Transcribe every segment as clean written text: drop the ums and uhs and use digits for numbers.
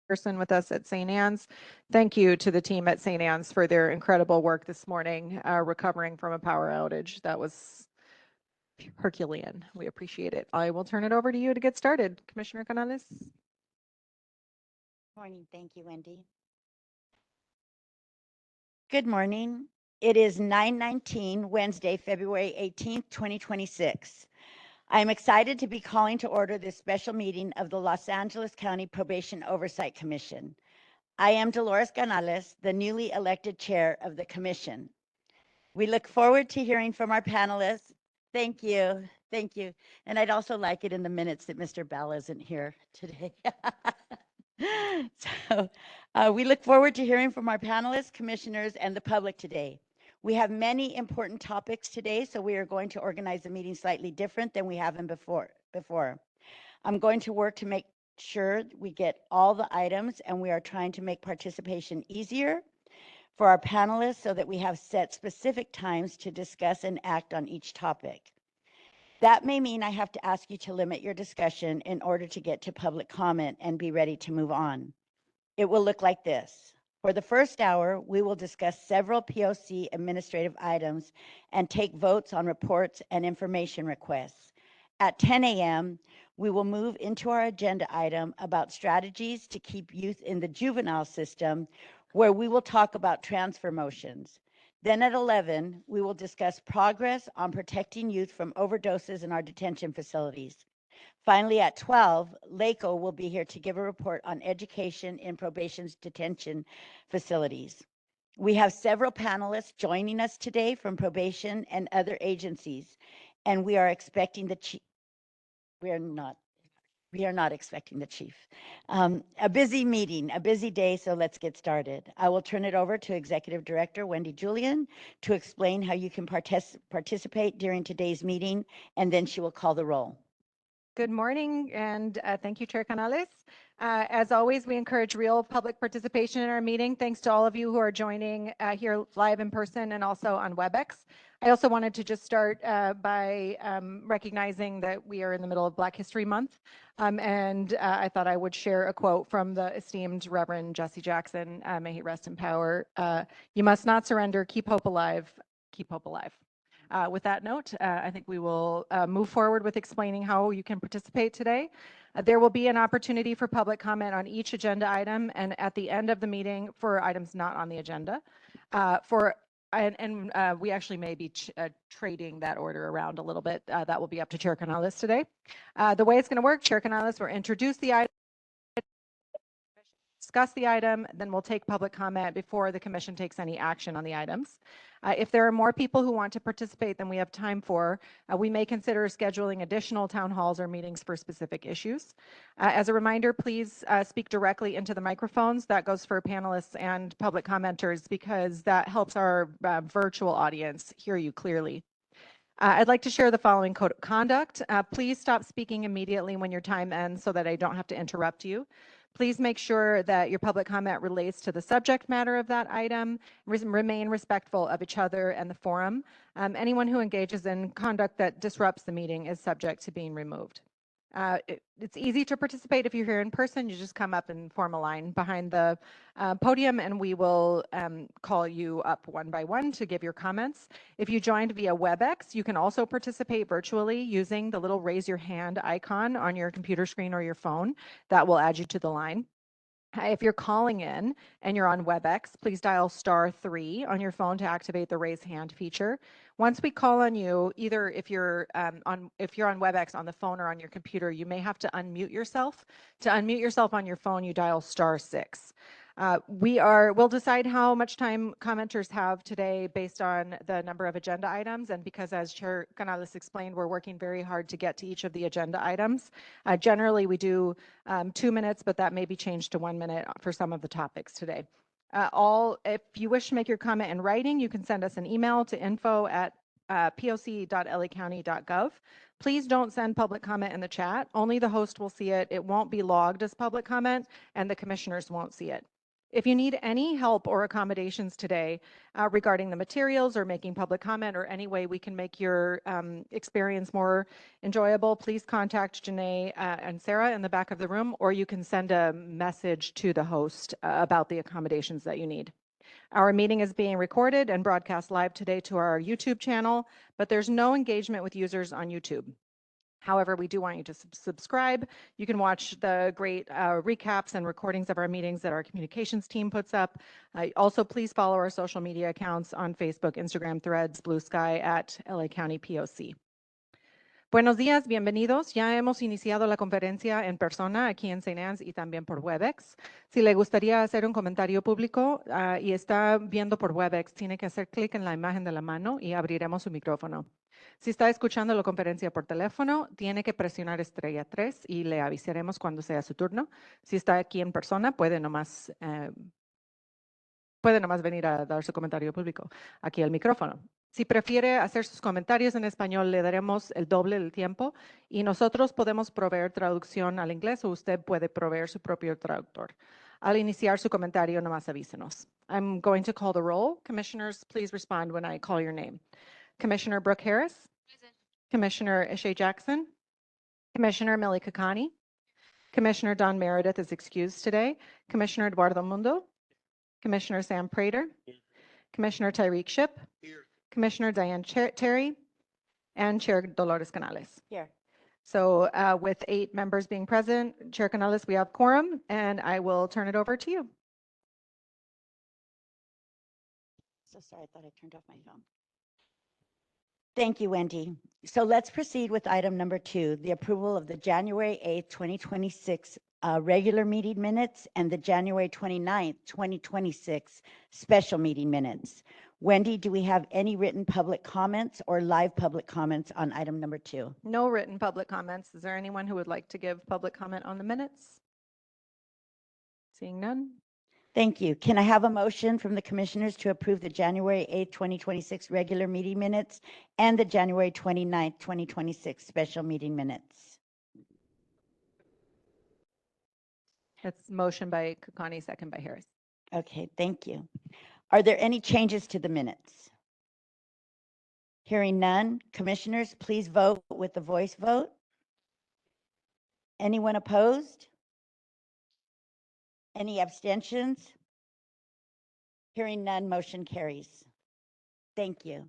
person with us at St. Anne's. Thank you to the team at St. Anne's for their incredible work this morning, recovering from a power outage. That was Herculean. We appreciate it. I will turn it over to you to get started. Commissioner Canales. Morning. Thank you, Wendy. Good morning. It is 9:19, Wednesday, February 18th, 2026. I am excited to be calling to order this special meeting of the Los Angeles County Probation Oversight Commission. I am Dolores Canales, the newly elected chair of the commission. We look forward to hearing from our panelists. Thank you. Thank you. And I'd also like it in the minutes that Mr. Bell isn't here today. So we look forward to hearing from our panelists, commissioners, and the public today. We have many important topics today, so we are going to organize the meeting slightly different than we have them before. I'm going to work to make sure we get all the items, and we are trying to make participation easier for our panelists so that we have set specific times to discuss and act on each topic. That may mean I have to ask you to limit your discussion in order to get to public comment and be ready to move on. It will look like this. For the first hour, we will discuss several POC administrative items and take votes on reports and information requests. At 10 a.m., we will move into our agenda item about strategies to keep youth in the juvenile system, where we will talk about transfer motions. Then at 11, we will discuss progress on protecting youth from overdoses in our detention facilities. Finally, at 12, LACO will be here to give a report on education in probation's detention facilities. We have several panelists joining us today from probation and other agencies, and we are expecting the chief. We are not expecting the chief. A busy meeting, a busy day, so let's get started. I will turn it over to Executive Director Wendy Julian to explain how you can participate during today's meeting, and then she will call the roll. Good morning, and thank you, Chair Canales. As always, we encourage real public participation in our meeting. Thanks to all of you who are joining here live in person and also on WebEx. I also wanted to just start by recognizing that we are in the middle of Black History Month, and I thought I would share a quote from the esteemed Reverend Jesse Jackson. May he rest in power. You must not surrender. Keep hope alive. Keep hope alive. With that note, I think we will move forward with explaining how you can participate today. There will be an opportunity for public comment on each agenda item and at the end of the meeting for items not on the agenda. We actually may be trading that order around a little bit. That will be up to Chair Canales today. The way it's going to work, Chair Canales will introduce the item, discuss the item, then we'll take public comment before the commission takes any action on the items. If there are more people who want to participate than we have time for, we may consider scheduling additional town halls or meetings for specific issues. As a reminder, please speak directly into the microphones. That goes for panelists and public commenters because that helps our virtual audience hear you clearly. I'd like to share the following code of conduct. Please stop speaking immediately when your time ends so that I don't have to interrupt you. Please make sure that your public comment relates to the subject matter of that item. Remain respectful of each other and the forum. Anyone who engages in conduct that disrupts the meeting is subject to being removed. It's easy to participate if you're here in person. You just come up and form a line behind the podium and we will call you up one by one to give your comments. If you joined via WebEx, you can also participate virtually using the little raise your hand icon on your computer screen or your phone. That will add you to the line. If you're calling in and you're on WebEx, please dial *3 on your phone to activate the raise hand feature. Once we call on you, either if you're on WebEx on the phone or on your computer, you may have to unmute yourself. To unmute yourself on your phone, you dial *6. We'll decide how much time commenters have today based on the number of agenda items, and because as Chair Canales explained, we're working very hard to get to each of the agenda items. Generally, we do 2 minutes, but that may be changed to 1 minute for some of the topics today. If you wish to make your comment in writing, you can send us an email to info@poc.lacounty.gov. Please don't send public comment in the chat. Only the host will see it. It won't be logged as public comment, and the commissioners won't see it. If you need any help or accommodations today regarding the materials or making public comment or any way we can make your experience more enjoyable, please contact Janae and Sarah in the back of the room, or you can send a message to the host about the accommodations that you need. Our meeting is being recorded and broadcast live today to our YouTube channel, but there's no engagement with users on YouTube. However, we do want you to subscribe. You can watch the great recaps and recordings of our meetings that our communications team puts up. Also, please follow our social media accounts on Facebook, Instagram, Threads, Blue Sky at LA County POC. Buenos días, bienvenidos. Ya hemos iniciado la conferencia en persona aquí en St. Anne's y también por Webex. Si le gustaría hacer un comentario público y está viendo por Webex, tiene que hacer clic en la imagen de la mano y abriremos su micrófono. Si está escuchando la conferencia por teléfono, tiene que presionar estrella 3 y le avisaremos cuando sea su turno. Si está aquí en persona, puede nomás venir a dar su comentario público aquí al micrófono. Si prefiere hacer sus comentarios en español, le daremos el doble del tiempo y nosotros podemos proveer traducción al inglés o usted puede proveer su propio traductor. Al iniciar su comentario, nomás avísenos. I'm going to call the roll. Commissioners, please respond when I call your name. Commissioner Brooke Harris. Present. Commissioner Ishay Jackson. Commissioner Millie Kakani. Commissioner Don Meredith is excused today. Commissioner Eduardo Mundo. Commissioner Sam Prater. Here. Commissioner Tyreek Shipp. Here. Commissioner Diane Terry. And Chair Dolores Canales. Here. So with 8 members being present, Chair Canales, we have quorum, and I will turn it over to you. So sorry, I thought I turned off my phone. Thank you, Wendy. So let's proceed with item number 2, the approval of the January 8th, 2026 regular meeting minutes and the January 29th, 2026 special meeting minutes. Wendy, do we have any written public comments or live public comments on item number 2? No written public comments. Is there anyone who would like to give public comment on the minutes? Seeing none. Thank you. Can I have a motion from the commissioners to approve the January 8th, 2026 regular meeting minutes and the January 29th, 2026 special meeting minutes? It's motion by Kakani, second by Harris. Okay, thank you. Are there any changes to the minutes? Hearing none, commissioners, please vote with the voice vote. Anyone opposed? Any abstentions? Hearing none, motion carries. Thank you.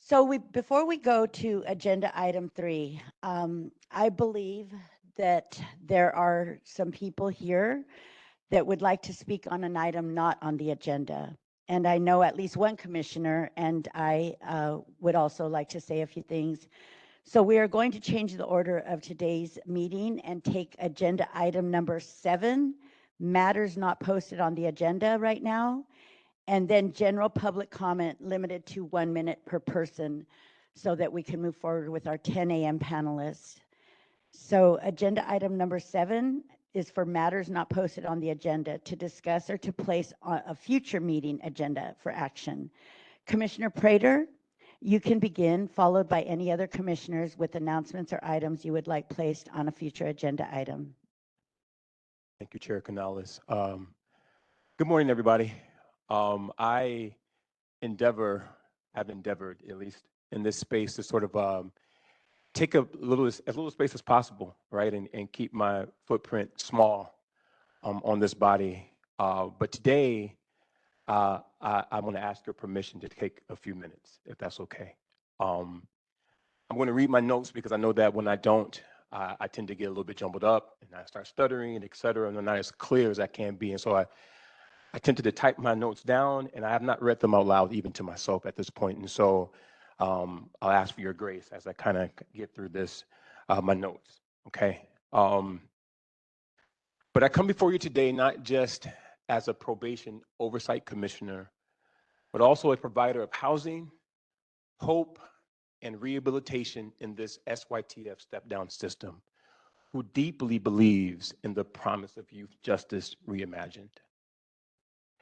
So before we go to agenda item 3, I believe that there are some people here that would like to speak on an item not on the agenda. And I know at least one commissioner, and I would also like to say a few things. So we are going to change the order of today's meeting and take agenda item number 7, matters not posted on the agenda right now, and then general public comment limited to 1 minute per person so that we can move forward with our 10 a.m. panelists. So agenda item number 7 is for matters not posted on the agenda to discuss or to place on a future meeting agenda for action. Commissioner Prater, you can begin, followed by any other commissioners with announcements or items you would like placed on a future agenda item. Thank you, Chair Canales. Good morning, everybody. I have endeavored, at least in this space, to sort of take as little space as possible, right, and keep my footprint small on this body. But today, I want to ask your permission to take a few minutes, if that's okay. I'm going to read my notes because I know that when I don't, I tend to get a little bit jumbled up and I start stuttering and et cetera, and I'm not as clear as I can be. And so I tended to type my notes down, and I have not read them out loud even to myself at this point. And so I'll ask for your grace as I kind of get through this, my notes, okay? But I come before you today not just as a probation oversight commissioner, but also a provider of housing, hope, and rehabilitation in this SYTF step-down system, who deeply believes in the promise of youth justice reimagined.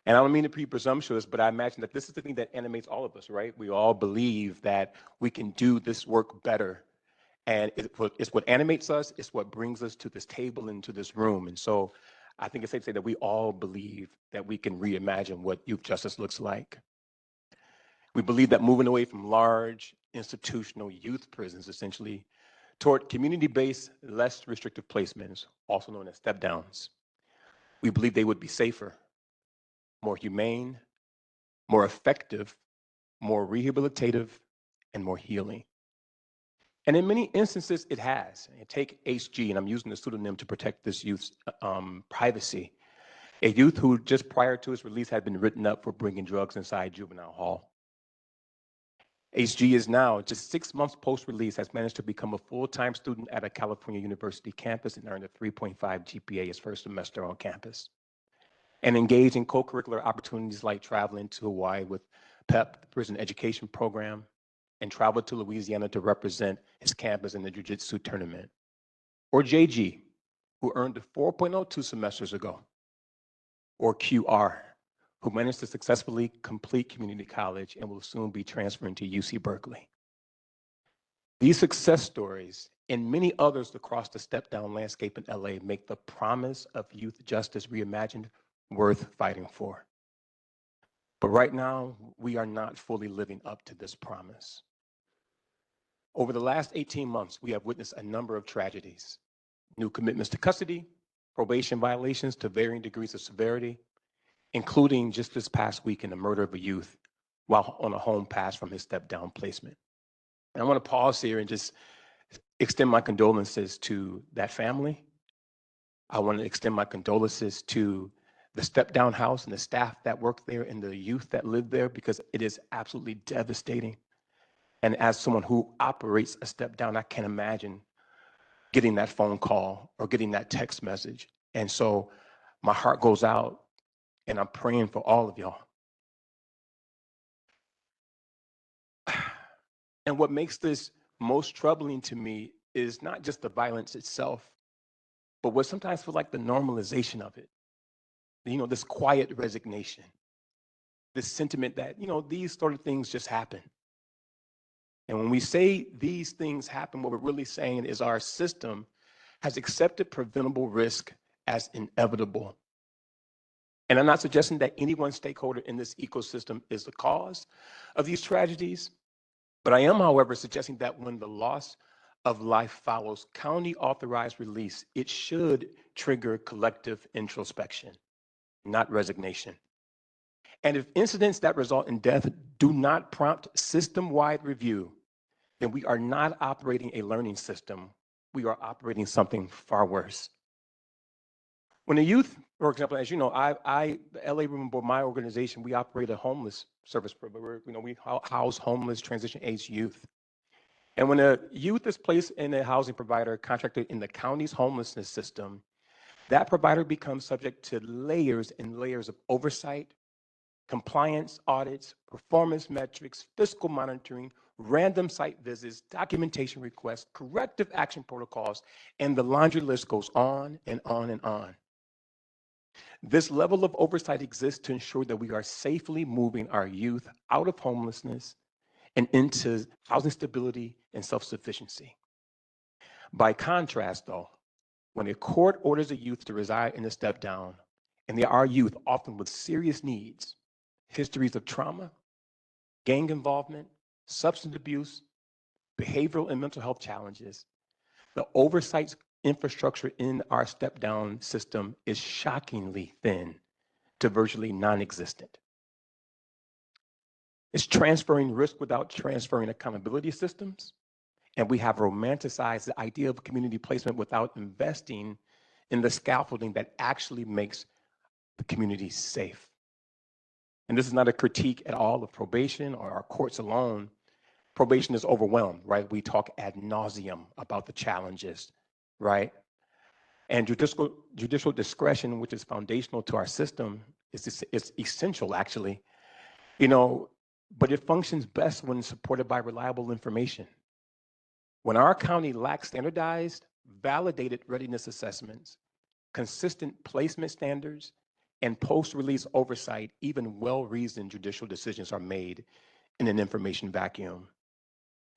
And I don't mean to be presumptuous, but I imagine that this is the thing that animates all of us, right? We all believe that we can do this work better. And it's what animates us, it's what brings us to this table and to this room. And so I think it's safe to say that we all believe that we can reimagine what youth justice looks like. We believe that moving away from large institutional youth prisons, essentially, toward community-based, less restrictive placements, also known as step-downs, we believe they would be safer, more humane, more effective, more rehabilitative, and more healing. And in many instances, it has. Take HG, and I'm using the pseudonym to protect this youth's privacy. A youth who just prior to his release had been written up for bringing drugs inside juvenile hall. HG is now, just 6 months post-release, has managed to become a full-time student at a California university campus and earned a 3.5 GPA his first semester on campus. And engaged in co-curricular opportunities like traveling to Hawaii with PEP, the Prison Education Program, and traveled to Louisiana to represent his campus in the jiu-jitsu tournament. Or JG, who earned a 4.02 semesters ago. Or QR, who managed to successfully complete community college and will soon be transferring to UC Berkeley. These success stories and many others across the step-down landscape in LA make the promise of youth justice reimagined worth fighting for. But right now, we are not fully living up to this promise. Over the last 18 months, we have witnessed a number of tragedies: new commitments to custody, probation violations to varying degrees of severity, including just this past week in the murder of a youth while on a home pass from his step-down placement. And I want to pause here and just extend my condolences to that family. I want to extend my condolences to the step-down house and the staff that worked there and the youth that lived there, because it is absolutely devastating. And as someone who operates a step-down, I can't imagine getting that phone call or getting that text message. And so my heart goes out, and I'm praying for all of y'all. And what makes this most troubling to me is not just the violence itself, but what sometimes feels like the normalization of it. You know, this quiet resignation, this sentiment that, you know, these sort of things just happen. And when we say these things happen, what we're really saying is our system has accepted preventable risk as inevitable. And I'm not suggesting that any one stakeholder in this ecosystem is the cause of these tragedies, but I am, however, suggesting that when the loss of life follows county authorized release, it should trigger collective introspection, not resignation. And if incidents that result in death do not prompt system-wide review, then we are not operating a learning system. We are operating something far worse. When a youth, for example, as you know, the LA Room Board, my organization, we operate a homeless service program. We house homeless transition-age youth. And when a youth is placed in a housing provider contracted in the county's homelessness system, that provider becomes subject to layers and layers of oversight, compliance audits, performance metrics, fiscal monitoring, random site visits, documentation requests, corrective action protocols, and the laundry list goes on and on and on. This level of oversight exists to ensure that we are safely moving our youth out of homelessness and into housing stability and self-sufficiency. By contrast, though, when a court orders a youth to reside in a step-down, and there are youth often with serious needs, histories of trauma, gang involvement, substance abuse, behavioral and mental health challenges, the oversight infrastructure in our step-down system is shockingly thin to virtually non-existent. It's transferring risk without transferring accountability systems. And we have romanticized the idea of community placement without investing in the scaffolding that actually makes the community safe. And this is not a critique at all of probation or our courts alone. Probation is overwhelmed, right? We talk ad nauseum about the challenges, right? And judicial discretion, which is foundational to our system, is essential, actually. You know, but it functions best when supported by reliable information. When our county lacks standardized, validated readiness assessments, consistent placement standards, and post-release oversight, even well-reasoned judicial decisions are made in an information vacuum.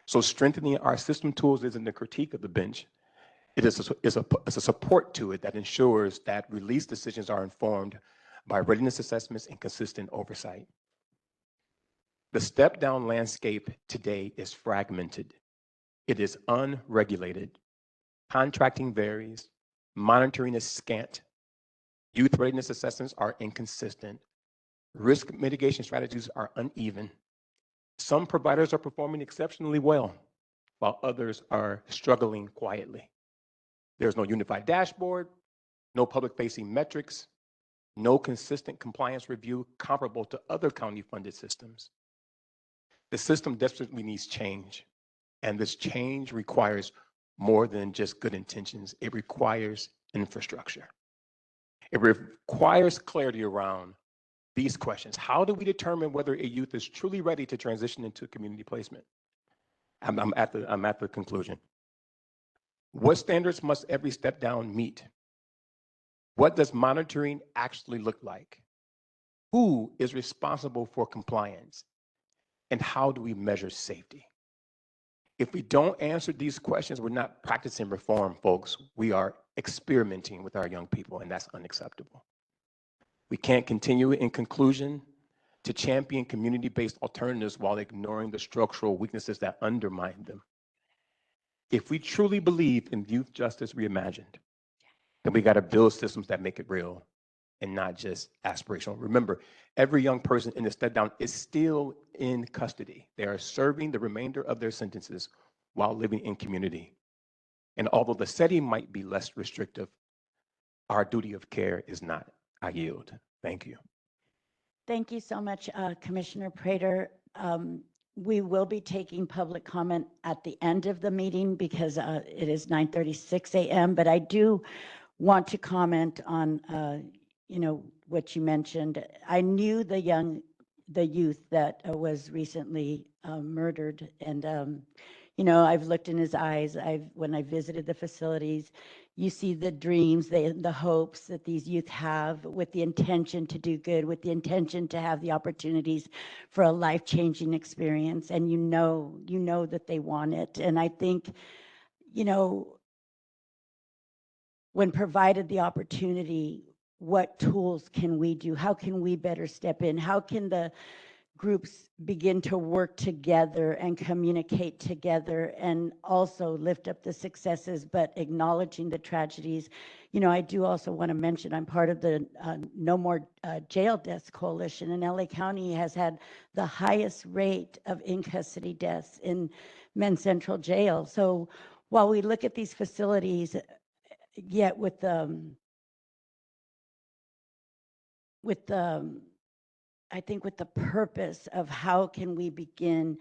So strengthening our system tools isn't a critique of the bench. It is a support to it that ensures that release decisions are informed by readiness assessments and consistent oversight. The step-down landscape today is fragmented. It is unregulated. Contracting varies. Monitoring is scant. Youth readiness assessments are inconsistent. Risk mitigation strategies are uneven. Some providers are performing exceptionally well, while others are struggling quietly. There's no unified dashboard, no public-facing metrics, no consistent compliance review comparable to other county-funded systems. The system desperately needs change, and this change requires more than just good intentions. It requires infrastructure. It requires clarity around these questions. How do we determine whether a youth is truly ready to transition into community placement? I'm at the conclusion. What standards must every step down meet? What does monitoring actually look like? Who is responsible for compliance? And how do we measure safety? If we don't answer these questions, we're not practicing reform, folks. We are experimenting with our young people, and that's unacceptable. We can't continue, in conclusion, to champion community-based alternatives while ignoring the structural weaknesses that undermine them. If we truly believe in youth justice reimagined, then we got to build systems that make it real and not just aspirational. Remember, every young person in the step down is still in custody. They are serving the remainder of their sentences while living in community. And although the setting might be less restrictive, our duty of care is not. I yield. Thank you. Thank you so much, Commissioner Prater. We will be taking public comment at the end of the meeting because it is 9:36 a.m. But I do want to comment on, what you mentioned. I knew the youth that was recently murdered, and I've looked in his eyes. When I visited the facilities, you see the dreams, the hopes that these youth have, with the intention to do good, with the intention to have the opportunities for a life-changing experience, and you know that they want it. And I think, when provided the opportunity, what tools can we do? How can we better step in? How can the groups begin to work together and communicate together, and also lift up the successes, but acknowledging the tragedies? I do also want to mention I'm part of the No More Jail Deaths Coalition, and LA County has had the highest rate of in-custody deaths in Men's Central Jail. So while we look at these facilities, yet with I think with the purpose of how can we begin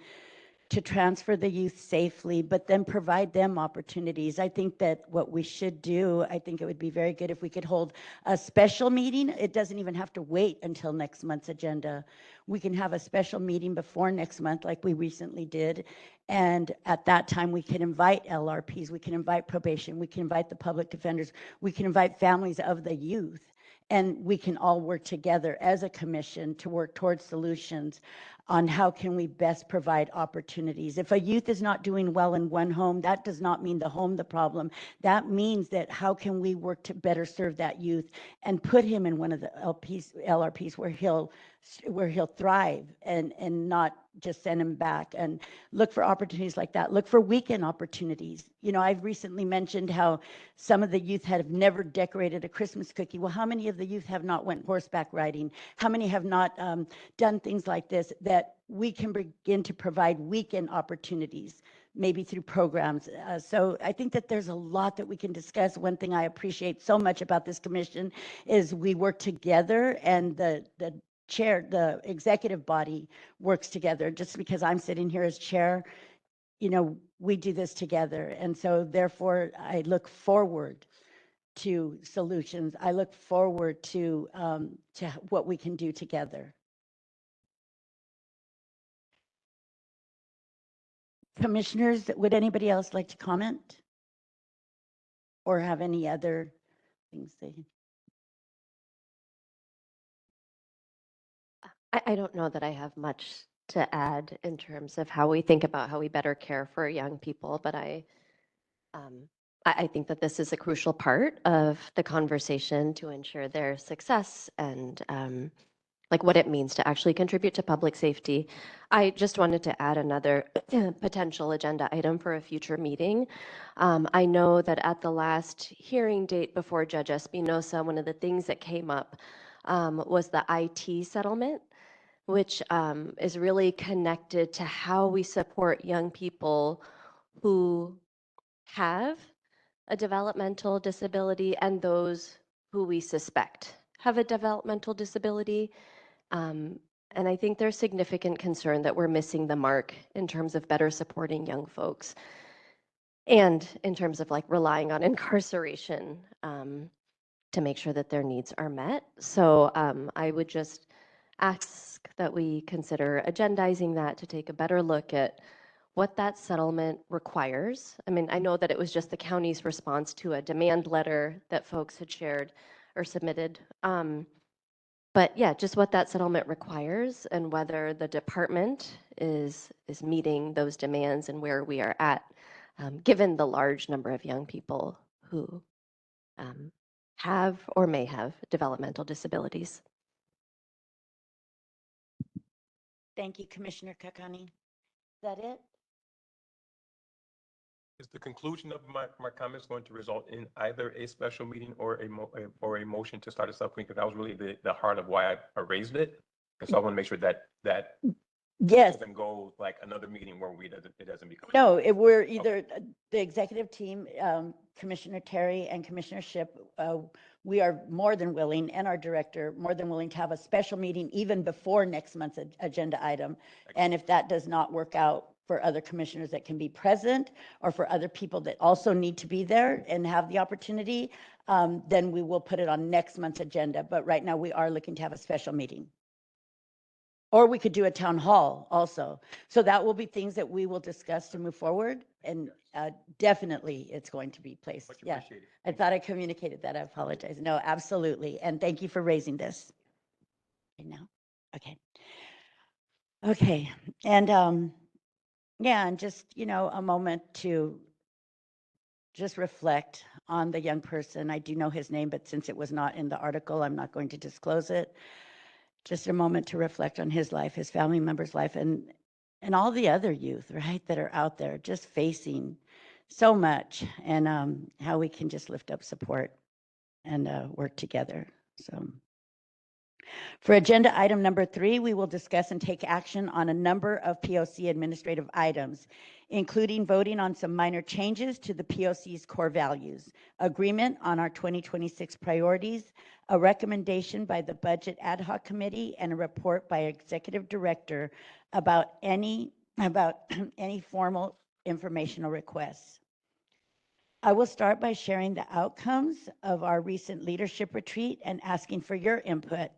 to transfer the youth safely, but then provide them opportunities. I think that what we should do, I think it would be very good if we could hold a special meeting. It doesn't even have to wait until next month's agenda. We can have a special meeting before next month, like we recently did. And at that time, we can invite LRPs, we can invite probation, we can invite the public defenders, we can invite families of the youth, and we can all work together as a commission to work towards solutions on how can we best provide opportunities. If a youth is not doing well in one home, that does not mean the home the problem. That means that how can we work to better serve that youth and put him in one of the LRPs where he'll thrive, and not just send him back. And look for opportunities like that. Look for weekend opportunities. I've recently mentioned how some of the youth have never decorated a Christmas cookie. Well, how many of the youth have not went horseback riding? How many have not done things like this, that we can begin to provide weekend opportunities, maybe through programs? So I think that there's a lot that we can discuss. One thing I appreciate so much about this commission is we work together, and the chair, the executive body, works together. Just because I'm sitting here as chair, we do this together. And so therefore, I look forward to solutions. I look forward to what we can do together. Commissioners, would anybody else like to comment or have any other things they? I don't know that I have much to add in terms of how we think about how we better care for young people, but I think that this is a crucial part of the conversation to ensure their success and like what it means to actually contribute to public safety. I just wanted to add another potential agenda item for a future meeting. I know that at the last hearing date before Judge Espinosa, one of the things that came up was the IT settlement, which is really connected to how we support young people who have a developmental disability and those who we suspect have a developmental disability. And I think there's significant concern that we're missing the mark in terms of better supporting young folks and in terms of like relying on incarceration to make sure that their needs are met. So I would just ask that we consider agendizing that to take a better look at what that settlement requires. I mean, I know that it was just the county's response to a demand letter that folks had shared or submitted. But yeah, just what that settlement requires and whether the department is meeting those demands and where we are at, given the large number of young people who have or may have developmental disabilities. Thank you, Commissioner Kakani. Is that it? Is the conclusion of my comments going to result in either a special meeting or a motion to start a subcommittee? Because that was really the heart of why I raised it. And so I want to make sure that Yes. doesn't go like another meeting where it doesn't become. No, we're either the executive team, Commissioner Terry and Commissioner Shipp, we are more than willing, and our director, more than willing to have a special meeting even before next month's agenda item. And if that does not work out for other commissioners that can be present, or for other people that also need to be there and have the opportunity, then we will put it on next month's agenda. But right now we are looking to have a special meeting. Or we could do a town hall also. So that will be things that we will discuss to move forward. And definitely it's going to be placed. Much Yeah, appreciated. I thought I communicated that. I apologize. No, absolutely. And thank you for raising this. Okay, now, okay. Okay, and yeah, and just, you know, a moment to just reflect on the young person. I do know his name, but since it was not in the article, I'm not going to disclose it. Just a moment to reflect on his life, his family members' life, and all the other youth, right, that are out there just facing so much, and how we can just lift up support and work together. So for agenda item number 3, we will discuss and take action on a number of POC administrative items, including voting on some minor changes to the POC's core values, agreement on our 2026 priorities, a recommendation by the Budget Ad Hoc Committee, and a report by Executive Director about any formal informational requests. I will start by sharing the outcomes of our recent leadership retreat and asking for your input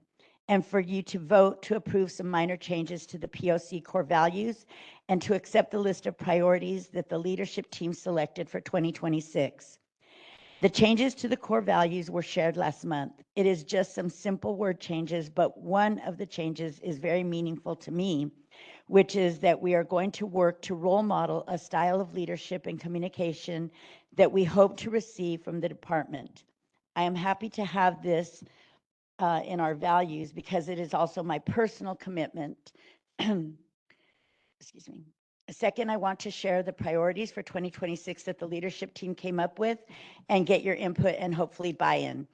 and for you to vote to approve some minor changes to the POC core values and to accept the list of priorities that the leadership team selected for 2026. The changes to the core values were shared last month. It is just some simple word changes, but one of the changes is very meaningful to me, which is that we are going to work to role model a style of leadership and communication that we hope to receive from the department. I am happy to have this in our values because it is also my personal commitment. Excuse me. Second, I want to share the priorities for 2026 that the leadership team came up with and get your input and hopefully buy-in.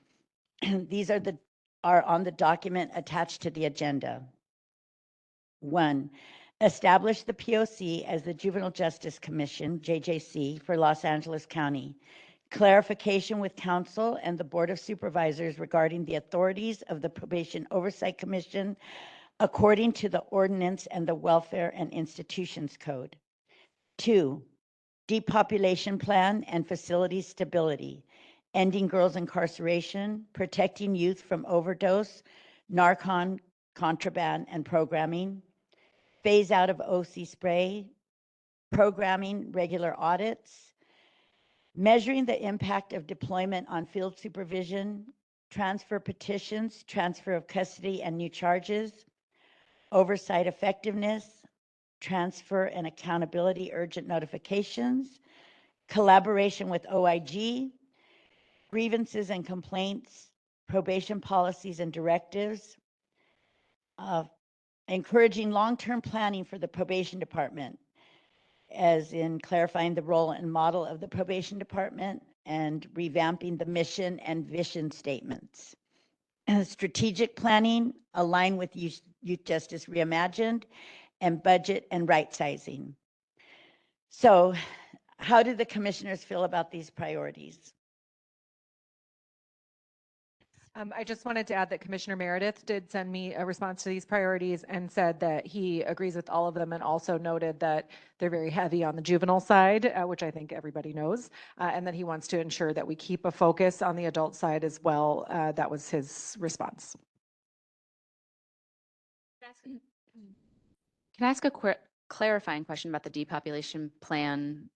These are on the document attached to the agenda. 1, establish the POC as the Juvenile Justice Commission, JJC, for Los Angeles County. Clarification with council and the Board of Supervisors regarding the authorities of the Probation Oversight Commission according to the ordinance and the Welfare and Institutions Code. 2, depopulation plan and facility stability, ending girls' incarceration, protecting youth from overdose, narcan, contraband, and programming, phase out of OC spray, programming regular audits, measuring the impact of deployment on field supervision, transfer petitions, transfer of custody and new charges, oversight effectiveness, transfer and accountability urgent notifications, collaboration with OIG, grievances and complaints, probation policies and directives, encouraging long-term planning for the probation department, as in clarifying the role and model of the probation department and revamping the mission and vision statements. Strategic planning, align with Youth Justice Reimagined, and budget and right sizing. So how do the commissioners feel about these priorities? I just wanted to add that Commissioner Meredith did send me a response to these priorities and said that he agrees with all of them, and also noted that they're very heavy on the juvenile side, which I think everybody knows, and that he wants to ensure that we keep a focus on the adult side as well. That was his response. Can I ask a clarifying question about the depopulation plan?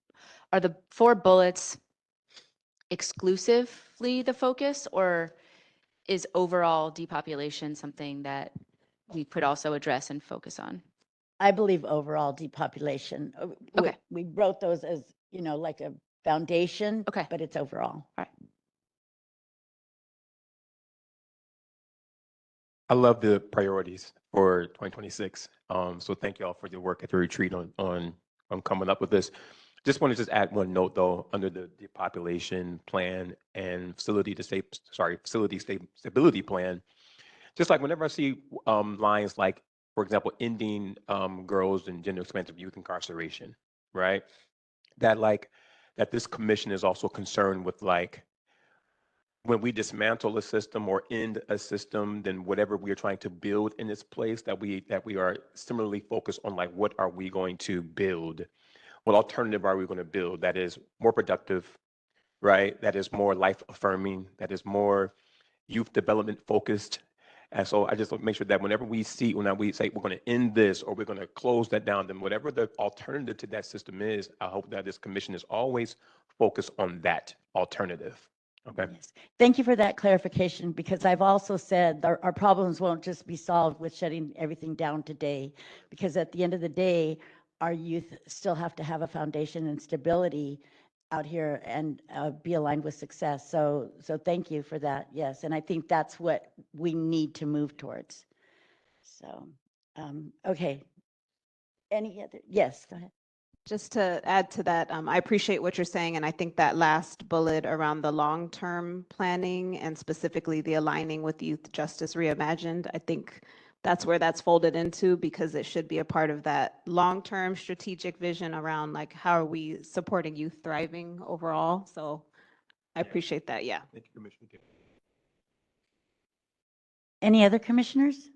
Are the 4 bullets exclusively the focus, or is overall depopulation something that we could also address and focus on? I believe overall depopulation. Okay. We wrote those as, like a foundation. Okay. But it's overall. All right. I love the priorities for 2026. So thank you all for your work at the retreat on coming up with this. Just want to just add one note though, under the depopulation plan and facility stability plan. Just like whenever I see lines like, for example, ending girls and gender expansive youth incarceration, right? That this commission is also concerned with, like, when we dismantle a system or end a system, then whatever we are trying to build in this place, that we are similarly focused on, like, what are we going to build? What alternative are we going to build that is more productive, right? That is more life affirming, that is more youth development focused. And so I just want to make sure that whenever we say we're going to end this or we're going to close that down, then whatever the alternative to that system is, I hope that this commission is always focused on that alternative. Okay. Yes. Thank you for that clarification, because I've also said our problems won't just be solved with shutting everything down today, because at the end of the day, our youth still have to have a foundation and stability out here and be aligned with success. So thank you for that. Yes. And I think that's what we need to move towards. So, okay. Any other? Yes, go ahead. Just to add to that, I appreciate what you're saying, and I think that last bullet around the long-term planning and specifically the aligning with Youth Justice Reimagined, I think that's where that's folded into, because it should be a part of that long-term strategic vision around, like, how are we supporting youth thriving overall. So I appreciate that. Yeah. Thank you, Commissioner. Any other commissioners?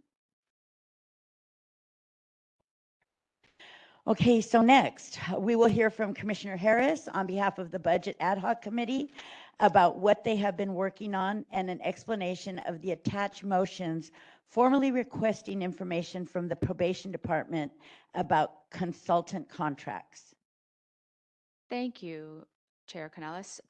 Okay, so next we will hear from Commissioner Harris on behalf of the Budget Ad Hoc Committee about what they have been working on and an explanation of the attached motions formally requesting information from the Probation Department about consultant contracts. Thank you, Chair Canales.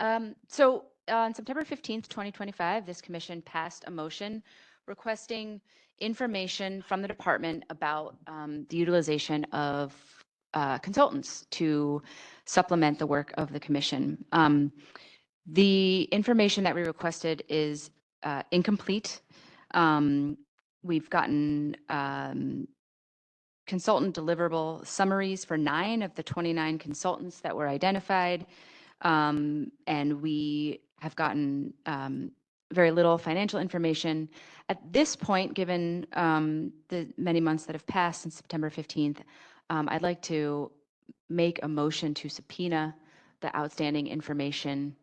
So on September 15th, 2025, this commission passed a motion requesting information from the department about the utilization of consultants to supplement the work of the commission. The information that we requested is incomplete. We've gotten consultant deliverable summaries for 9 of the 29 consultants that were identified. And we have gotten very little financial information. At this point, given the many months that have passed since September 15th, I'd like to make a motion to subpoena the outstanding information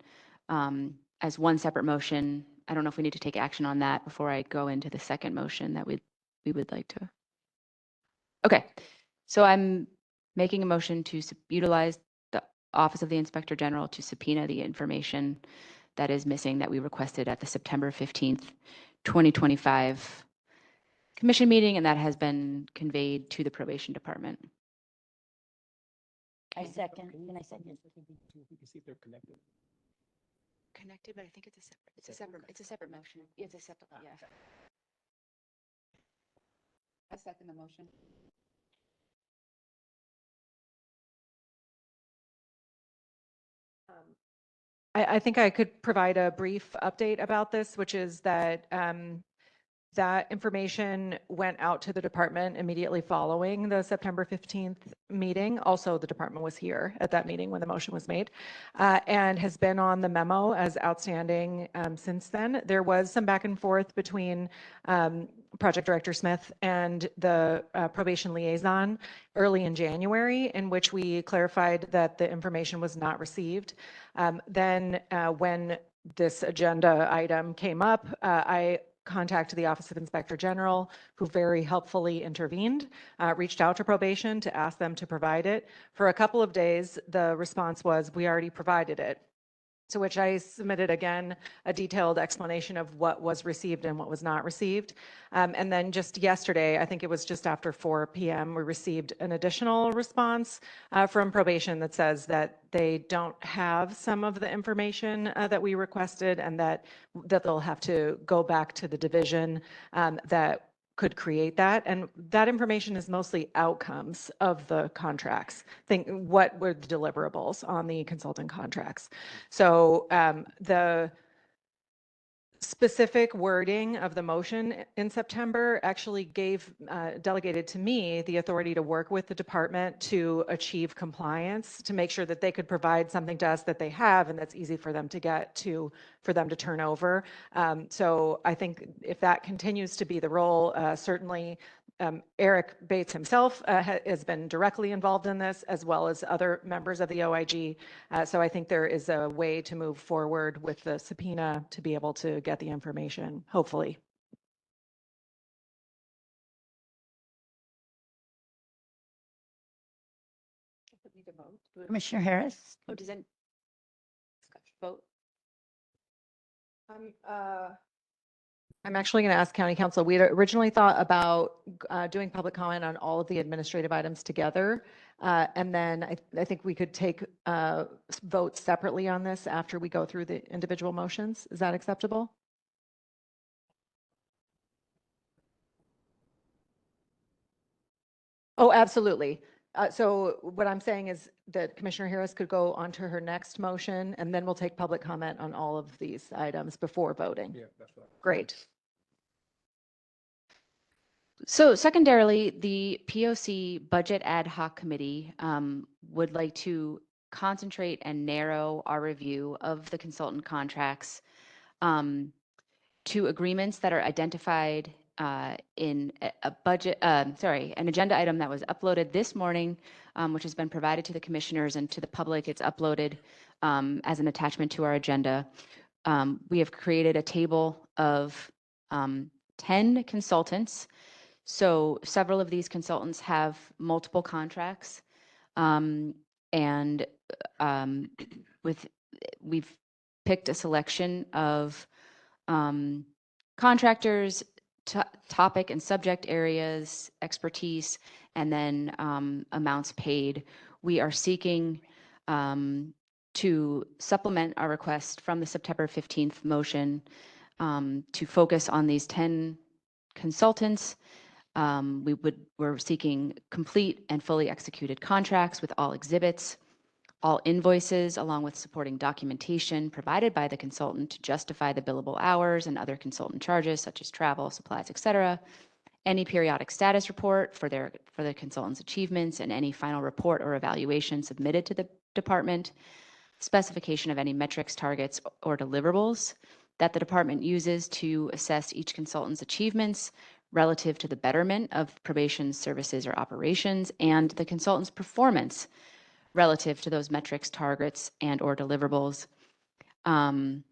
as one separate motion. I don't know if we need to take action on that before I go into the second motion that we would like to. Okay, so I'm making a motion to utilize the Office of the Inspector General to subpoena the information that is missing that we requested at the September 15th, 2025 commission meeting, and that has been conveyed to the Probation Department. I second. Can I second? We can see if they're connected. Connected, but I think it's a separate motion. It's a separate, yeah. I second the motion. I think I could provide a brief update about this, which is that that information went out to the department immediately following the September 15th meeting. Also, the department was here at that meeting when the motion was made, and has been on the memo as outstanding since then. There was some back and forth between Project Director Smith and the probation liaison early in January, in which we clarified that the information was not received. Then when this agenda item came up, I contacted the Office of Inspector General, who very helpfully intervened, reached out to probation to ask them to provide it. For a couple of days, the response was, we already provided it. To which I submitted again a detailed explanation of what was received and what was not received. And then just yesterday, I think it was just after 4 p.m., we received an additional response from probation that says that they don't have some of the information that we requested, and that they'll have to go back to the division that could create that. And that information is mostly outcomes of the contracts. Think what were the deliverables on the consultant contracts. So the specific wording of the motion in September actually delegated to me the authority to work with the department to achieve compliance, to make sure that they could provide something to us that they have and that's easy for them to get to, for them to turn over. So I think if that continues to be the role, certainly Eric Bates himself has been directly involved in this, as well as other members of the OIG. So I think there is a way to move forward with the subpoena to be able to get the information, hopefully. Commissioner Harris? Oh, does it vote? I'm actually going to ask County Council. We had originally thought about doing public comment on all of the administrative items together. And then I think we could take votes separately on this after we go through the individual motions. Is that acceptable? Oh, absolutely. So what I'm saying is that Commissioner Harris could go on to her next motion, and then we'll take public comment on all of these items before voting. Yeah, that's right. Great. So secondarily, the POC Budget Ad Hoc Committee would like to concentrate and narrow our review of the consultant contracts to agreements that are identified in an agenda item that was uploaded this morning, which has been provided to the commissioners and to the public. It's uploaded as an attachment to our agenda. We have created a table of 10 consultants. So several of these consultants have multiple contracts, and we've picked a selection of contractors, topic and subject areas, expertise, and then amounts paid. We are seeking to supplement our request from the September 15th motion to focus on these 10 consultants. We're seeking complete and fully executed contracts with all exhibits, all invoices, along with supporting documentation provided by the consultant to justify the billable hours and other consultant charges such as travel, supplies, etc. Any periodic status report for the consultant's achievements, and any final report or evaluation submitted to the department. Specification of any metrics, targets, or deliverables that the department uses to assess each consultant's achievements relative to the betterment of probation services or operations, and the consultant's performance relative to those metrics, targets, and or deliverables. And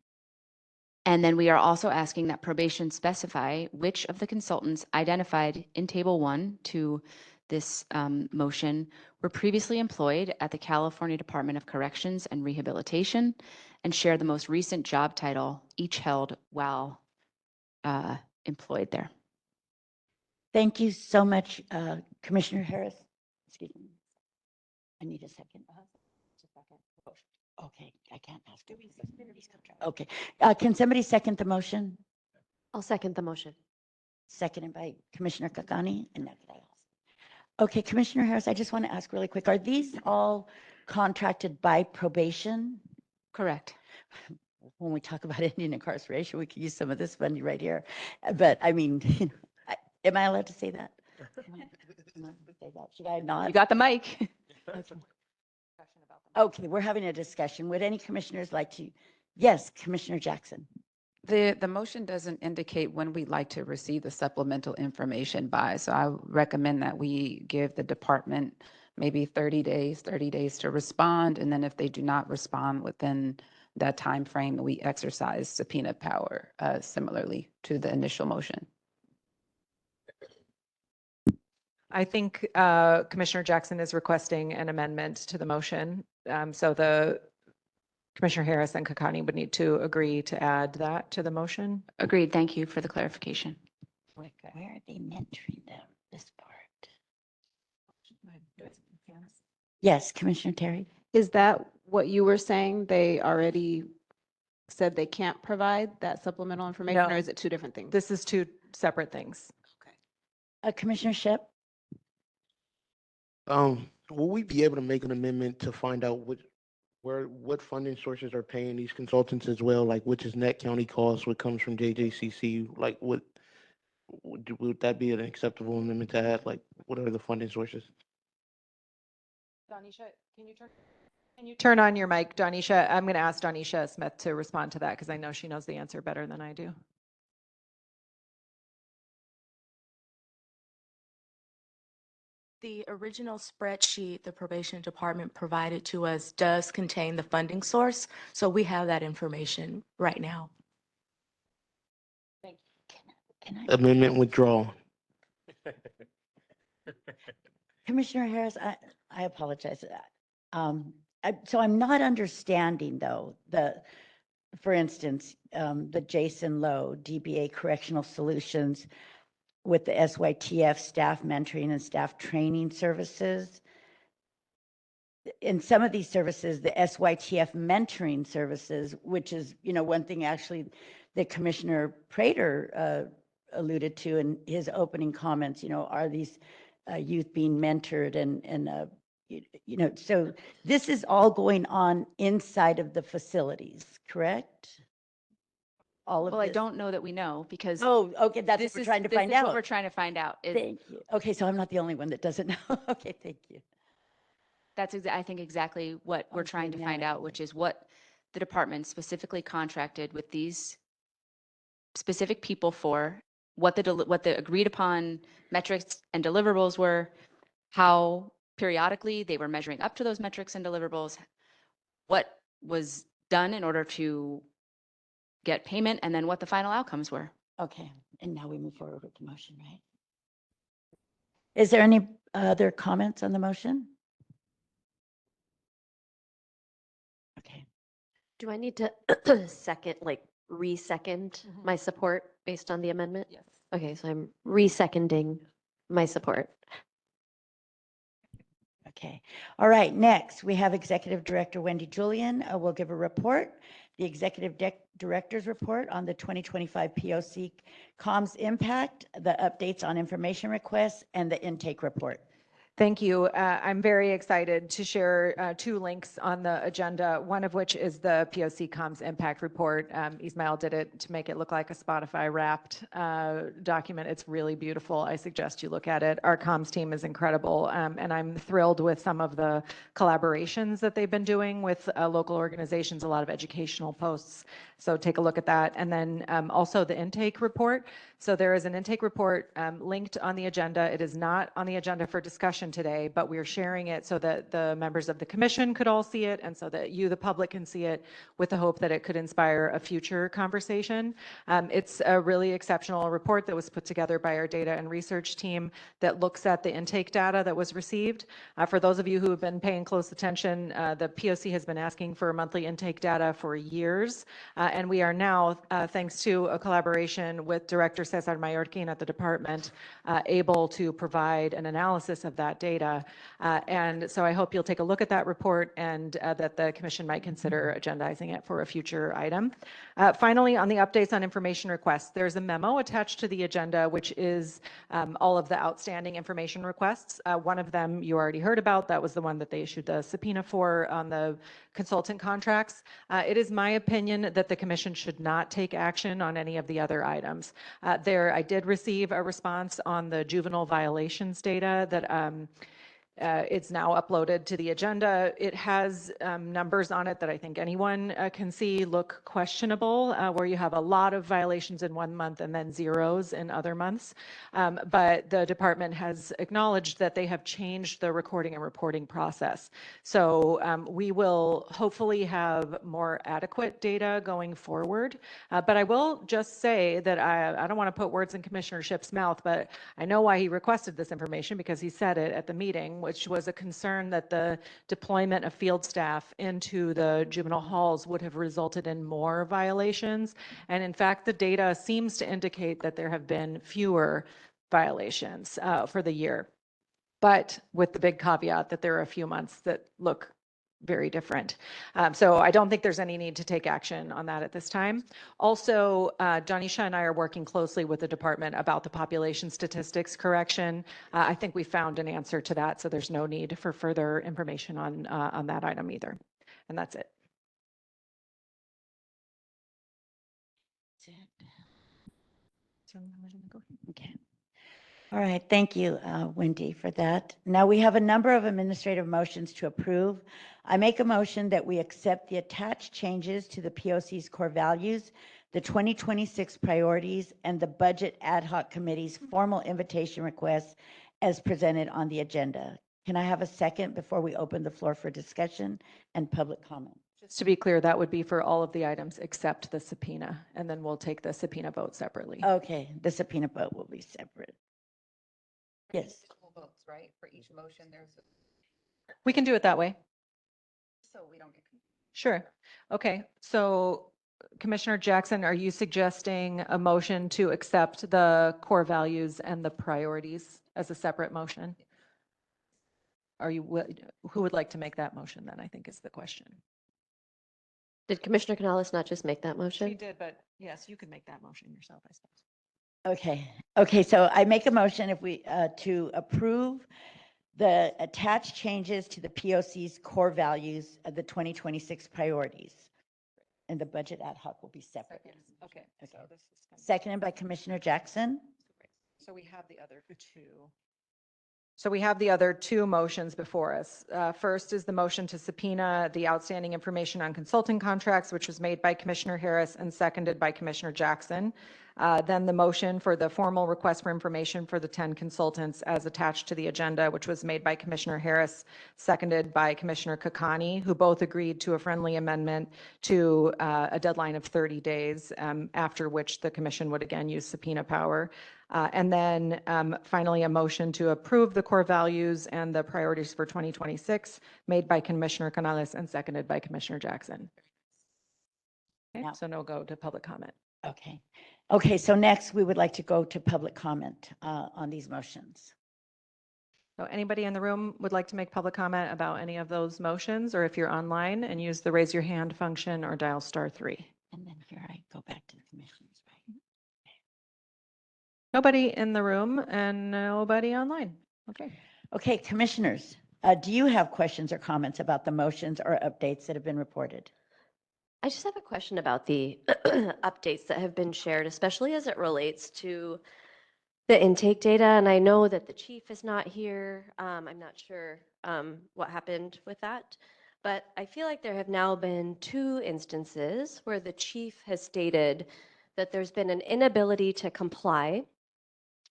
then we are also asking that probation specify which of the consultants identified in Table 1 to this motion were previously employed at the California Department of Corrections and Rehabilitation, and share the most recent job title each held while employed there. Thank you so much, Commissioner Harris. Excuse me. I need a second. Okay, I can't ask. Okay, can somebody second the motion? I'll second the motion. Seconded by Commissioner Kakani and Nakayama. Okay, Commissioner Harris, I just want to ask really quick, are these all contracted by probation? Correct. when we talk about Indian incarceration, we could use some of this funding right here. But I mean, am I allowed to say that? Am I allowed to say that? Should I not? You got the mic. Okay. Okay, we're having a discussion. Would any commissioners like to? Yes, Commissioner Jackson. The motion doesn't indicate when we'd like to receive the supplemental information by, so I recommend that we give the department maybe 30 days to respond, and then if they do not respond within that time frame, we exercise subpoena power, similarly to the initial motion. I think Commissioner Jackson is requesting an amendment to the motion. So the Commissioner Harris and Kakani would need to agree to add that to the motion. Agreed. Thank you for the clarification. Where are they mentoring them, this part? Yes, Commissioner Terry. Is that what you were saying? They already said they can't provide that supplemental information, No. or is it two different things? This is two separate things. Commissioner Ship? Will we be able to make an amendment to find out what funding sources are paying these consultants as well? Like, which is net county cost, what comes from JJCC? Like, would that be an acceptable amendment to add? Like, what are the funding sources? Donisha, can you turn on your mic, Donisha? I'm going to ask Donisha Smith to respond to that because I know she knows the answer better than I do. The original spreadsheet the probation department provided to us does contain the funding source, so we have that information right now. Can I? Amendment withdrawn. Commissioner Harris, I apologize for that. So I'm not understanding though, for instance, the Jason Lowe, DBA Correctional Solutions with the SYTF staff mentoring and staff training services. In some of these services, the SYTF mentoring services, which is, one thing actually that Commissioner Prater alluded to in his opening comments, are these youth being mentored and so this is all going on inside of the facilities, correct? All of Well, I this? don't know that we know because Oh, okay, that's what this we're is trying to this find is what out. we're trying to find out. Thank you. Okay, so I'm not the only one that doesn't know. Okay, thank you. That's I think exactly what we're trying to find out, which is what the department specifically contracted with these specific people for, what the agreed upon metrics and deliverables were, how periodically they were measuring up to those metrics and deliverables, what was done in order to get payment, and then what the final outcomes were. Okay, and now we move forward with the motion, right? Is there any other comments on the motion? Okay. Do I need to re-second my support based on the amendment? Yes. Okay, so I'm re-seconding my support. Okay. All right. Next, we have Executive Director Wendy Julian will give a report. The Executive Director's report on the 2025 POC comms impact, the updates on information requests, and the intake report. Thank you. I'm very excited to share two links on the agenda, one of which is the POC Comms Impact Report. Ismail did it to make it look like a Spotify wrapped document. It's really beautiful. I suggest you look at it. Our comms team is incredible, and I'm thrilled with some of the collaborations that they've been doing with local organizations, a lot of educational posts. So take a look at that. And then also the intake report. So there is an intake report linked on the agenda. It is not on the agenda for discussion today, but we're sharing it so that the members of the commission could all see it and so that you, the public, can see it, with the hope that it could inspire a future conversation. It's a really exceptional report that was put together by our data and research team that looks at the intake data that was received. For those of you who have been paying close attention, the POC has been asking for monthly intake data for years. And we are now, thanks to a collaboration with Director Cesar Mayorkin at the department, able to provide an analysis of that data. And so I hope you'll take a look at that report and that the commission might consider agendizing it for a future item. Finally, on the updates on information requests, there's a memo attached to the agenda, which is all of the outstanding information requests. One of them you already heard about. That was the one that they issued the subpoena for on the consultant contracts. It is my opinion that the commission should not take action on any of the other items. I did receive a response on the juvenile violations data that it's now uploaded to the agenda. It has numbers on it that I think anyone can see look questionable, where you have a lot of violations in one month and then zeros in other months. But the department has acknowledged that they have changed the recording and reporting process. So we will hopefully have more adequate data going forward. But I will just say that I don't want to put words in Commissioner Shipp's mouth, but I know why he requested this information, because he said it at the meeting, which was a concern that the deployment of field staff into the juvenile halls would have resulted in more violations. And in fact, the data seems to indicate that there have been fewer violations for the year, but with the big caveat that there are a few months that look very different. So I don't think there's any need to take action on that at this time. Also, Janisha and I are working closely with the department about the population statistics correction. I think we found an answer to that, so there's no need for further information on that item either. And that's it. Okay. All right, thank you, Wendy, for that. Now we have a number of administrative motions to approve. I make a motion that we accept the attached changes to the POC's core values, the 2026 priorities, and the Budget Ad Hoc Committee's formal invitation requests as presented on the agenda. Can I have a second before we open the floor for discussion and public comment? Just to be clear, that would be for all of the items except the subpoena, and then we'll take the subpoena vote separately. Okay, the subpoena vote will be separate. Yes. Votes, right? For each motion, We can do it that way. so we don't get. Sure. Okay. So Commissioner Jackson, are you suggesting a motion to accept the core values and the priorities as a separate motion? Are you, who would like to make that motion then, I think is the question. Did Commissioner Canales not just make that She motion? did, but yes, you could make that motion yourself, I suppose. Okay, so I make a motion if we, to approve the attached changes to the POC's core values of the 2026 priorities. And the budget ad hoc will be separate. Okay. So Okay. this is kind of- Seconded by Commissioner Jackson. So we have the other two. So we have the other two motions before us. First is the motion to subpoena the outstanding information on consulting contracts, which was made by Commissioner Harris and seconded by Commissioner Jackson. Then the motion for the formal request for information for the 10 consultants as attached to the agenda, which was made by Commissioner Harris, seconded by Commissioner Kakani, who both agreed to a friendly amendment to a deadline of 30 days, after which the commission would again use subpoena power. And then finally, a motion to approve the core values and the priorities for 2026 made by Commissioner Canales and seconded by Commissioner Jackson. Okay, Now- so no go to public comment. Okay. Okay, so next we would like to go to public comment on these motions. So anybody in the room would like to make public comment about any of those motions, or if you're online and use the raise your hand function or dial *3. And then here I go back to the commissioners, right? Nobody in the room and nobody online. Okay. Okay, commissioners, do you have questions or comments about the motions or updates that have been reported? I just have a question about the updates that have been shared, especially as it relates to the intake data. And I know that the chief is not here. I'm not sure what happened with that. But I feel like there have now been 2 instances where the chief has stated that there's been an inability to comply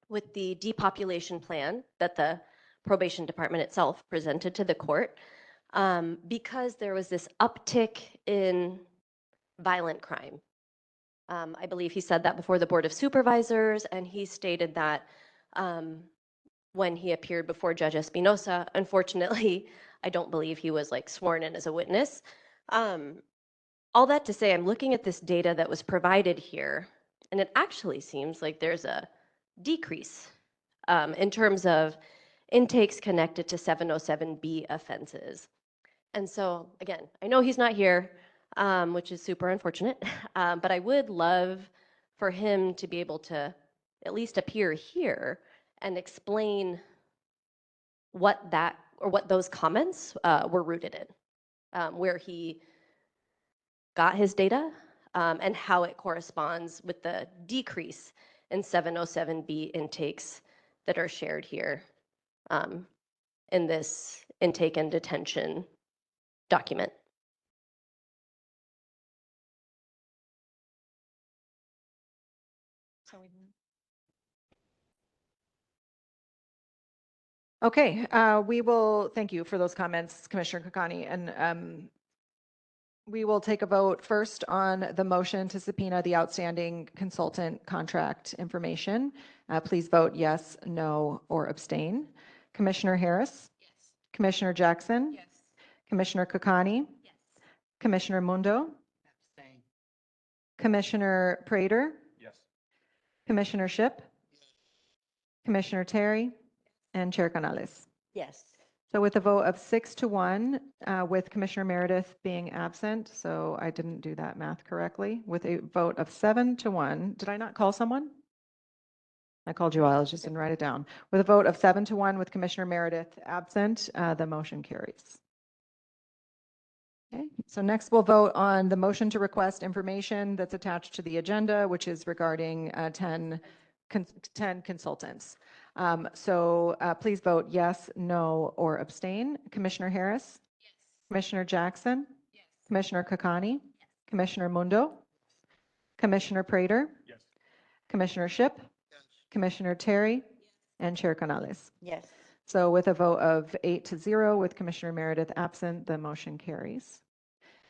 with the depopulation plan that the probation department itself presented to the court, because there was this uptick in violent crime. I believe he said that before the Board of Supervisors, and he stated that when he appeared before Judge Espinosa. Unfortunately, I don't believe he was like sworn in as a witness. All that to say, I'm looking at this data that was provided here, and it actually seems like there's a decrease in terms of intakes connected to 707B offenses. And so, again, I know he's not here, which is super unfortunate, but I would love for him to be able to at least appear here and explain what that, or what those comments were rooted in, where he got his data, and how it corresponds with the decrease in 707B intakes that are shared here in this intake and detention document. Okay, we will, thank you for those comments, Commissioner Kokani. And we will take a vote first on the motion to subpoena the outstanding consultant contract information. Please vote yes, no, or abstain. Commissioner Harris? Yes. Commissioner Jackson? Yes. Commissioner Kokani? Yes. Commissioner Mundo? Abstain. Commissioner Prater? Yes. Commissioner Ship? Commissioner Terry? And Chair Canales. Yes. So with a vote of 6-1, with Commissioner Meredith being absent, so I didn't do that math correctly, with a vote of 7-1, did I not call someone? I called you all, I just didn't write it down. With a vote of 7-1 with Commissioner Meredith absent, the motion carries. Okay, so next we'll vote on the motion to request information that's attached to the agenda, which is regarding 10 consultants. So please vote yes, no, or abstain. Commissioner Harris? Yes. Commissioner Jackson? Yes. Commissioner Kokani? Commissioner Mundo? Commissioner Prater? Yes. Commissioner Ship? Commissioner Terry? And Chair Canales. Yes. So with a vote of 8-0 with Commissioner Meredith absent, the motion carries.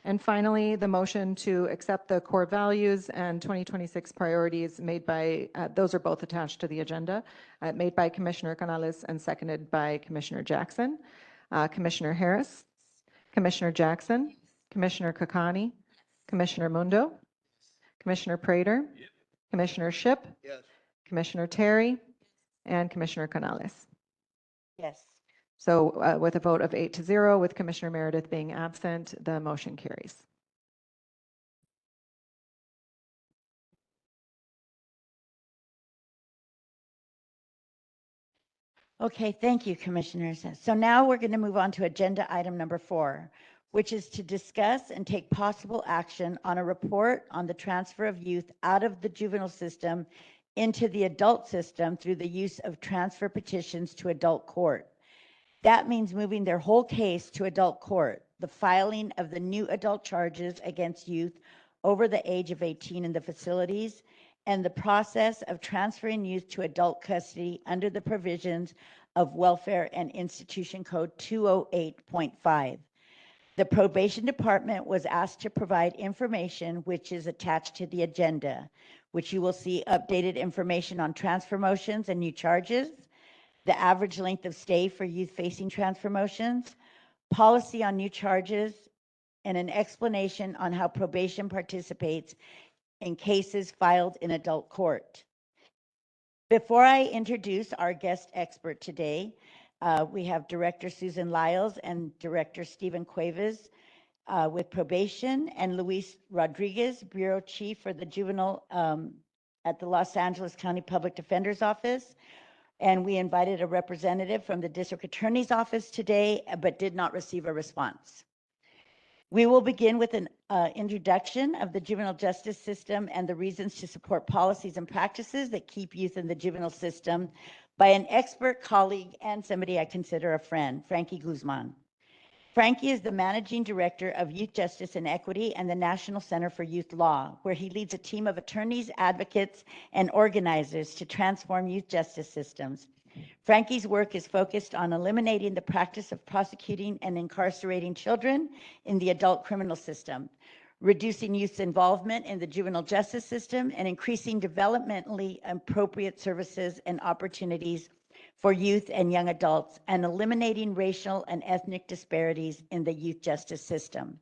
And finally, the motion to accept the core values and 2026 priorities made by, those are both attached to the agenda, made by Commissioner Canales and seconded by Commissioner Jackson. Commissioner Harris, Commissioner Jackson, Commissioner Kokani, Commissioner Mundo, Commissioner Prater, Commissioner Ship, Yes. Commissioner Terry, and Commissioner Canales. Yes. So with a vote of 8-0 with Commissioner Meredith being absent, the motion carries. Okay, thank you, Commissioners. So now we're going to move on to agenda item number 4, which is to discuss and take possible action on a report on the transfer of youth out of the juvenile system into the adult system through the use of transfer petitions to adult court. That means moving their whole case to adult court, the filing of the new adult charges against youth over the age of 18 in the facilities, and the process of transferring youth to adult custody under the provisions of Welfare and Institution Code 208.5. The Probation Department was asked to provide information which is attached to the agenda, which you will see updated information on transfer motions and new charges, the average length of stay for youth facing transfer motions, policy on new charges, and an explanation on how probation participates in cases filed in adult court. Before I introduce our guest expert today, we have Director Susan Lyles and Director Stephen Cuevas with probation, and Luis Rodriguez, Bureau Chief for the Juvenile at the Los Angeles County Public Defender's Office. And we invited a representative from the District Attorney's Office today, but did not receive a response. We will begin with an introduction of the juvenile justice system and the reasons to support policies and practices that keep youth in the juvenile system by an expert colleague and somebody I consider a friend, Frankie Guzman. Frankie is the Managing Director of Youth Justice and Equity and the National Center for Youth Law, where he leads a team of attorneys, advocates, and organizers to transform youth justice systems. Frankie's work is focused on eliminating the practice of prosecuting and incarcerating children in the adult criminal system, reducing youth's involvement in the juvenile justice system, and increasing developmentally appropriate services and opportunities for youth and young adults, and eliminating racial and ethnic disparities in the youth justice system.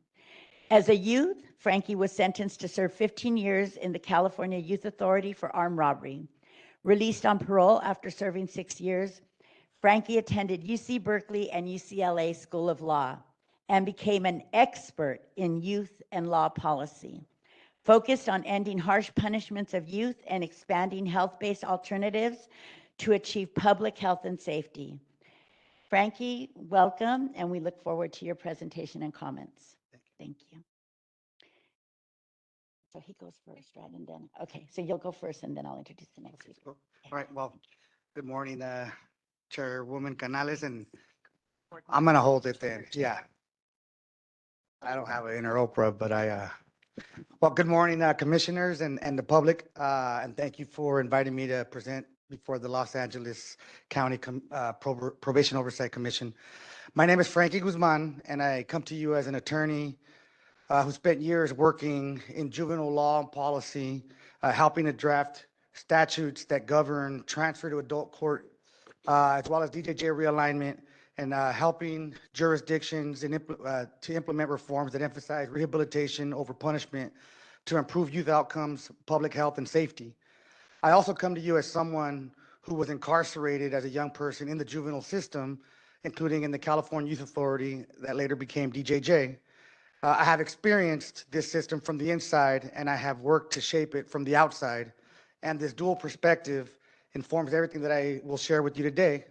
As a youth, Frankie was sentenced to serve 15 years in the California Youth Authority for armed robbery. Released on parole after serving 6 years, Frankie attended UC Berkeley and UCLA School of Law and became an expert in youth and law policy, focused on ending harsh punishments of youth and expanding health-based alternatives to achieve public health and safety. Frankie, welcome, and we look forward to your presentation and comments. Thank you. So he goes first, right? And then, okay, so you'll go first and then I'll introduce the next speaker. All right, well, good morning, Chairwoman Canales, and I'm gonna hold it then, yeah. I don't have an inner Oprah, but well, good morning, commissioners and the public, and thank you for inviting me to present before the Los Angeles County Probation Oversight Commission. My name is Frankie Guzman, and I come to you as an attorney who spent years working in juvenile law and policy, helping to draft statutes that govern transfer to adult court, as well as DJJ realignment, and helping jurisdictions to implement reforms that emphasize rehabilitation over punishment to improve youth outcomes, public health, and safety. I also come to you as someone who was incarcerated as a young person in the juvenile system, including in the California Youth Authority that later became DJJ. I have experienced this system from the inside, and I have worked to shape it from the outside. And this dual perspective informs everything that I will share with you today.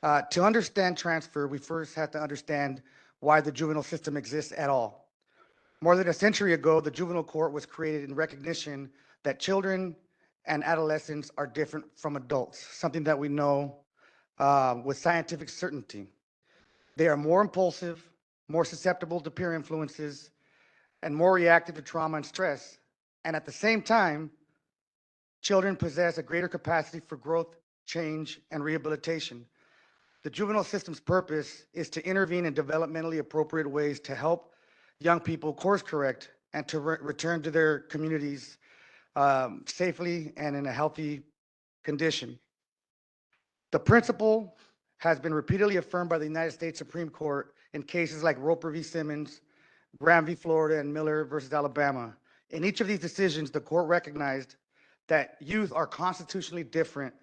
To understand transfer, we first have to understand why the juvenile system exists at all. More than a century ago, the juvenile court was created in recognition that children and adolescents are different from adults, something that we know with scientific certainty. They are more impulsive, more susceptible to peer influences, and more reactive to trauma and stress. And at the same time, children possess a greater capacity for growth, change, and rehabilitation. The juvenile system's purpose is to intervene in developmentally appropriate ways to help young people course correct and to return to their communities safely and in a healthy condition. The principle has been repeatedly affirmed by the United States Supreme Court in cases like Roper v. Simmons, Graham v. Florida, and Miller versus Alabama. In each of these decisions, the court recognized that youth are constitutionally different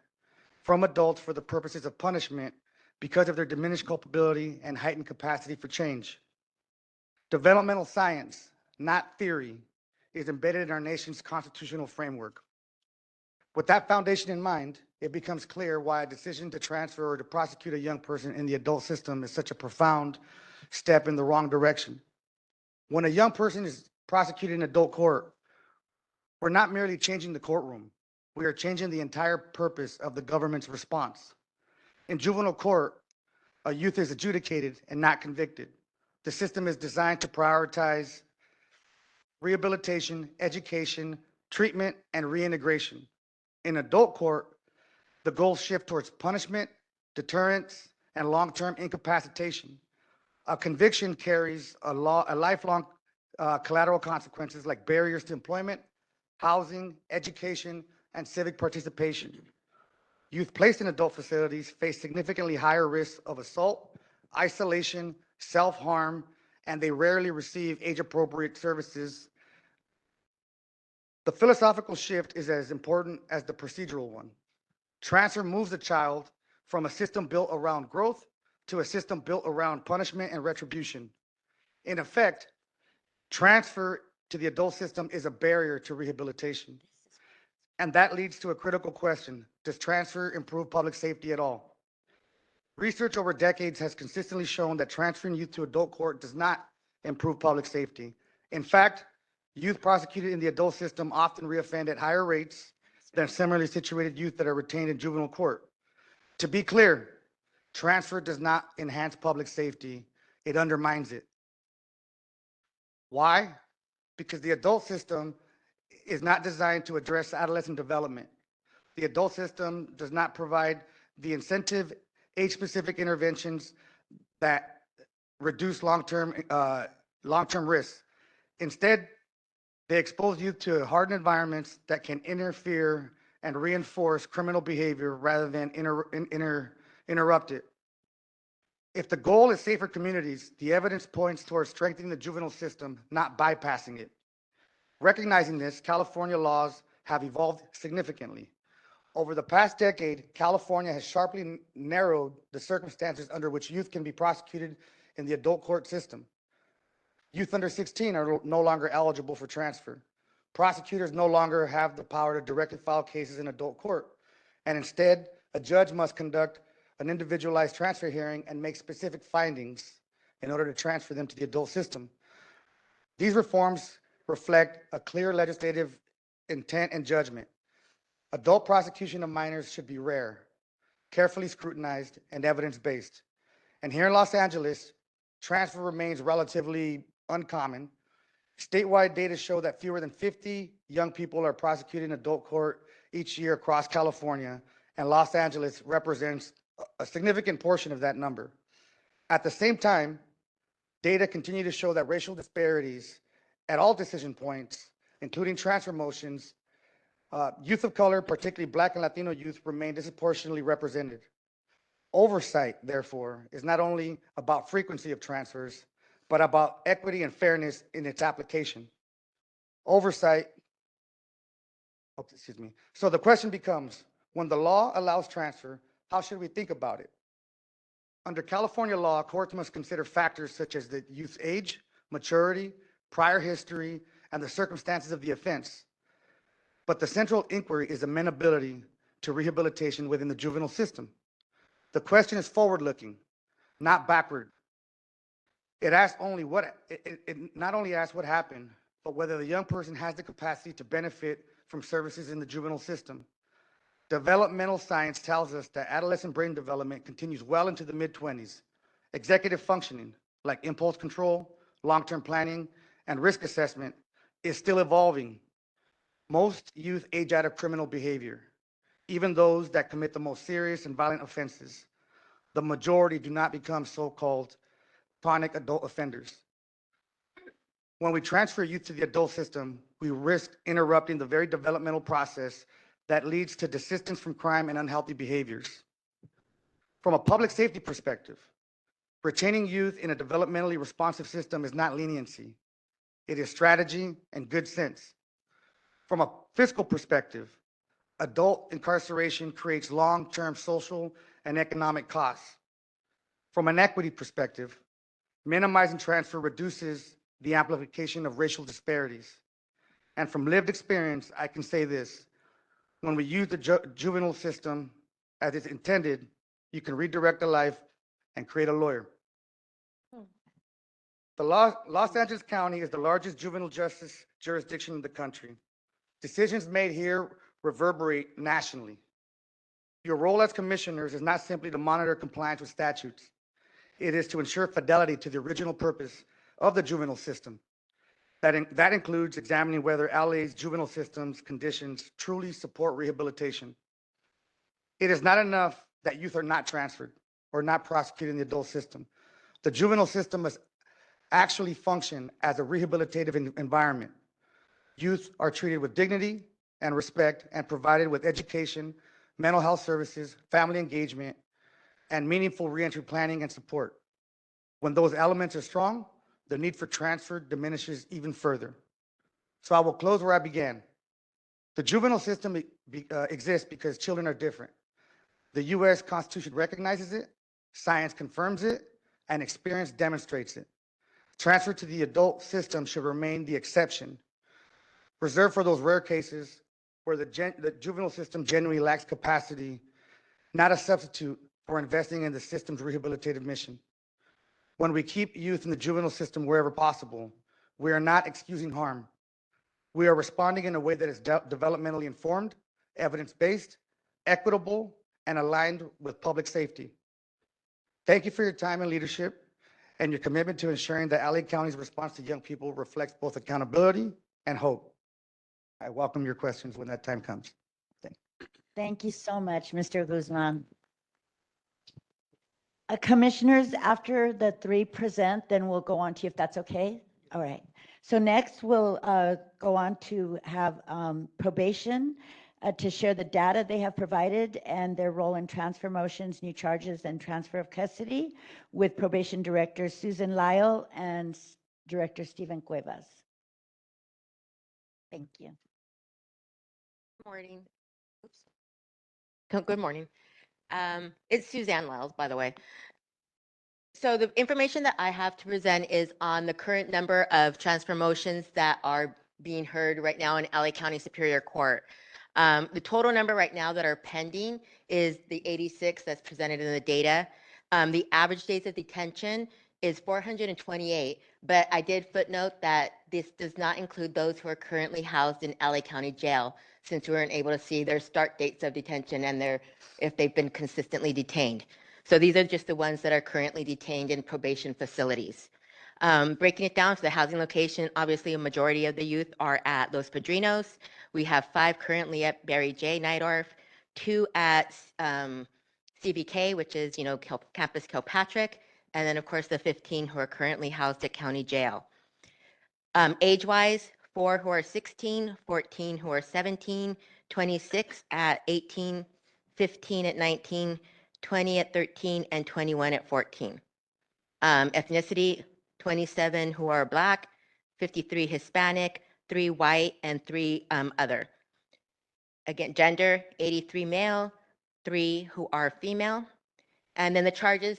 from adults for the purposes of punishment because of their diminished culpability and heightened capacity for change. Developmental science, not theory, is embedded in our nation's constitutional framework. With that foundation in mind, it becomes clear why a decision to transfer or to prosecute a young person in the adult system is such a profound step in the wrong direction. When a young person is prosecuted in adult court, we're not merely changing the courtroom, we are changing the entire purpose of the government's response. In juvenile court, a youth is adjudicated and not convicted. The system is designed to prioritize rehabilitation, education, treatment, and reintegration. In adult court, the goals shift towards punishment, deterrence, and long-term incapacitation. A conviction carries a lifelong collateral consequences like barriers to employment, housing, education, and civic participation. Youth placed in adult facilities face significantly higher risks of assault, isolation, self-harm, and they rarely receive age-appropriate services. The philosophical shift is as important as the procedural one. Transfer moves the child from a system built around growth to a system built around punishment and retribution. In effect, transfer to the adult system is a barrier to rehabilitation. And that leads to a critical question. Does transfer improve public safety at all? Research over decades has consistently shown that transferring youth to adult court does not improve public safety. In fact, youth prosecuted in the adult system often reoffend at higher rates than similarly situated youth that are retained in juvenile court. To be clear, transfer does not enhance public safety, it undermines it. Why? Because the adult system is not designed to address adolescent development. The adult system does not provide the incentive, age-specific interventions that reduce long-term risks. Instead, they expose youth to hardened environments that can interfere and reinforce criminal behavior rather than interrupt it. If the goal is safer communities, the evidence points towards strengthening the juvenile system, not bypassing it. Recognizing this, California laws have evolved significantly. Over the past decade, California has sharply narrowed the circumstances under which youth can be prosecuted in the adult court system. Youth under 16 are no longer eligible for transfer. Prosecutors no longer have the power to directly file cases in adult court, and instead, a judge must conduct an individualized transfer hearing and make specific findings in order to transfer them to the adult system. These reforms reflect a clear legislative intent and judgment. Adult prosecution of minors should be rare, carefully scrutinized, and evidence-based. And here in Los Angeles, transfer remains relatively uncommon. Statewide data show that fewer than 50 young people are prosecuted in adult court each year across California, and Los Angeles represents a significant portion of that number. At the same time, data continue to show that racial disparities at all decision points, including transfer motions, youth of color, particularly Black and Latino youth, remain disproportionately represented. Oversight, therefore, is not only about frequency of transfers, but about equity and fairness in its application. Oversight, So the question becomes, when the law allows transfer, how should we think about it? Under California law, courts must consider factors such as the youth's age, maturity, prior history, and the circumstances of the offense. But the central inquiry is amenability to rehabilitation within the juvenile system. The question is forward-looking, not backward. It not only asks what happened, but whether the young person has the capacity to benefit from services in the juvenile system. Developmental science tells us that adolescent brain development continues well into the mid-20s. Executive functioning, like impulse control, long-term planning, and risk assessment, is still evolving. Most youth age out of criminal behavior, even those that commit the most serious and violent offenses. The majority do not become so-called chronic adult offenders. When we transfer youth to the adult system, we risk interrupting the very developmental process that leads to desistance from crime and unhealthy behaviors. From a public safety perspective, retaining youth in a developmentally responsive system is not leniency. It is strategy and good sense. From a fiscal perspective, adult incarceration creates long-term social and economic costs. From an equity perspective, minimizing transfer reduces the amplification of racial disparities. And from lived experience, I can say this: when we use the juvenile system as it's intended, you can redirect a life and create a lawyer. The Los Angeles County is the largest juvenile justice jurisdiction in the country. Decisions made here reverberate nationally. Your role as commissioners is not simply to monitor compliance with statutes. It is to ensure fidelity to the original purpose of the juvenile system. That includes examining whether LA's juvenile system's conditions truly support rehabilitation. It is not enough that youth are not transferred or not prosecuted in the adult system. The juvenile system must actually function as a rehabilitative environment. Youth are treated with dignity and respect and provided with education, mental health services, family engagement, and meaningful reentry planning and support. When those elements are strong, the need for transfer diminishes even further. So I will close where I began. The juvenile system exists because children are different. The US Constitution recognizes it, science confirms it, and experience demonstrates it. Transfer to the adult system should remain the exception, reserved for those rare cases where the juvenile system genuinely lacks capacity, not a substitute for investing in the system's rehabilitative mission. When we keep youth in the juvenile system wherever possible, we are not excusing harm. We are responding in a way that is developmentally informed, evidence-based, equitable, and aligned with public safety. Thank you for your time and leadership and your commitment to ensuring that LA County's response to young people reflects both accountability and hope. I welcome your questions when that time comes. Thank you so much, Mr. Guzman. Commissioners, after the three present, then we'll go on to you, if that's okay. All right. So next we'll go on to have probation to share the data they have provided and their role in transfer motions, new charges, and transfer of custody with Probation Director Susan Lyle and Director Stephen Cuevas. Thank you. Morning. Oops. Good morning. It's Suzanne Lyles, by the way. So the information that I have to present is on the current number of transfer motions that are being heard right now in LA County Superior Court. The total number right now that are pending is the 86 that's presented in the data. The average days of detention is 428, but I did footnote that this does not include those who are currently housed in LA County Jail, since we weren't able to see their start dates of detention and if they've been consistently detained. So these are just the ones that are currently detained in probation facilities. Breaking it down to the housing location, obviously a majority of the youth are at Los Padrinos. We have 5 currently at Barry J. Nydorf, 2 at CBK, which is, Campus Kilpatrick, and then of course the 15 who are currently housed at County Jail. Age-wise, 4 who are 16, 14 who are 17, 26 at 18, 15 at 19, 20 at 13, and 21 at 14. Ethnicity, 27 who are Black, 53 Hispanic, 3 white, and 3 other. Again, gender, 83 male, 3 who are female. And then the charges,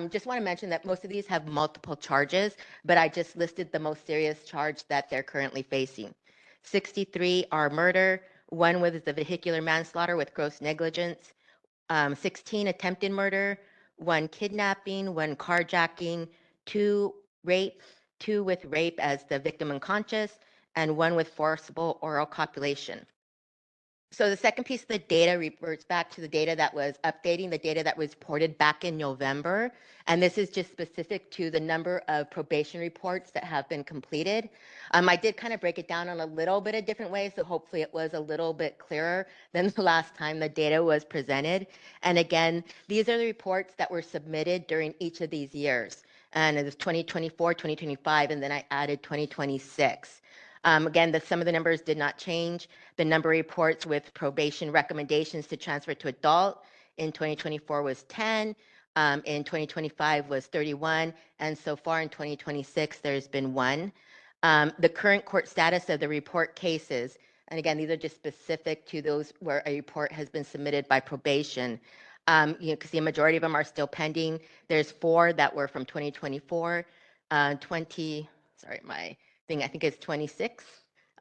just want to mention that most of these have multiple charges, but I just listed the most serious charge that they're currently facing. 63 are murder, 1 was the vehicular manslaughter with gross negligence, 16 attempted murder, 1 kidnapping, 1 carjacking, 2 rape, 2 with rape as the victim unconscious, and 1 with forcible oral copulation. So the second piece of the data reverts back to the data that was updating the data that was reported back in November. And this is just specific to the number of probation reports that have been completed. I did kind of break it down in a little bit of different ways, so hopefully it was a little bit clearer than the last time the data was presented. And again, these are the reports that were submitted during each of these years. And it was 2024, 2025, and then I added 2026. Again, some of the numbers did not change. The number of reports with probation recommendations to transfer to adult in 2024 was 10. In 2025 was 31. And so far in 2026, there's been 1. The current court status of the report cases, and again, these are just specific to those where a report has been submitted by probation. Because the majority of them are still pending. There's 4 that were from 2024, I think it's 26.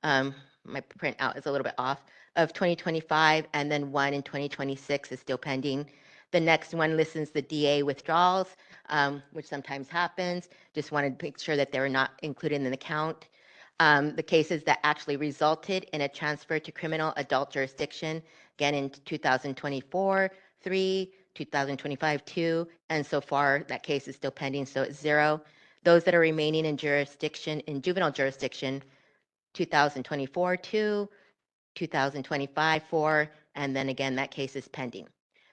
My printout is a little bit off, of 2025, and then 1 in 2026 is still pending. The next one listens the DA withdrawals, which sometimes happens. Just wanted to make sure that they were not included in the count. The cases that actually resulted in a transfer to criminal adult jurisdiction, again in 2024, 3, 2025, 2, and so far that case is still pending, so it's 0. Those that are remaining in jurisdiction, in juvenile jurisdiction, 2024, 2, 2025, 4, and then again, that case is pending.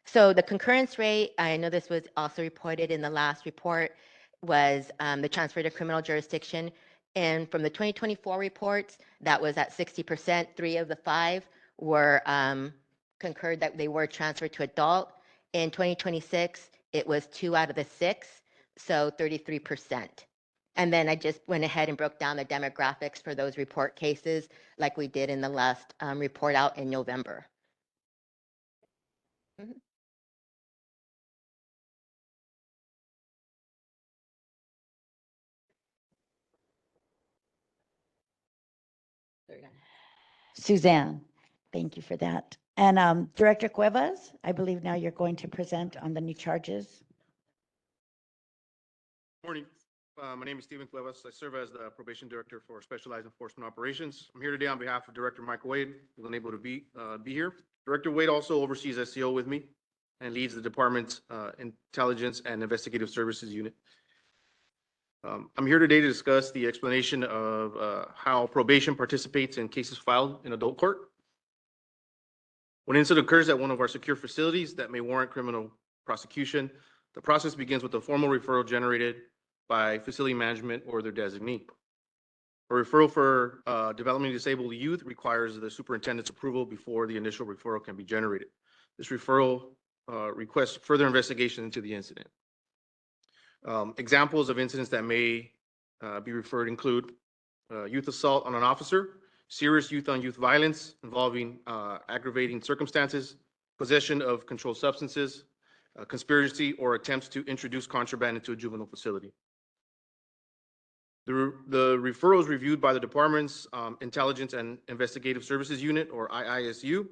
So the concurrence rate, I know this was also reported in the last report, was the transfer to criminal jurisdiction. And from the 2024 reports, that was at 60%. 3 of the 5 were concurred that they were transferred to adult. In 2026, it was 2 out of the 6, so 33%. And then I just went ahead and broke down the demographics for those report cases like we did in the last report out in November. Mhm. Suzanne, thank you for that. And Director Cuevas, I believe now you're going to present on the new charges. Morning. My name is Stephen Cuevas. I serve as the Probation Director for Specialized Enforcement Operations. I'm here today on behalf of Director Michael Wade, who's unable to be here. Director Wade also oversees SEO with me and leads the department's Intelligence and Investigative Services Unit. I'm here today to discuss the explanation of how probation participates in cases filed in adult court. When an incident occurs at one of our secure facilities that may warrant criminal prosecution, the process begins with a formal referral generated by facility management or their designee. A referral for developmentally disabled youth requires the superintendent's approval before the initial referral can be generated. This referral requests further investigation into the incident. Examples of incidents that may be referred include youth assault on an officer, serious youth on youth violence involving aggravating circumstances, possession of controlled substances, conspiracy, or attempts to introduce contraband into a juvenile facility. The referral is reviewed by the department's Intelligence and Investigative Services Unit, or IISU.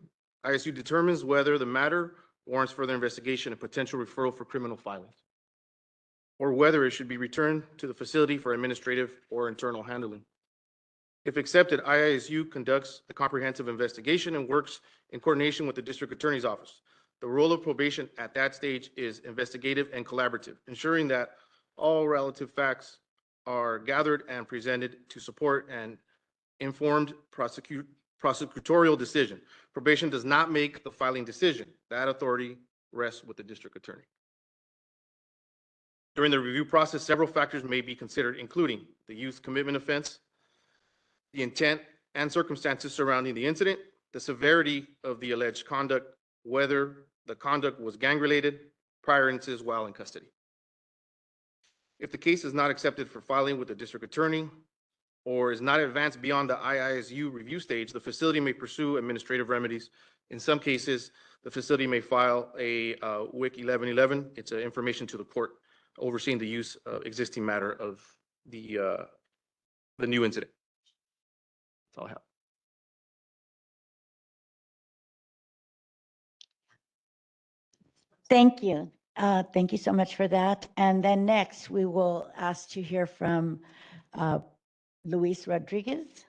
IISU determines whether the matter warrants further investigation and potential referral for criminal filings, or whether it should be returned to the facility for administrative or internal handling. If accepted, IISU conducts a comprehensive investigation and works in coordination with the district attorney's office. The role of probation at that stage is investigative and collaborative, ensuring that all relative facts are gathered and presented to support an informed prosecutorial decision. Probation does not make the filing decision. That authority rests with the district attorney. During the review process, several factors may be considered, including the youth commitment offense, the intent and circumstances surrounding the incident, the severity of the alleged conduct, whether the conduct was gang-related, prior instances while in custody. If the case is not accepted for filing with the district attorney or is not advanced beyond the IISU review stage, the facility may pursue administrative remedies. In some cases, the facility may file a WIC 1111. It's an information to the court overseeing the use of existing matter of the new incident. That's all I have. Thank you. Thank you so much for that. And then next, we will ask to hear from Luis Rodriguez.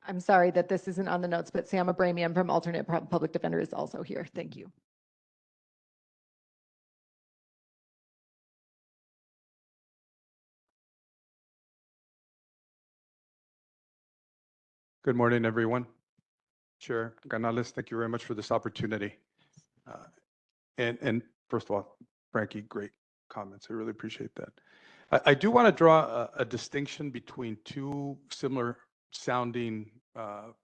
I'm sorry that this isn't on the notes, but Sam Abramian from Alternate Public Defender is also here. Thank you. Good morning, everyone. Chair Canales, thank you very much for this opportunity. And first of all, Frankie, great comments. I really appreciate that. I do want to draw a distinction between two similar sounding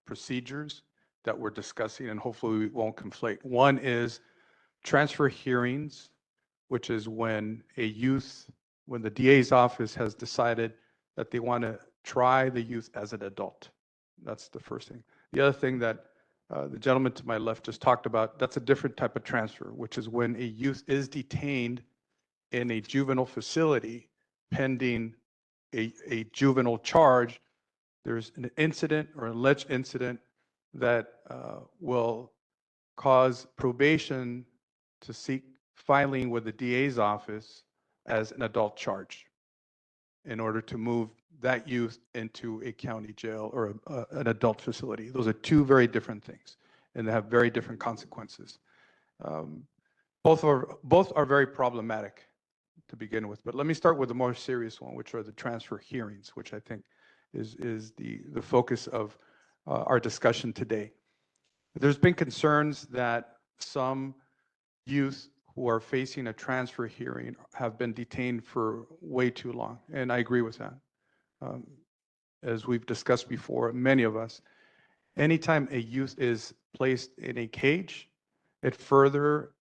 procedures that we're discussing, and hopefully we won't conflate. One is transfer hearings, which is when when the DA's office has decided that they want to try the youth as an adult. That's the first thing. The other thing that the gentleman to my left just talked about, that's a different type of transfer, which is when a youth is detained in a juvenile facility pending a juvenile charge. There's an incident or alleged incident that will cause probation to seek filing with the DA's office as an adult charge in order to move that youth into a county jail or an adult facility. Those are two very different things, and they have very different consequences. Both are very problematic to begin with, but let me start with the more serious one, which are the transfer hearings, which I think is the focus of our discussion today. There's been concerns that some youth who are facing a transfer hearing have been detained for way too long, and I agree with that. As we've discussed before, many of us, anytime a youth is placed in a cage, it further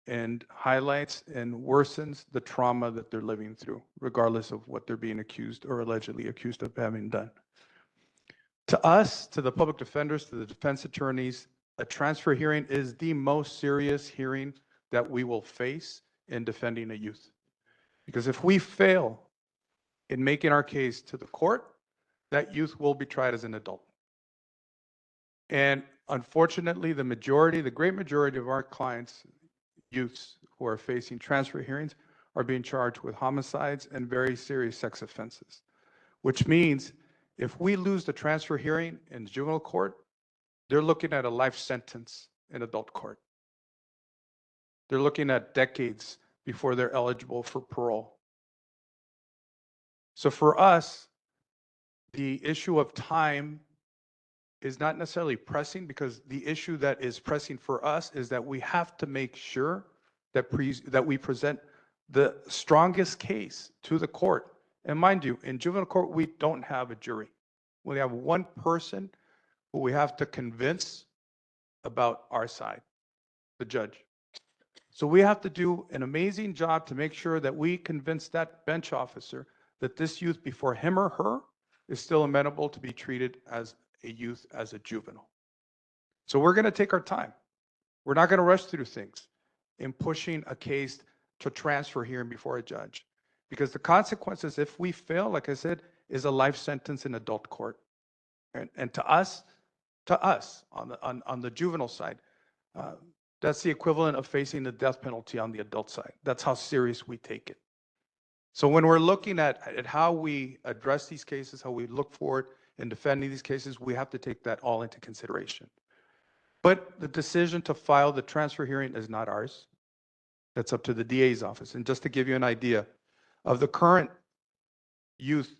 and highlights and worsens the trauma that they're living through, regardless of what they're being accused or allegedly accused of having done. To us, to the public defenders, to the defense attorneys, a transfer hearing is the most serious hearing that we will face in defending a youth. Because if we fail in making our case to the court, that youth will be tried as an adult. And unfortunately, the great majority of our clients, youths who are facing transfer hearings, are being charged with homicides and very serious sex offenses, which means if we lose the transfer hearing in juvenile court, they're looking at a life sentence in adult court. They're looking at decades before they're eligible for parole. So for us, the issue of time is not necessarily pressing, because the issue that is pressing for us is that we have to make sure that we present the strongest case to the court. And mind you, in juvenile court, we don't have a jury. We have one person who we have to convince about our side, the judge. So we have to do an amazing job to make sure that we convince that bench officer that this youth, before him or her, is still amenable to be treated as a youth, as a juvenile. So we're going to take our time. We're not going to rush through things in pushing a case to transfer hearing before a judge. Because the consequences, if we fail, like I said, is a life sentence in adult court. And to us on the juvenile side, that's the equivalent of facing the death penalty on the adult side. That's how serious we take it. So when we're looking at how we address these cases, how we look forward in defending these cases, we have to take that all into consideration. But the decision to file the transfer hearing is not ours. That's up to the DA's office. And just to give you an idea of the current youth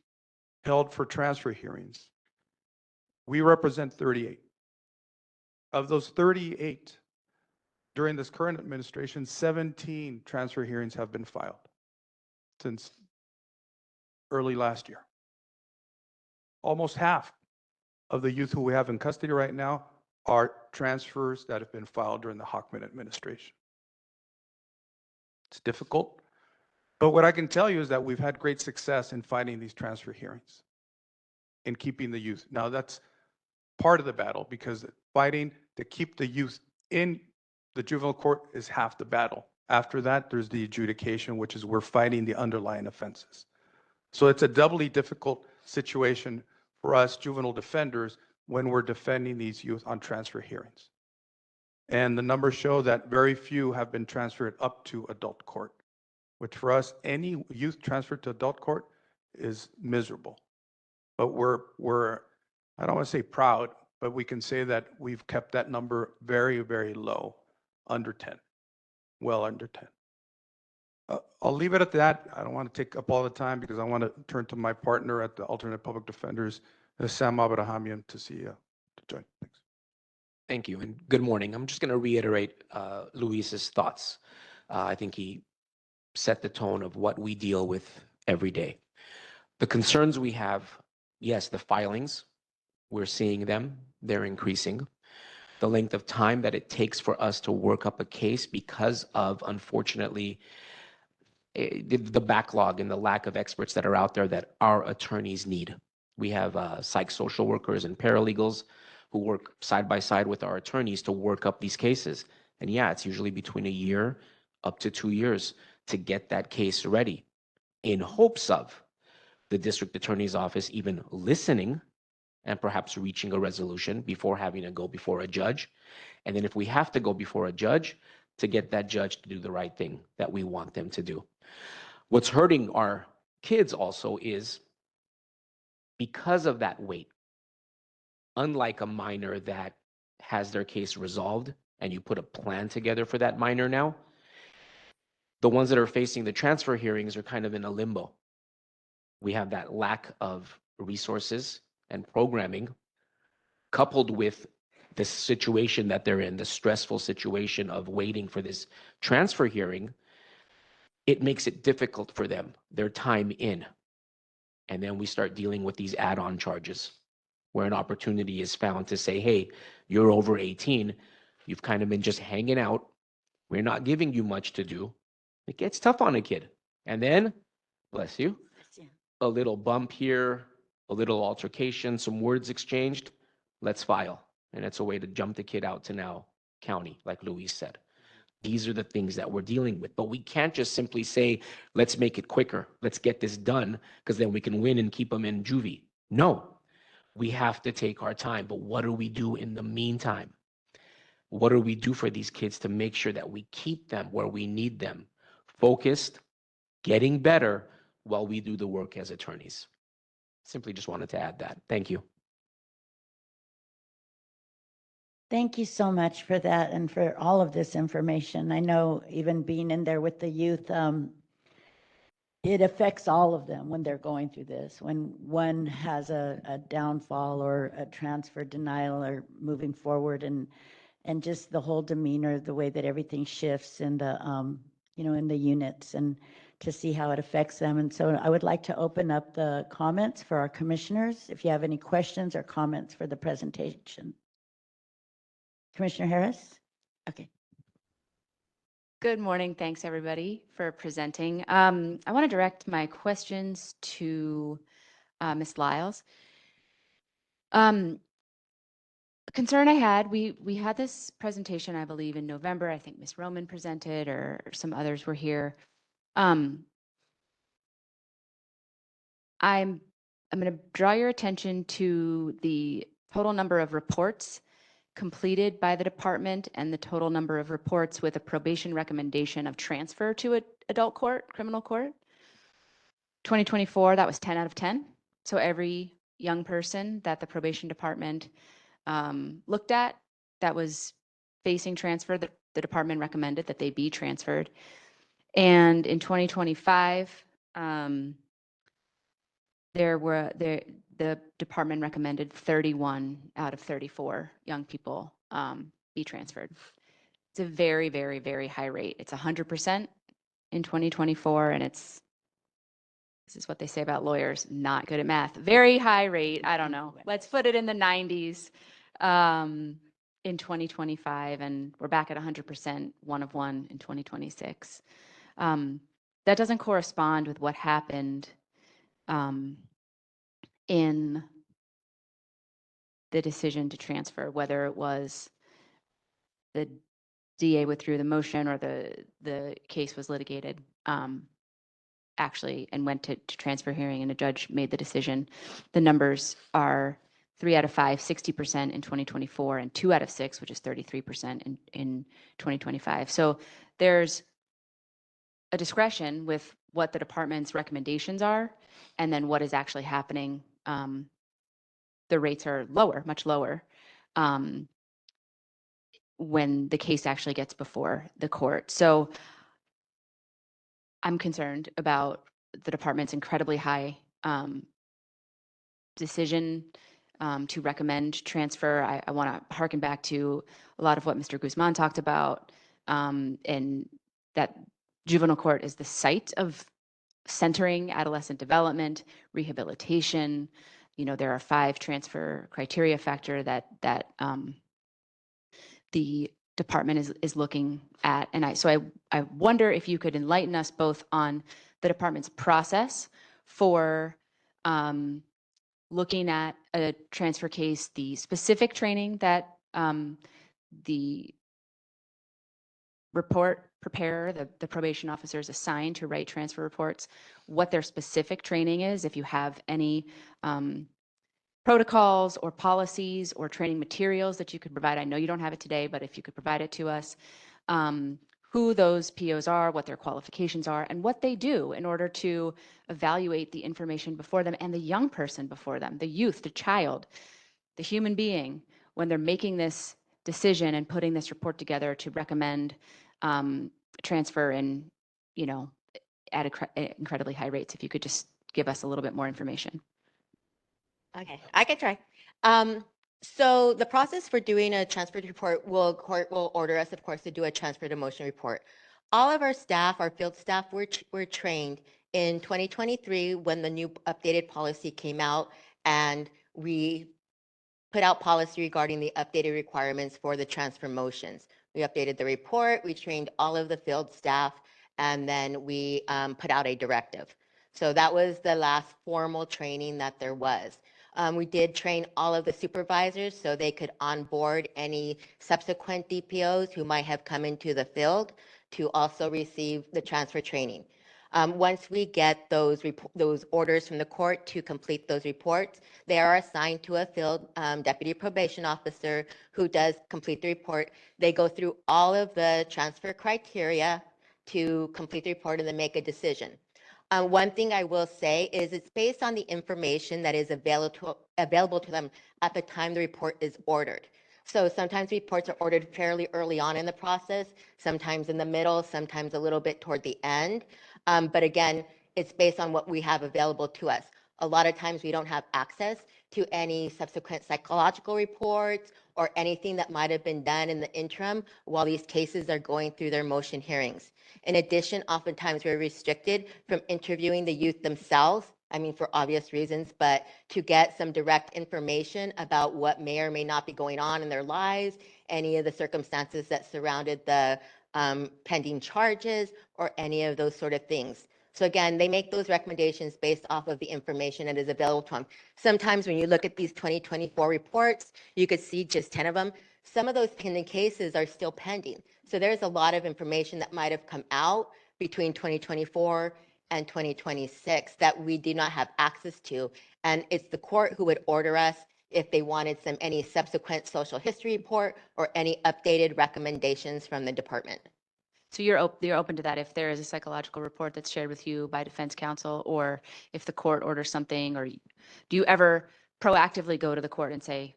held for transfer hearings, we represent 38. Of those 38, during this current administration, 17 transfer hearings have been filed since early last year. Almost half of the youth who we have in custody right now are transfers that have been filed during the Hockman administration. It's difficult, but what I can tell you is that we've had great success in fighting these transfer hearings, in keeping the youth. Now that's part of the battle, because fighting to keep the youth in the juvenile court is half the battle. After that, there's the adjudication, which is we're fighting the underlying offenses. So it's a doubly difficult situation for us juvenile defenders when we're defending these youth on transfer hearings. And the numbers show that very few have been transferred up to adult court, which for us, any youth transferred to adult court is miserable. But we're I don't want to say proud, but we can say that we've kept that number very, very low, under 10, well under 10. I'll leave it at that. I don't want to take up all the time because I want to turn to my partner at the Alternate Public Defenders, Sam Abrahamian, to join. Thanks. Thank you, and good morning. I'm just going to reiterate Luis's thoughts. I think he set the tone of what we deal with every day. The concerns we have, yes, the filings, we're seeing them, they're increasing. The length of time that it takes for us to work up a case because of, unfortunately, the backlog and the lack of experts that are out there that our attorneys need. We have psych social workers and paralegals who work side by side with our attorneys to work up these cases. And yeah, it's usually between a year up to 2 years to get that case ready, in hopes of the district attorney's office even listening and perhaps reaching a resolution before having to go before a judge. And then if we have to go before a judge, to get that judge to do the right thing that we want them to do. What's hurting our kids also is because of that wait, unlike a minor that has their case resolved and you put a plan together for that minor now, the ones that are facing the transfer hearings are kind of in a limbo. We have that lack of resources and programming coupled with the situation that they're in, the stressful situation of waiting for this transfer hearing. It makes it difficult for them, their time in. And then we start dealing with these add-on charges where an opportunity is found to say, hey, you're over 18. You've kind of been just hanging out. We're not giving you much to do. It gets tough on a kid. And then, bless you, a little bump here, a little altercation, some words exchanged, let's file. And it's a way to jump the kid out to now county, like Luis said. These are the things that we're dealing with. But we can't just simply say, let's make it quicker. Let's get this done, because then we can win and keep them in juvie. No, we have to take our time. But what do we do in the meantime? What do we do for these kids to make sure that we keep them where we need them, focused, getting better, while we do the work as attorneys? Simply just wanted to add that. Thank you. Thank you so much for that and for all of this information. I know even being in there with the youth, it affects all of them when they're going through this. When one has a downfall or a transfer denial or moving forward, and just the whole demeanor, the way that everything shifts in the in the units, and to see how it affects them. And so I would like to open up the comments for our commissioners. If you have any questions or comments for the presentation. Commissioner Harris? Okay. Good morning. Thanks, everybody, for presenting. I want to direct my questions to Ms. Lyles. concern I had, we had this presentation, I believe, in November. I think Ms. Roman presented, or some others were here. I'm going to draw your attention to the total number of reports completed by the department and the total number of reports with a probation recommendation of transfer to an adult court, criminal court. 2024, that was 10 out of 10. So every young person that the probation department looked at that was facing transfer, the department recommended that they be transferred. And in 2025, the department recommended 31 out of 34 young people be transferred. It's a very, very, very high rate. It's 100% in 2024, and this is what they say about lawyers, not good at math. Very high rate, I don't know. Let's put it in the 90s in 2025, and we're back at 100%, 1 of 1 in 2026. That doesn't correspond with what happened in the decision to transfer, whether it was the DA withdrew the motion or the case was litigated actually and went to transfer hearing and a judge made the decision. The numbers are 3 out of 5, 60% in 2024, and 2 out of 6, which is 33% in 2025. So there's a discretion with what the department's recommendations are and then what is actually happening. The rates are lower, much lower, when the case actually gets before the court. So I'm concerned about the department's incredibly high decision to recommend transfer. I want to harken back to a lot of what Mr. Guzman talked about, and that juvenile court is the site of centering adolescent development, rehabilitation. You know, there are 5 transfer criteria factor that the department is looking at. And I wonder if you could enlighten us both on the department's process for looking at a transfer case, the specific training that the report preparer, the probation officer is assigned to write transfer reports, what their specific training is, if you have any protocols or policies or training materials that you could provide. I know you don't have it today, but if you could provide it to us, who those POs are, what their qualifications are, and what they do in order to evaluate the information before them and the young person before them, the youth, the child, the human being, when they're making this decision and putting this report together to recommend transfer in, you know, at incredibly high rates. If you could just give us a little bit more information. Okay, I can try. So the process for doing a transfer report court will order us, of course, to do a transfer to motion report. All of our staff, our field staff, were trained in 2023 when the new updated policy came out, and we put out policy regarding the updated requirements for the transfer motions. We updated the report, we trained all of the field staff, and then we put out a directive. So that was the last formal training that there was. We did train all of the supervisors so they could onboard any subsequent DPOs who might have come into the field to also receive the transfer training. Once we get those orders from the court to complete those reports, they are assigned to a field deputy probation officer who does complete the report. They go through all of the transfer criteria to complete the report and then make a decision. One thing I will say is it's based on the information that is available to them at the time the report is ordered. So sometimes reports are ordered fairly early on in the process, sometimes in the middle, sometimes a little bit toward the end. But again, it's based on what we have available to us. A lot of times we don't have access to any subsequent psychological reports or anything that might have been done in the interim while these cases are going through their motion hearings. In addition, oftentimes we're restricted from interviewing the youth themselves, I mean, for obvious reasons, but to get some direct information about what may or may not be going on in their lives, any of the circumstances that surrounded the pending charges, or any of those sort of things. So again, they make those recommendations based off of the information that is available to them. Sometimes when you look at these 2024 reports, you could see just 10 of them. Some of those pending cases are still pending. So there's a lot of information that might have come out between 2024 and 2026 that we do not have access to. And it's the court who would order us if they wanted any subsequent social history report or any updated recommendations from the department. So you're open to that if there is a psychological report that's shared with you by defense counsel, or if the court orders something, or do you ever proactively go to the court and say,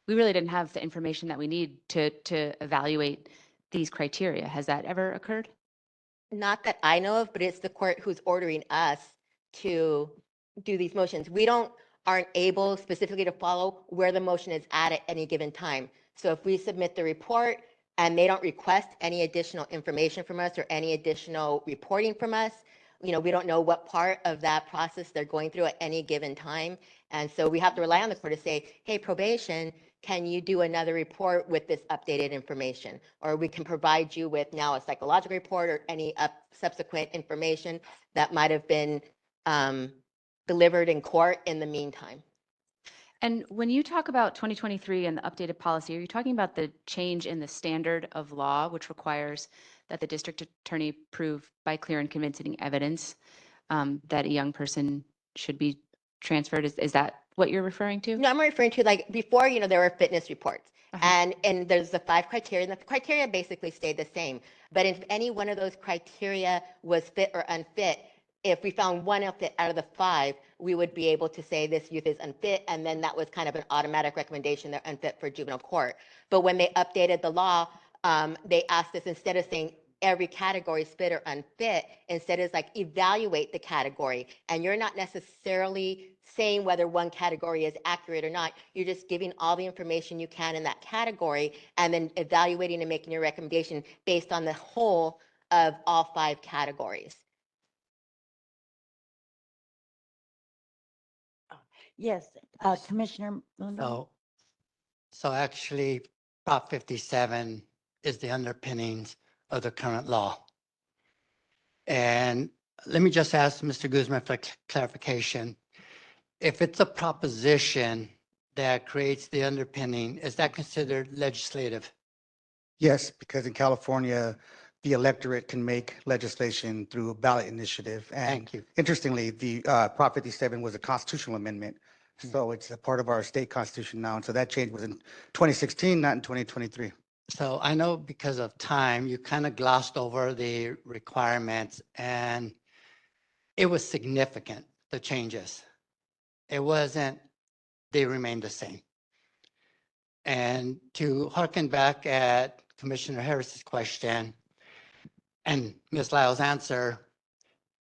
we really didn't have the information that we need to evaluate these criteria? Has that ever occurred? Not that I know of, but it's the court who's ordering us to do these motions. We aren't able specifically to follow where the motion is at any given time. So if we submit the report and they don't request any additional information from us or any additional reporting from us, we don't know what part of that process they're going through at any given time. And so we have to rely on the court to say, hey, probation, can you do another report with this updated information? Or we can provide you with now a psychological report or any subsequent information that might have been delivered in court in the meantime. And when you talk about 2023 and the updated policy, are you talking about the change in the standard of law, which requires that the district attorney prove by clear and convincing evidence that a young person should be transferred? Is that what you're referring to? No, I'm referring to like before, there were fitness reports. And there's the 5 criteria, and the criteria basically stayed the same. But if any one of those criteria was fit or unfit, if we found one unfit out of the 5, we would be able to say this youth is unfit, and then that was kind of an automatic recommendation, they're unfit for juvenile court. But when they updated the law, they asked us, instead of saying every category is fit or unfit, instead it's like evaluate the category. And you're not necessarily saying whether one category is accurate or not. You're just giving all the information you can in that category and then evaluating and making your recommendation based on the whole of all 5 categories. Yes, Commissioner Mundo. So actually, Prop 57 is the underpinnings of the current law. And let me just ask Mr. Guzman for clarification. If it's a proposition that creates the underpinning, is that considered legislative? Yes, because in California, the electorate can make legislation through a ballot initiative. And Thank you. interestingly, the Prop 57 was a constitutional amendment. So it's a part of our state constitution now. And so that change was in 2016, not in 2023. So I know because of time, you kind of glossed over the requirements, and it was significant, the changes. It wasn't, they remained the same. And to harken back at Commissioner Harris's question and Ms. Lyle's answer,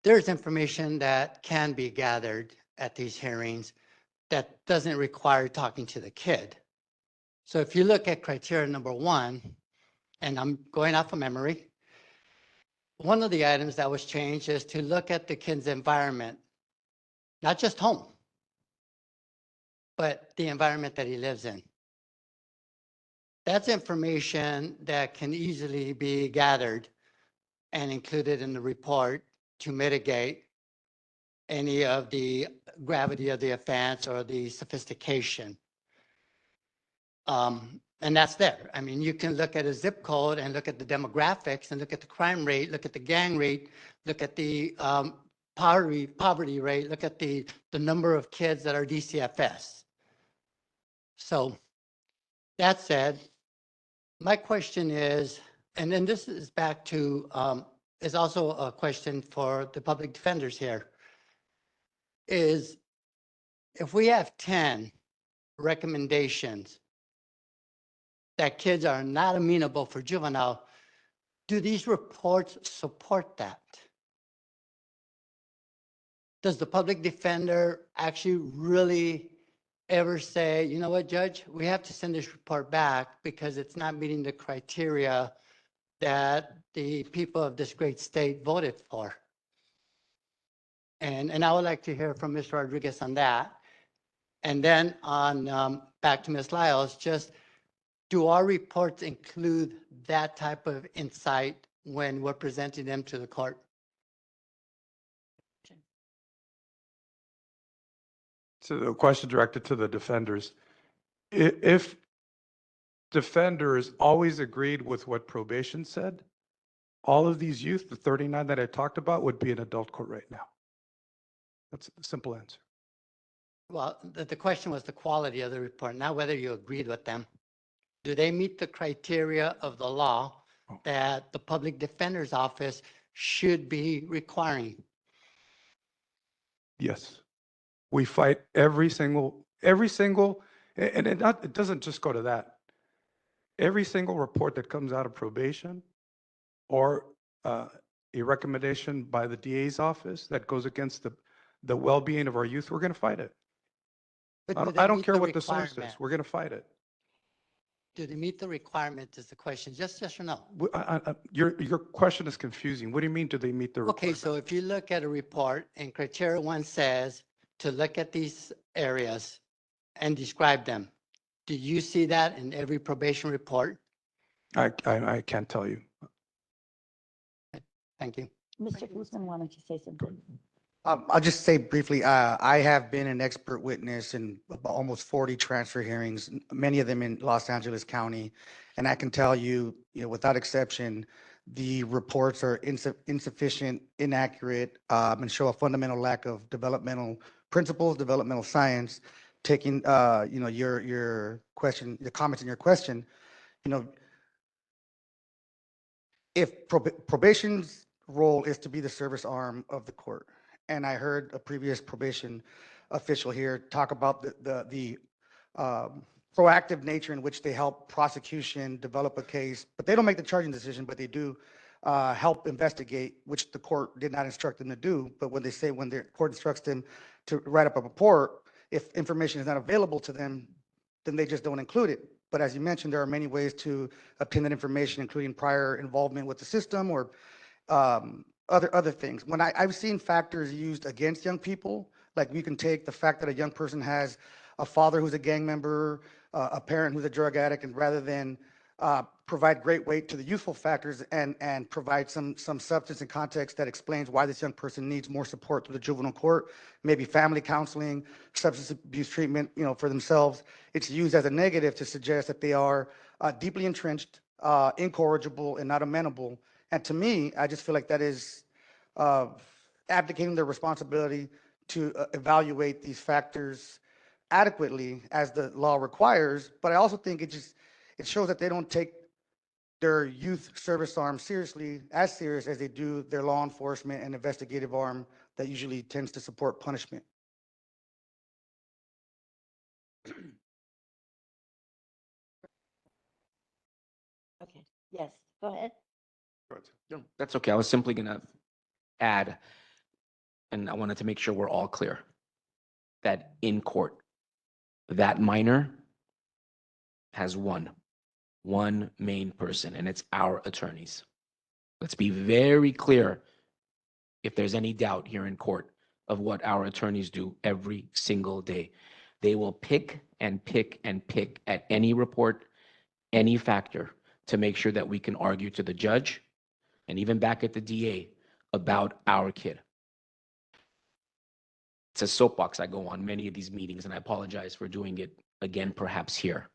there's information that can be gathered at these hearings that doesn't require talking to the kid. So if you look at criteria number 1, and I'm going off of memory, one of the items that was changed is to look at the kid's environment, not just home, but the environment that he lives in. That's information that can easily be gathered and included in the report to mitigate any of the gravity of the offense or the sophistication. And that's there. I mean, you can look at a zip code and look at the demographics and look at the crime rate, look at the gang rate, look at the poverty rate, look at the number of kids that are DCFS. So that said, my question is, and then this is back to, is also a question for the public defenders here, is if we have 10 recommendations that kids are not amenable for juvenile, do these reports support that? Does the public defender actually really ever say, you know what, Judge, we have to send this report back because it's not meeting the criteria that the people of this great state voted for? And I would like to hear from Mr. Rodriguez on that. And then on back to Ms. Lyles, just do our reports include that type of insight when we're presenting them to the court? So the question directed to the defenders. If defenders always agreed with what probation said, all of these youth, the 39 that I talked about, would be in adult court right now. That's the simple answer. Well, the question was the quality of the report, not whether you agreed with them. Do they meet the criteria of the law that the public defender's office should be requiring? Yes. We fight every single, and it doesn't just go to that. Every single report that comes out of probation or a recommendation by the DA's office that goes against the well-being of our youth, we're going to fight it. But I do don't, they I don't meet care the what the source is. requirement? We're going to fight it. Do they meet the requirement is the question, just yes or no? Your question is confusing. What do you mean, do they meet the Okay, requirement? so if you look at a report and criteria 1 says to look at these areas and describe them, do you see that in every probation report? I can't tell you. Thank you. Mr. Guzman wanted to say something. I'll just say briefly, I have been an expert witness in about almost 40 transfer hearings, many of them in Los Angeles County. And I can tell you, without exception, the reports are insufficient, inaccurate, and show a fundamental lack of developmental principles, developmental science. Taking, your question, the comments in your question, if probation's role is to be the service arm of the court, and I heard a previous probation official here talk about the proactive nature in which they help prosecution develop a case, but they don't make the charging decision, but they do help investigate, which the court did not instruct them to do. But when the court instructs them to write up a report, if information is not available to them, then they just don't include it. But as you mentioned, there are many ways to obtain that information, including prior involvement with the system or other things. When I've seen factors used against young people, like you can take the fact that a young person has a father who's a gang member, a parent who's a drug addict, and rather than provide great weight to the youthful factors and provide some substance and context that explains why this young person needs more support through the juvenile court, maybe family counseling, substance abuse treatment, for themselves, it's used as a negative to suggest that they are deeply entrenched, incorrigible, and not amenable. And to me, I just feel like that is abdicating their responsibility to evaluate these factors adequately as the law requires. But I also think it shows that they don't take their youth service arm seriously, as serious as they do their law enforcement and investigative arm that usually tends to support punishment. Okay, yes, go ahead. No, that's okay. I was simply going to add, and I wanted to make sure we're all clear, that in court, that minor has one main person, and it's our attorneys. Let's be very clear if there's any doubt here in court of what our attorneys do every single day. They will pick and pick and pick at any report, any factor to make sure that we can argue to the judge and even back at the DA about our kid. It's a soapbox I go on many of these meetings, and I apologize for doing it again, perhaps here.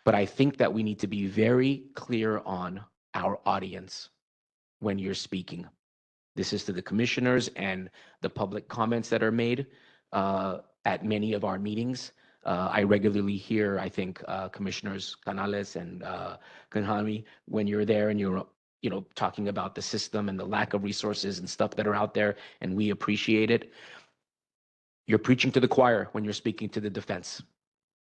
But I think that we need to be very clear on our audience when you're speaking. This is to the commissioners and the public comments that are made at many of our meetings. I regularly hear, I think, Commissioners Canales and Kanhami, when you're there and you're talking about the system and the lack of resources and stuff that are out there, and we appreciate it. You're preaching to the choir when you're speaking to the defense.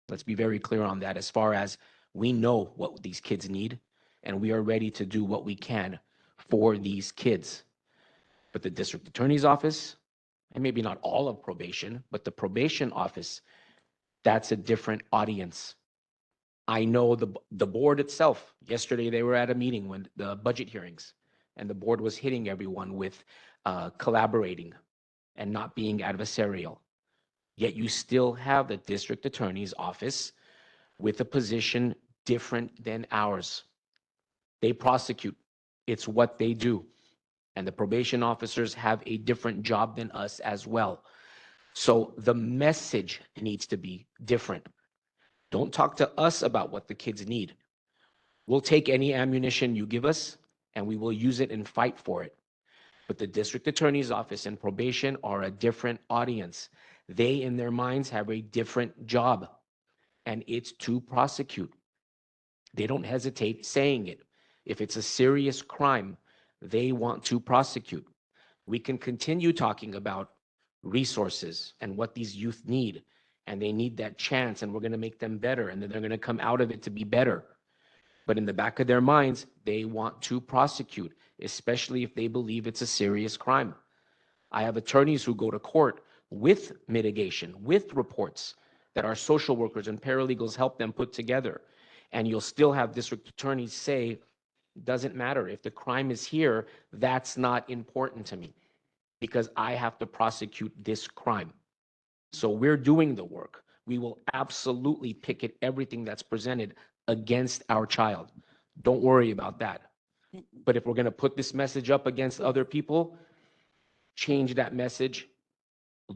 Let's be very clear on that, as far as we know what these kids need, and we are ready to do what we can for these kids. But the district attorney's office, and maybe not all of probation, but the probation office, that's a different audience. I know the board itself, yesterday they were at a meeting when the budget hearings, and the board was hitting everyone with collaborating and not being adversarial. Yet you still have the district attorney's office with a position different than ours. They prosecute. It's what they do. And the probation officers have a different job than us as well. So the message needs to be different. Don't talk to us about what the kids need. We'll take any ammunition you give us and we will use it and fight for it. But the district attorney's office and probation are a different audience. They, in their minds, have a different job, and it's to prosecute. They don't hesitate saying it. If it's a serious crime, they want to prosecute. We can continue talking about resources and what these youth need, and they need that chance, and we're going to make them better, and then they're going to come out of it to be better. But in the back of their minds, they want to prosecute, especially if they believe it's a serious crime. I have attorneys who go to court with mitigation, with reports that our social workers and paralegals help them put together. And you'll still have district attorneys say, doesn't matter. If the crime is here, that's not important to me because I have to prosecute this crime. So we're doing the work. We will absolutely picket everything that's presented against our child. Don't worry about that. But if we're going to put this message up against other people, change that message.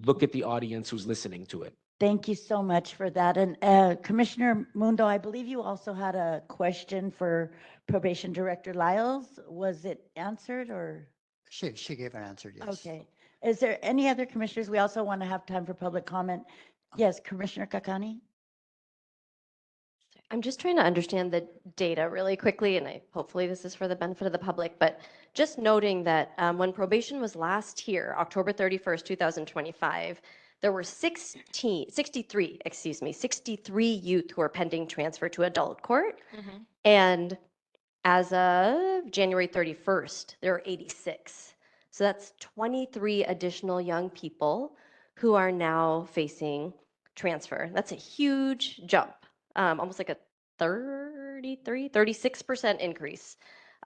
Look at the audience who's listening to it. Thank you so much for that. And Commissioner Mundo, I believe you also had a question for Probation Director Lyles. Was it answered or? She gave an answer, yes. Okay. Is there any other commissioners? We also want to have time for public comment. Yes, Commissioner Kakani? I'm just trying to understand the data really quickly, and hopefully this is for the benefit of the public, but just noting that when probation was last here, October 31st, 2025, there were 63 youth who are pending transfer to adult court. And as of January 31st, there are 86. So that's 23 additional young people who are now facing transfer. That's a huge jump. Almost like a 36% increase.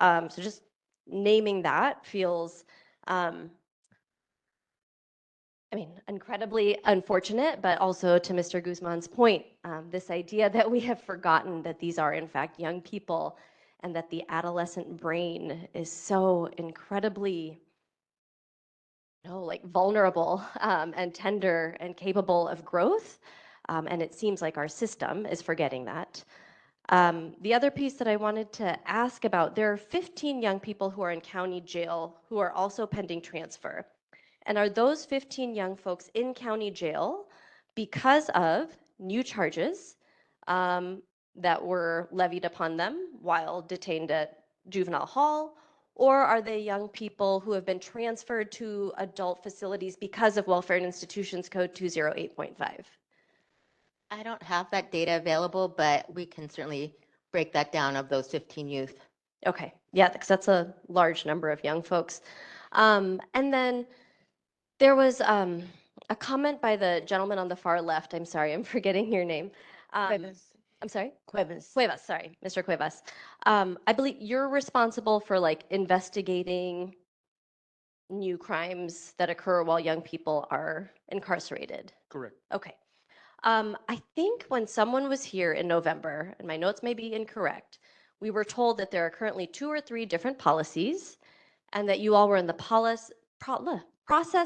So just naming that feels, incredibly unfortunate, but also to Mr. Guzman's point, this idea that we have forgotten that these are in fact young people and that the adolescent brain is so incredibly vulnerable and tender and capable of growth. And it seems like our system is forgetting that. The other piece that I wanted to ask about, there are 15 young people who are in county jail who are also pending transfer. And are those 15 young folks in county jail because of new charges that were levied upon them while detained at juvenile hall? Or are they young people who have been transferred to adult facilities because of Welfare and Institutions Code 208.5? I don't have that data available, but we can certainly break that down of those 15 youth. Okay, yeah, because that's a large number of young folks. And then there was a comment by the gentleman on the far left. I'm sorry, I'm forgetting your name. Cuevas. I'm sorry? Cuevas. Cuevas, sorry, Mr. Cuevas. I believe you're responsible for investigating new crimes that occur while young people are incarcerated. Correct. Okay. I think when someone was here in November, and my notes may be incorrect, we were told that there are currently 2 or 3 different policies and that you all were in the process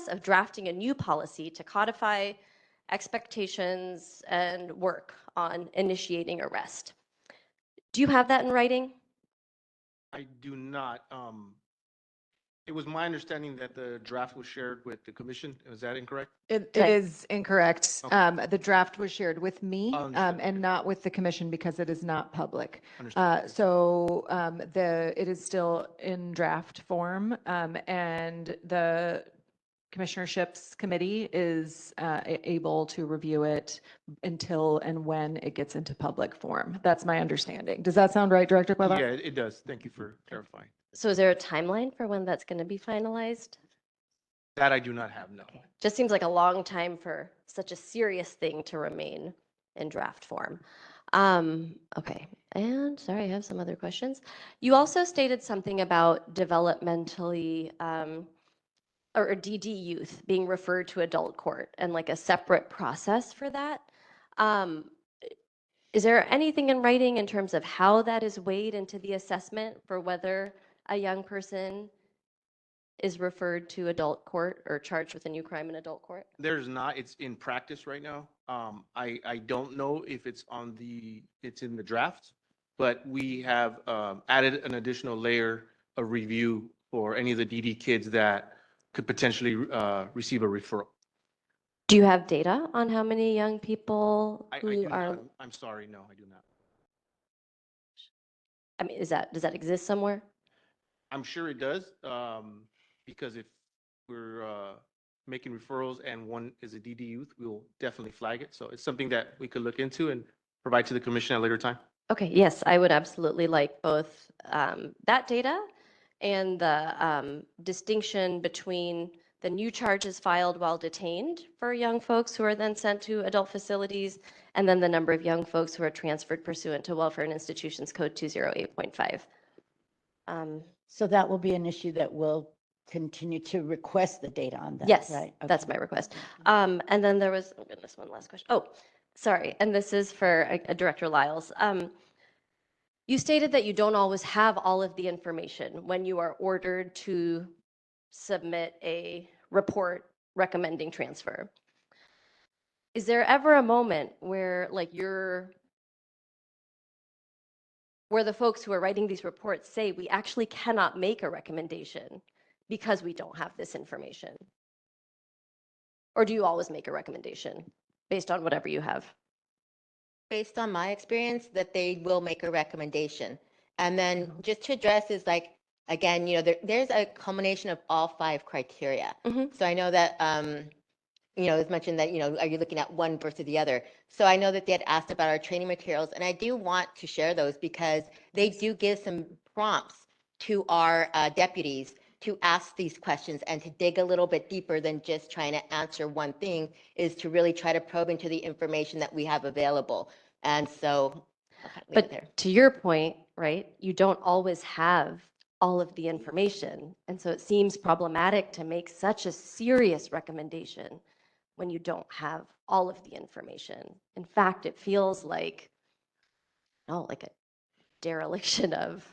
of drafting a new policy to codify expectations and work on initiating arrest. Do you have that in writing? I do not. It was my understanding that the draft was shared with the commission. Is that incorrect? It is incorrect. Okay. The draft was shared with me Understood. and not with the commission because it is not public. Understood. So it is still in draft form, and the commissionerships committee is able to review it until and when it gets into public form. That's my understanding. Does that sound right, Director Cuevas? Yeah, it does. Thank you for clarifying. So is there a timeline for when that's going to be finalized? That I do not have, no. Just seems like a long time for such a serious thing to remain in draft form. Okay, and sorry, I have some other questions. You also stated something about developmentally or DD youth being referred to adult court and like a separate process for that. Is there anything in writing in terms of how that is weighed into the assessment for whether a young person is referred to adult court or charged with a new crime in adult court? There's not, it's in practice right now. I don't know if it's it's in the draft, but we have added an additional layer of review for any of the DD kids that could potentially receive a referral. Do you have data on how many young people I who do are, not, I'm sorry, no, I do not. I mean, does that exist somewhere? I'm sure it does, because if we're making referrals and one is a DD youth, we'll definitely flag it. So it's something that we could look into and provide to the commission at a later time. Okay, yes, I would absolutely like both that data and the distinction between the new charges filed while detained for young folks who are then sent to adult facilities, and then the number of young folks who are transferred pursuant to Welfare and Institutions Code 208.5. So that will be an issue that we'll continue to request the data on that, Yes, right? that's Okay. my request. And then there was, oh goodness, one last question. Oh, sorry, and this is for Director Lyles. You stated that you don't always have all of the information when you are ordered to submit a report recommending transfer. Is there ever a moment where where the folks who are writing these reports say we actually cannot make a recommendation because we don't have this information? Or do you always make a recommendation based on whatever you have? Based on my experience, that they will make a recommendation. And then just to address is like, again, there's a culmination of all 5 criteria. So I know that, it's mentioned that, are you looking at one versus the other? So I know that they had asked about our training materials, and I do want to share those because they do give some prompts to our deputies to ask these questions and to dig a little bit deeper than just trying to answer one thing, is to really try to probe into the information that we have available. And so, But to your point, right, you don't always have all of the information. And so it seems problematic to make such a serious recommendation when you don't have all of the information. In fact, it feels like a dereliction of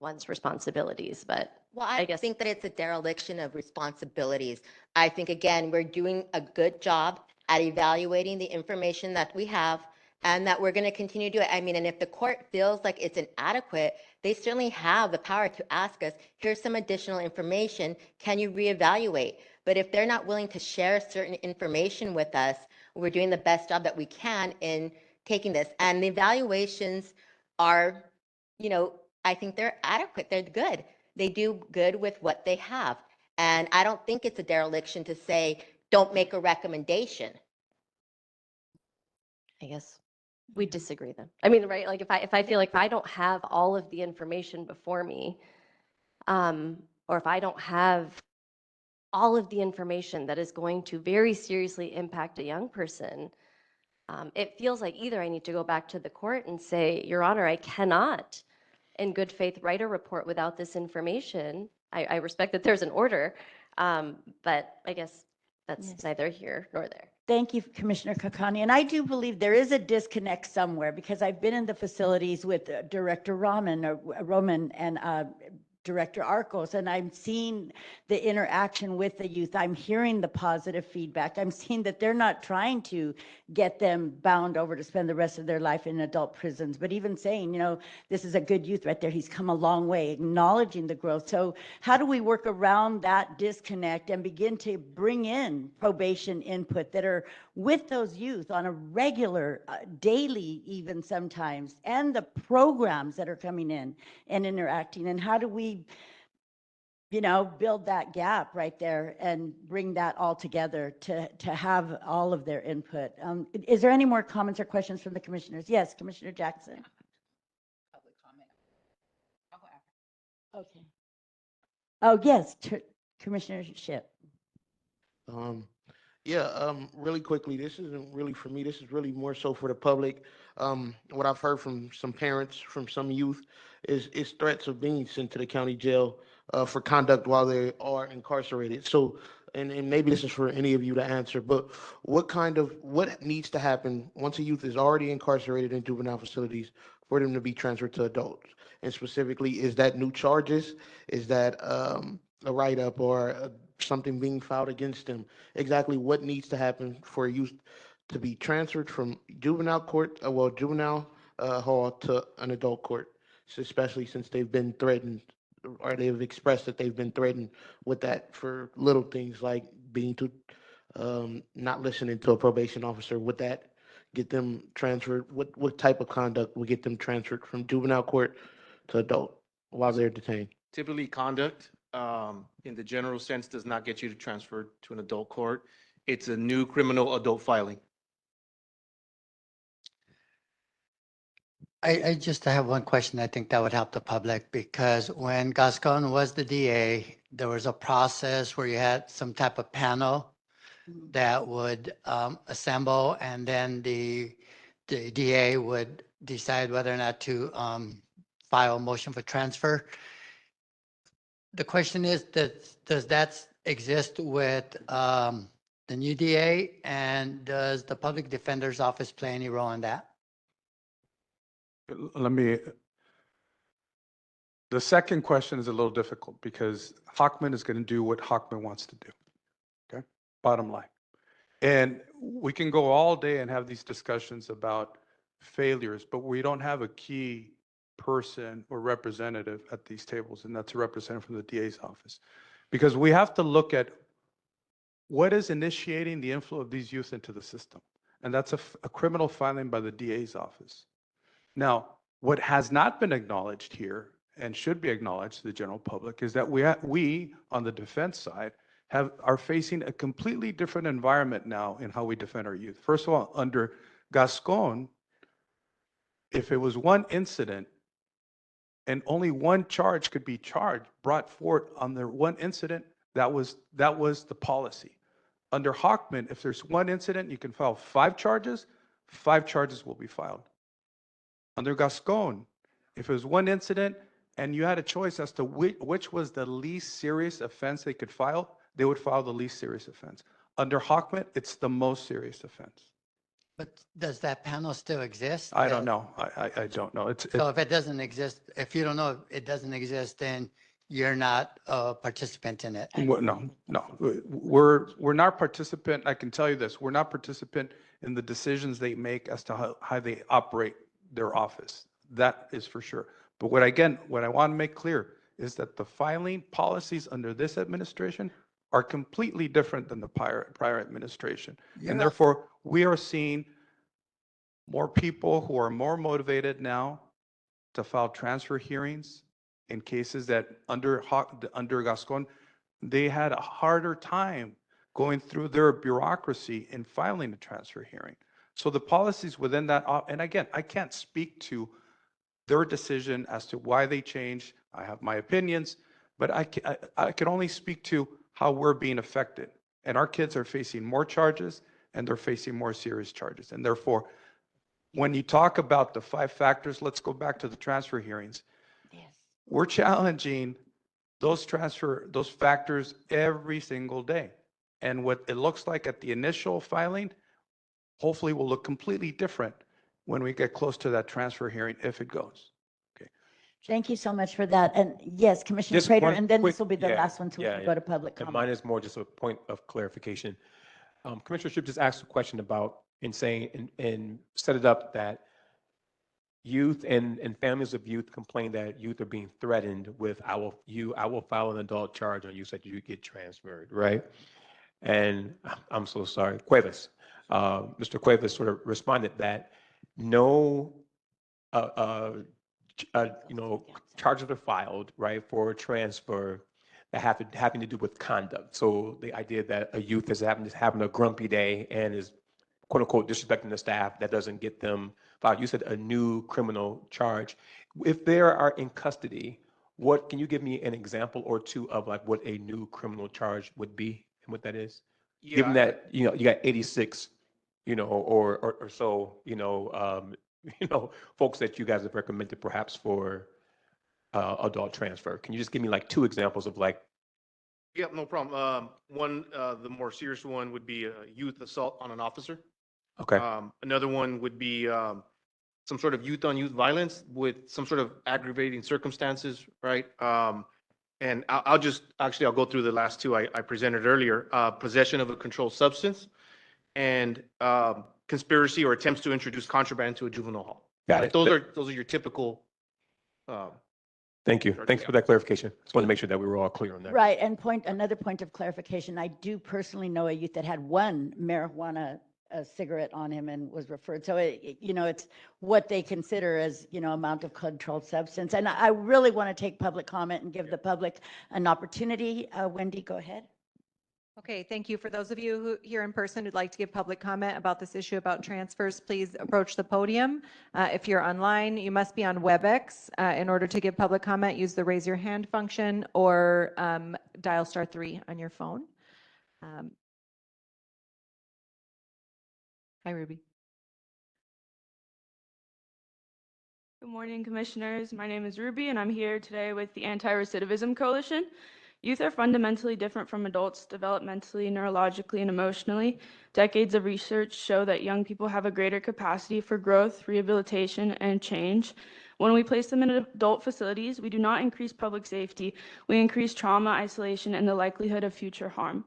one's responsibilities, but well, I guess think that it's a dereliction of responsibilities. I think, again, we're doing a good job at evaluating the information that we have, and that we're going to continue to do it. I mean, and if the court feels like it's inadequate, they certainly have the power to ask us, here's some additional information, can you reevaluate? But if they're not willing to share certain information with us, we're doing the best job that we can in taking this. And the evaluations are, I think they're adequate, they're good. They do good with what they have. And I don't think it's a dereliction to say, don't make a recommendation. I guess we disagree then. I mean, right, like if I feel like if I don't have all of the information before me, or if I don't have all of the information that is going to very seriously impact a young person, it feels like either I need to go back to the court and say, Your Honor, I cannot in good faith write a report without this information. I respect that there's an order, but I guess that's neither here nor there. Thank you, Commissioner Kakani. And I do believe there is a disconnect somewhere, because I've been in the facilities with Director Roman and Director Arcos, and I'm seeing the interaction with the youth. I'm hearing the positive feedback. I'm seeing that they're not trying to get them bound over to spend the rest of their life in adult prisons, but even saying, this is a good youth right there. He's come a long way, acknowledging the growth. So how do we work around that disconnect and begin to bring in probation input that are with those youth on a regular, daily even sometimes, and the programs that are coming in and interacting? And how do we build that gap right there and bring that all together to have all of their input? Is there any more comments or questions from the commissioners? Yes, Commissioner Jackson. Public comment. I'll go after. Okay. Oh, yes, Commissioner Ship. Really quickly, this isn't really for me. This is really more so for the public. What I've heard from some parents, from some youth, is threats of being sent to the county jail for conduct while they are incarcerated. So, and maybe this is for any of you to answer, but what needs to happen once a youth is already incarcerated in juvenile facilities for them to be transferred to adults? And specifically, is that new charges? Is that a write-up or something being filed against them, exactly what needs to happen for a youth to be transferred from juvenile court, juvenile hall to an adult court, especially since they've been threatened or they've expressed that they've been threatened with that for little things like being to not listening to a probation officer. Would that get them transferred? What type of conduct would get them transferred from juvenile court to adult while they're detained? Typically, conduct, in the general sense, does not get you to transfer to an adult court. It's a new criminal adult filing. I just have one question. I think that would help the public because when Gascon was the DA, there was a process where you had some type of panel that would assemble and then the DA would decide whether or not to file a motion for transfer. The question is, does that exist with the new DA, and does the public defender's office play any role in that? The second question is a little difficult because Hockman is going to do what Hockman wants to do. Okay, bottom line. And we can go all day and have these discussions about failures, but we don't have a key person or representative at these tables, and that's a representative from the DA's office. Because we have to look at what is initiating the inflow of these youth into the system. And that's a criminal filing by the DA's office. Now, what has not been acknowledged here and should be acknowledged to the general public is that we on the defense side are facing a completely different environment now in how we defend our youth. First of all, under Gascon, if it was one incident and only one charge could be brought forward on the one incident, that was the policy. Under Hockman, if there's one incident, you can file 5 charges will be filed. Under Gascon, if it was one incident and you had a choice as to which was the least serious offense they could file, they would file the least serious offense. Under Hockman, it's the most serious offense. But does that panel still exist? I don't know. I don't know. So if it doesn't exist, if you don't know it doesn't exist, then you're not a participant in it. No. We're not participant. I can tell you this. We're not participant in the decisions they make as to how they operate their office. That is for sure. But what I want to make clear is that the filing policies under this administration are completely different than the prior administration. Yeah. And therefore, we are seeing more people who are more motivated now to file transfer hearings in cases that under Gascon, they had a harder time going through their bureaucracy in filing a transfer hearing. So the policies within that, and again, I can't speak to their decision as to why they changed. I have my opinions, but I can only speak to how we're being affected. And our kids are facing more charges and they're facing more serious charges. And therefore, when you talk about the 5 factors, let's go back to the transfer hearings. Yes. We're challenging those factors every single day. And what it looks like at the initial filing, hopefully will look completely different when we get close to that transfer hearing, if it goes. Okay. Thank you so much for that. And yes, Commissioner Just Prater, one and then quick- this will be the yeah, last one, so we yeah, can yeah. go to public And comment. mine is more just a point of clarification. Commissioner Shipp just asked a question about and set it up that youth and families of youth complain that youth are being threatened with, I will file an adult charge on you so that you get transferred, right? And I'm so sorry, Cuevas. Mr. Cuevas sort of responded that no, charges are filed, right, for transfer that having to do with conduct. So the idea that a youth is having a grumpy day and is quote unquote disrespecting the staff, that doesn't get them filed. You said a new criminal charge. If they are in custody, can you give me an example or two of like what a new criminal charge would be and what that is? Yeah, Given that, you got 86, or so, folks that you guys have recommended perhaps for adult transfer. Can you just give me like 2 examples of like? Yeah, no problem. One, the more serious one would be a youth assault on an officer. Okay. Another one would be some sort of youth on youth violence with some sort of aggravating circumstances, right? And I'll go through the last two I presented earlier. Possession of a controlled substance and conspiracy or attempts to introduce contraband to a juvenile hall. Got Like it. those are your typical. Thank you. Thanks for that clarification. Just wanted to make sure that we were all clear on that. Right, and another point of clarification, I do personally know a youth that had one marijuana cigarette on him and was referred. So, it's what they consider as, amount of controlled substance. And I really want to take public comment and give the public an opportunity. Wendy, go ahead. Okay, thank you. For those of you who here in person who'd like to give public comment about this issue about transfers, please approach the podium. If you're online, you must be on WebEx. In order to give public comment, use the raise your hand function or dial *3 on your phone. Hi, Ruby. Good morning, commissioners. My name is Ruby, and I'm here today with the Anti-Recidivism Coalition. Youth are fundamentally different from adults developmentally, neurologically, and emotionally. Decades of research show that young people have a greater capacity for growth, rehabilitation, and change. When we place them in adult facilities, we do not increase public safety. We increase trauma, isolation, and the likelihood of future harm.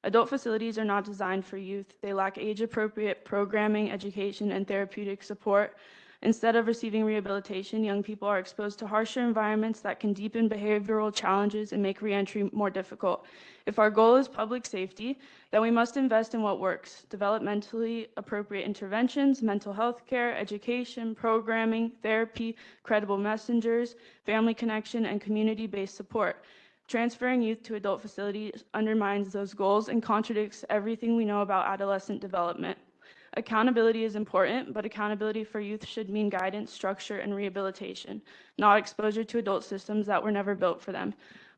Adult facilities are not designed for youth. They lack age-appropriate programming, education, and therapeutic support. Instead of receiving rehabilitation, young people are exposed to harsher environments that can deepen behavioral challenges and make reentry more difficult. If our goal is public safety, then we must invest in what works: developmentally appropriate interventions, mental health care, education, programming, therapy, credible messengers, family connection, and community-based support. Transferring youth to adult facilities undermines those goals and contradicts everything we know about adolescent development. Accountability is important, but accountability for youth should mean guidance, structure, and rehabilitation, not exposure to adult systems that were never built for them.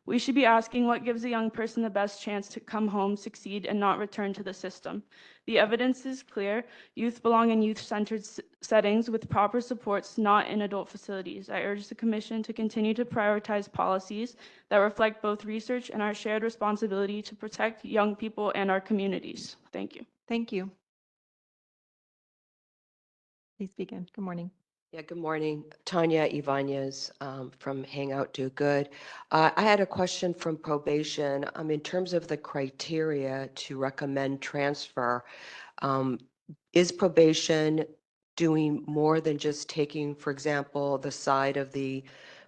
We should be asking what gives a young person the best chance to come home, succeed, and not return to the system. The evidence is clear. Youth belong in youth-centered settings with proper supports, not in adult facilities. I urge the Commission to continue to prioritize policies that reflect both research and our shared responsibility to protect young people and our communities. Thank you. Thank you. Please begin. Good morning. Yeah, good morning. Tanya Ivanez from Hangout Do Good. I had a question from probation. In terms of the criteria to recommend transfer, is probation doing more than just taking, for example, the side of the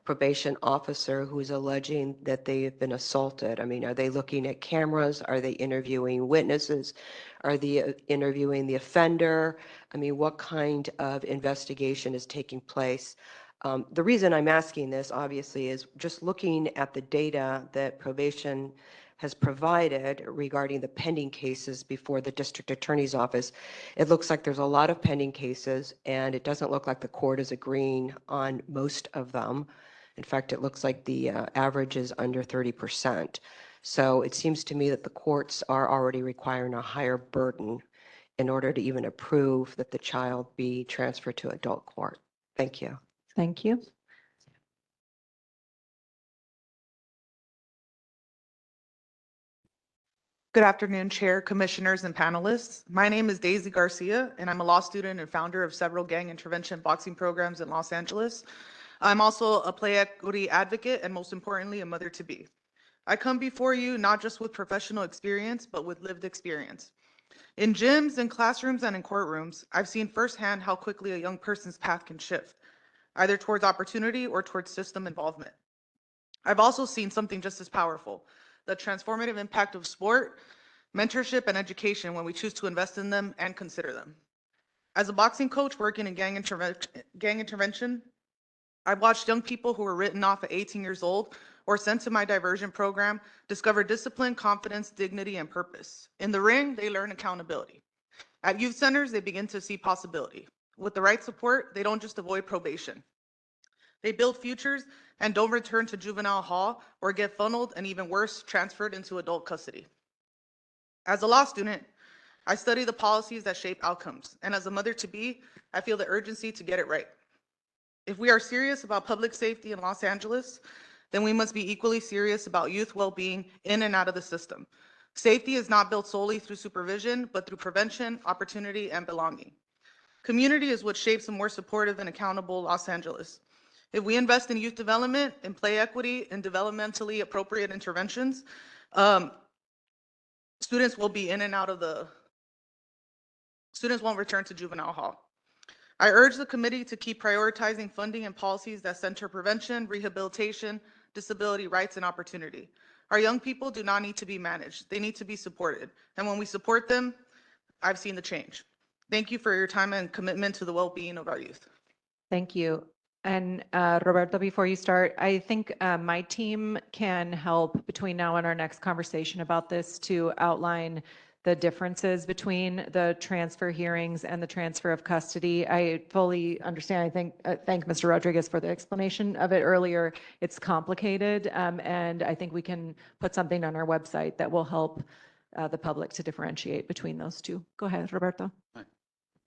probation officer who is alleging that they have been assaulted? I mean, are they looking at cameras? Are they interviewing witnesses? Are they interviewing the offender? I mean, what kind of investigation is taking place? The reason I'm asking this, obviously, is just looking at the data that probation has provided regarding the pending cases before the district attorney's office. It looks like there's a lot of pending cases, and it doesn't look like the court is agreeing on most of them. In fact, it looks like the average is under 30%. So it seems to me that the courts are already requiring a higher burden in order to even approve that the child be transferred to adult court. Thank you. Thank you. Good afternoon, Chair, Commissioners, and panelists. My name is Daisy Garcia, and I'm a law student and founder of several gang intervention boxing programs in Los Angeles. I'm also a play equity advocate and, most importantly, a mother-to-be. I come before you not just with professional experience, but with lived experience. In gyms, in classrooms, and in courtrooms, I've seen firsthand how quickly a young person's path can shift, either towards opportunity or towards system involvement. I've also seen something just as powerful: the transformative impact of sport, mentorship, and education when we choose to invest in them and consider them. As a boxing coach working in gang intervention, I've watched young people who were written off at 18 years old or sent to my diversion program discover discipline, confidence, dignity, and purpose. In the ring, they learn accountability. At youth centers, they begin to see possibility. With the right support, they don't just avoid probation. They build futures and don't return to juvenile hall or get funneled and, even worse, transferred into adult custody. As a law student, I study the policies that shape outcomes, and as a mother-to-be, I feel the urgency to get it right. If we are serious about public safety in Los Angeles, then we must be equally serious about youth well-being in and out of the system. Safety is not built solely through supervision, but through prevention, opportunity, and belonging. Community is what shapes a more supportive and accountable Los Angeles. If we invest in youth development, in play equity, and developmentally appropriate interventions, students will be in and out of students won't return to juvenile hall. I urge the committee to keep prioritizing funding and policies that center prevention, rehabilitation, disability rights, and opportunity. Our young people do not need to be managed. They need to be supported. And when we support them, I've seen the change. Thank you for your time and commitment to the well-being of our youth. Thank you. And Roberto, before you start, I think my team can help between now and our next conversation about this to outline the differences between the transfer hearings and the transfer of custody. I fully understand. I think, thank Mr. Rodriguez for the explanation of it earlier. It's complicated, and I think we can put something on our website that will help the public to differentiate between those two. Go ahead, Roberto.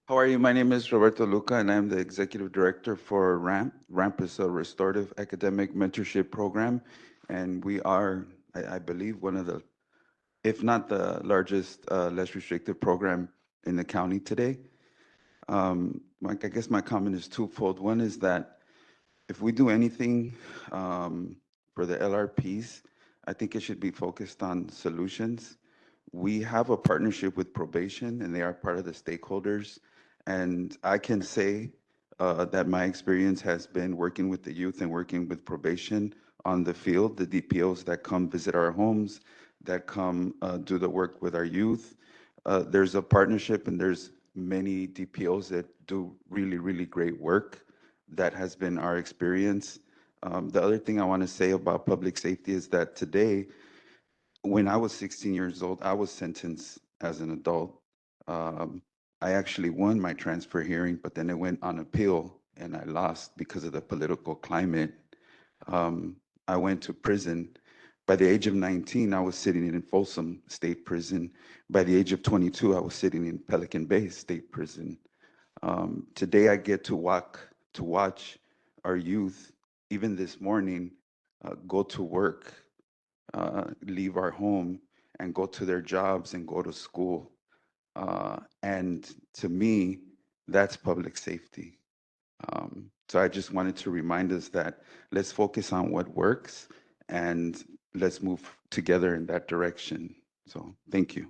How are you? My name is Roberto Luca, and I'm the Executive Director for RAMP. RAMP is a Restorative Academic Mentorship Program, and we are, I believe, one of the, if not the largest, less restrictive program in the county today. I guess my comment is twofold. One is that if we do anything for the LRPs, I think it should be focused on solutions. We have a partnership with probation, and they are part of the stakeholders. And I can say that my experience has been working with the youth and working with probation on the field, the DPOs that come visit our homes, that come do the work with our youth. There's a partnership, and there's many DPOs that do really, really great work. That has been our experience. The other thing I want to say about public safety is that today, when I was 16 years old, I was sentenced as an adult. I actually won my transfer hearing, but then it went on appeal and I lost because of the political climate. I went to prison. By the age of 19, I was sitting in Folsom State Prison. By the age of 22, I was sitting in Pelican Bay State Prison. Today, I get to watch our youth, even this morning, go to work, leave our home, and go to their jobs and go to school. And to me, that's public safety. So I just wanted to remind us that let's focus on what works and let's move together in that direction. So thank you.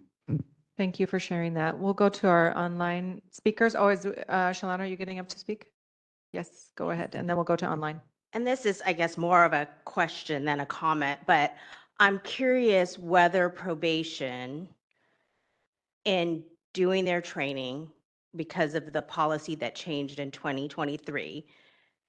Thank you for sharing that. We'll go to our online speakers. Oh, Shalana, are you getting up to speak? Yes, go ahead. And then we'll go to online. And this is, I guess, more of a question than a comment, but I'm curious whether probation, in doing their training because of the policy that changed in 2023,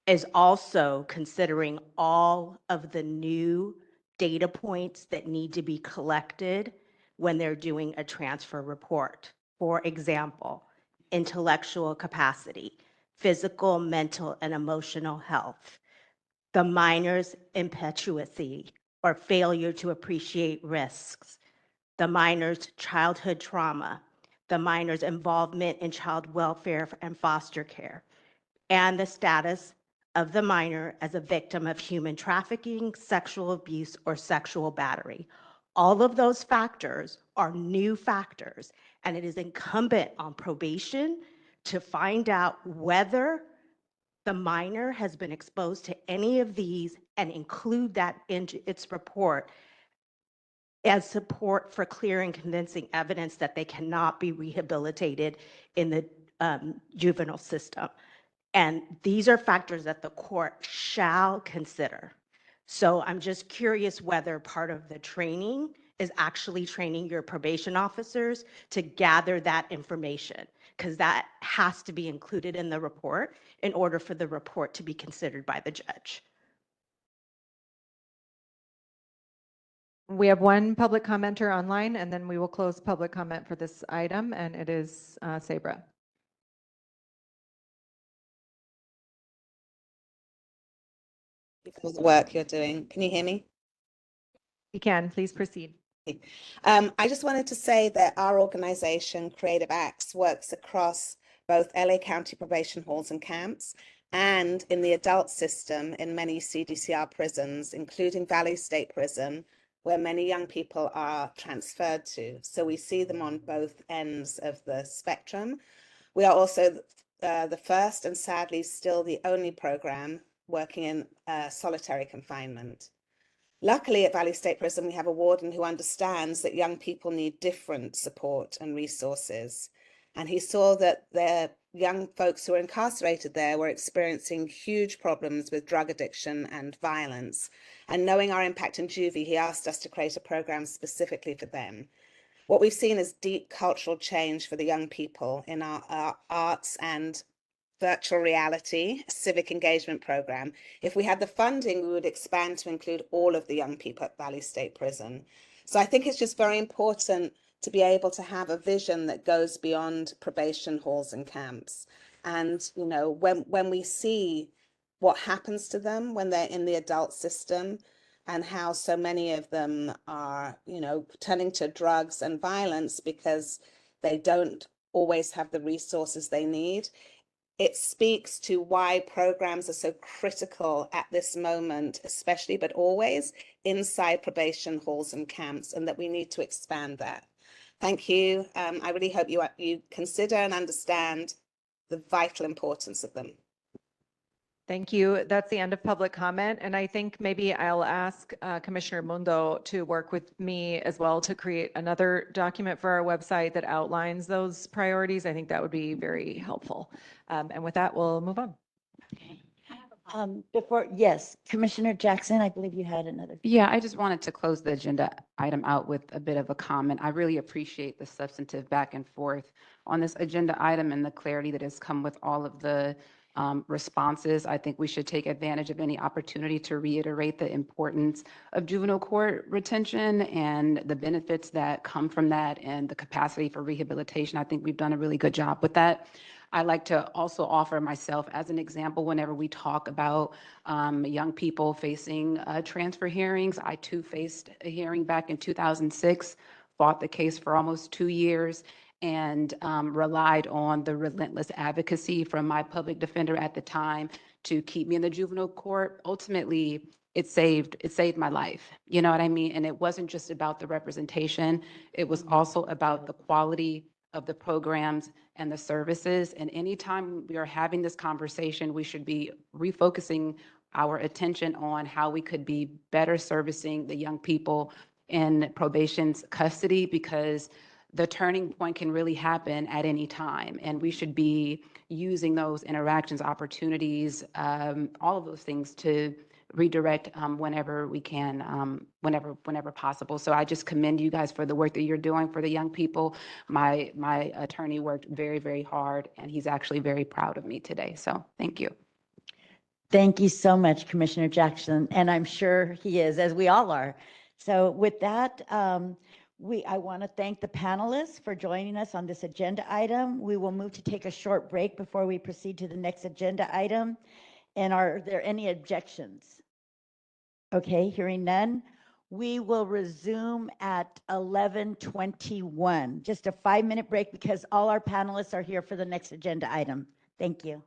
is also considering all of the new data points that need to be collected when they're doing a transfer report. For example, intellectual capacity, physical, mental, and emotional health, the minor's impetuosity or failure to appreciate risks, the minor's childhood trauma, the minor's involvement in child welfare and foster care, and the status of the minor as a victim of human trafficking, sexual abuse, or sexual battery. All of those factors are new factors, and it is incumbent on probation to find out whether the minor has been exposed to any of these and include that in its report as support for clear and convincing evidence that they cannot be rehabilitated in the juvenile system. And these are factors that the court shall consider. So I'm just curious whether part of the training is actually training your probation officers to gather that information, because that has to be included in the report in order for the report to be considered by the judge. We have one public commenter online, and then we will close public comment for this item, and it is Sabra. For the work you're doing. Can you hear me? You can, please proceed. I just wanted to say that our organization, Creative Acts, works across both LA County probation halls and camps and in the adult system in many CDCR prisons, including Valley State Prison, where many young people are transferred to. So we see them on both ends of the spectrum. We are also the first and sadly still the only program working in solitary confinement. Luckily, at Valley State Prison, we have a warden who understands that young people need different support and resources. And he saw that the young folks who were incarcerated there were experiencing huge problems with drug addiction and violence. And knowing our impact in juvie, he asked us to create a program specifically for them. What we've seen is deep cultural change for the young people in our arts and virtual reality civic engagement program. If we had the funding, we would expand to include all of the young people at Valley State Prison. So I think it's just very important to be able to have a vision that goes beyond probation halls and camps. And, you know, when we see what happens to them when they're in the adult system and how so many of them are, you know, turning to drugs and violence because they don't always have the resources they need, it speaks to why programs are so critical at this moment, especially, but always inside probation halls and camps, and that we need to expand that. Thank you. I really hope you consider and understand the vital importance of them. Thank you. That's the end of public comment. And I think maybe I'll ask Commissioner Mundo to work with me as well to create another document for our website that outlines those priorities. I think that would be very helpful. And with that, we'll move on. Yes, Commissioner Jackson, I believe you had another. Yeah, I just wanted to close the agenda item out with a bit of a comment. I really appreciate the substantive back and forth on this agenda item and the clarity that has come with all of the responses. I think we should take advantage of any opportunity to reiterate the importance of juvenile court retention and the benefits that come from that and the capacity for rehabilitation. I think we've done a really good job with that. I like to also offer myself as an example whenever we talk about young people facing transfer hearings. I too faced a hearing back in 2006, fought the case for almost 2 years, and relied on the relentless advocacy from my public defender at the time to keep me in the juvenile court. Ultimately, it saved my life. You know what I mean? And it wasn't just about the representation. It was also about the quality of the programs and the services. And anytime we are having this conversation, we should be refocusing our attention on how we could be better servicing the young people in probation's custody, because the turning point can really happen at any time. And we should be using those interactions, opportunities, all of those things to redirect whenever we can, whenever possible. So I just commend you guys for the work that you're doing for the young people. My attorney worked very, very hard, and he's actually very proud of me today. So thank you. Thank you so much, Commissioner Jackson, and I'm sure he is, as we all are. So with that, I want to thank the panelists for joining us on this agenda item. We will move to take a short break before we proceed to the next agenda item. And are there any objections? Okay, hearing none. We will resume at 11:21. Just a 5-minute break because all our panelists are here for the next agenda item. Thank you.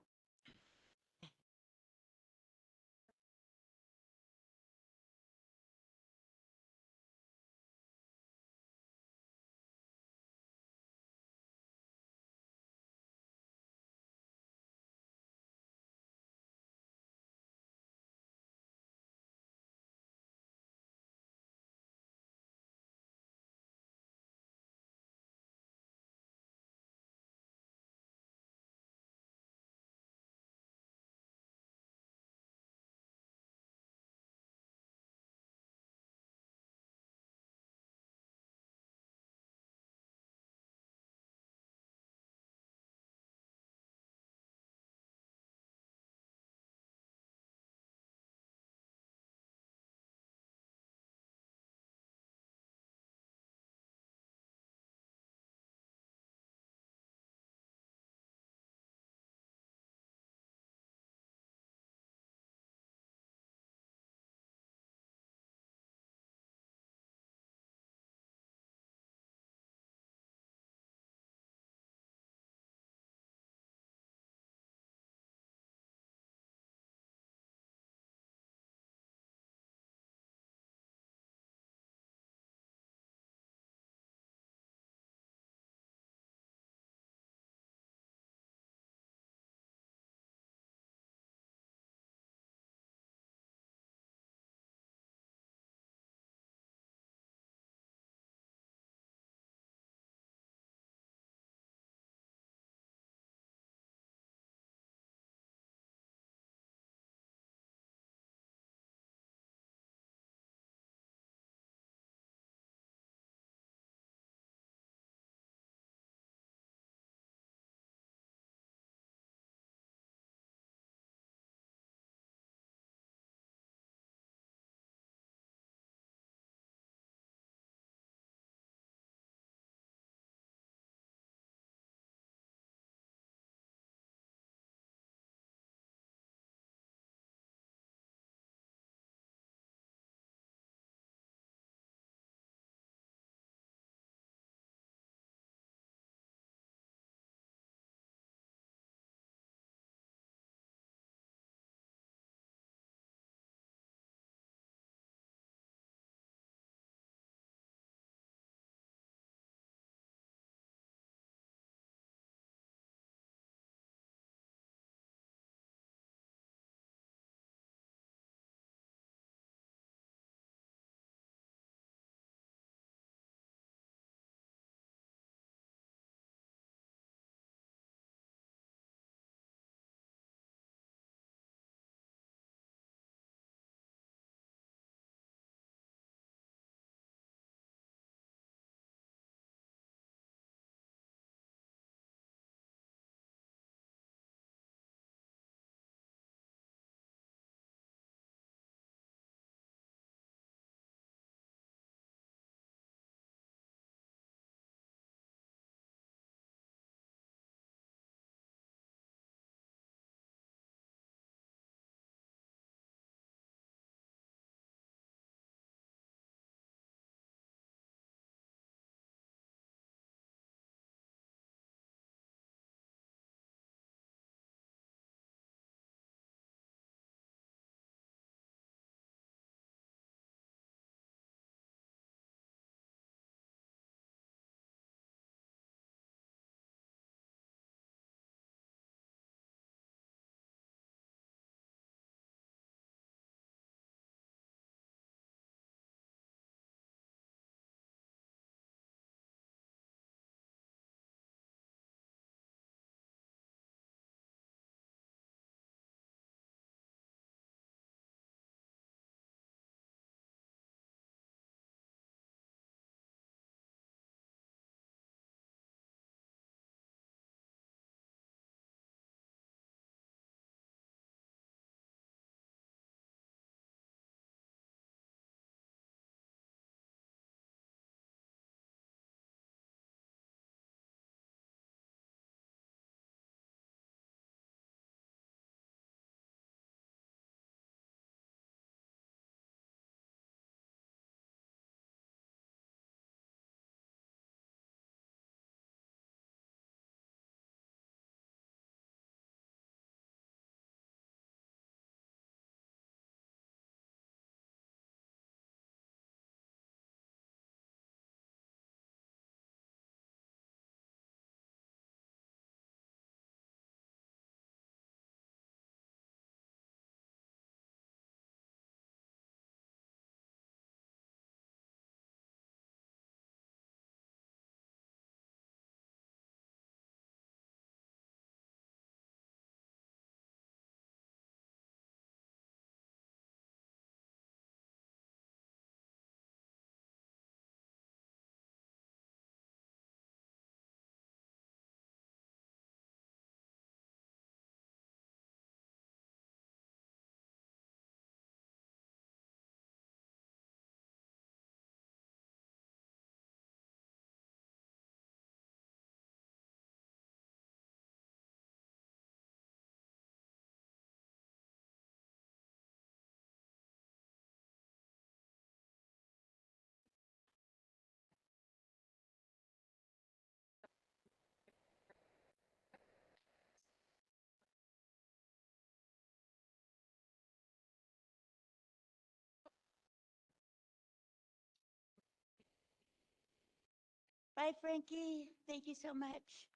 Bye, Frankie. Thank you so much.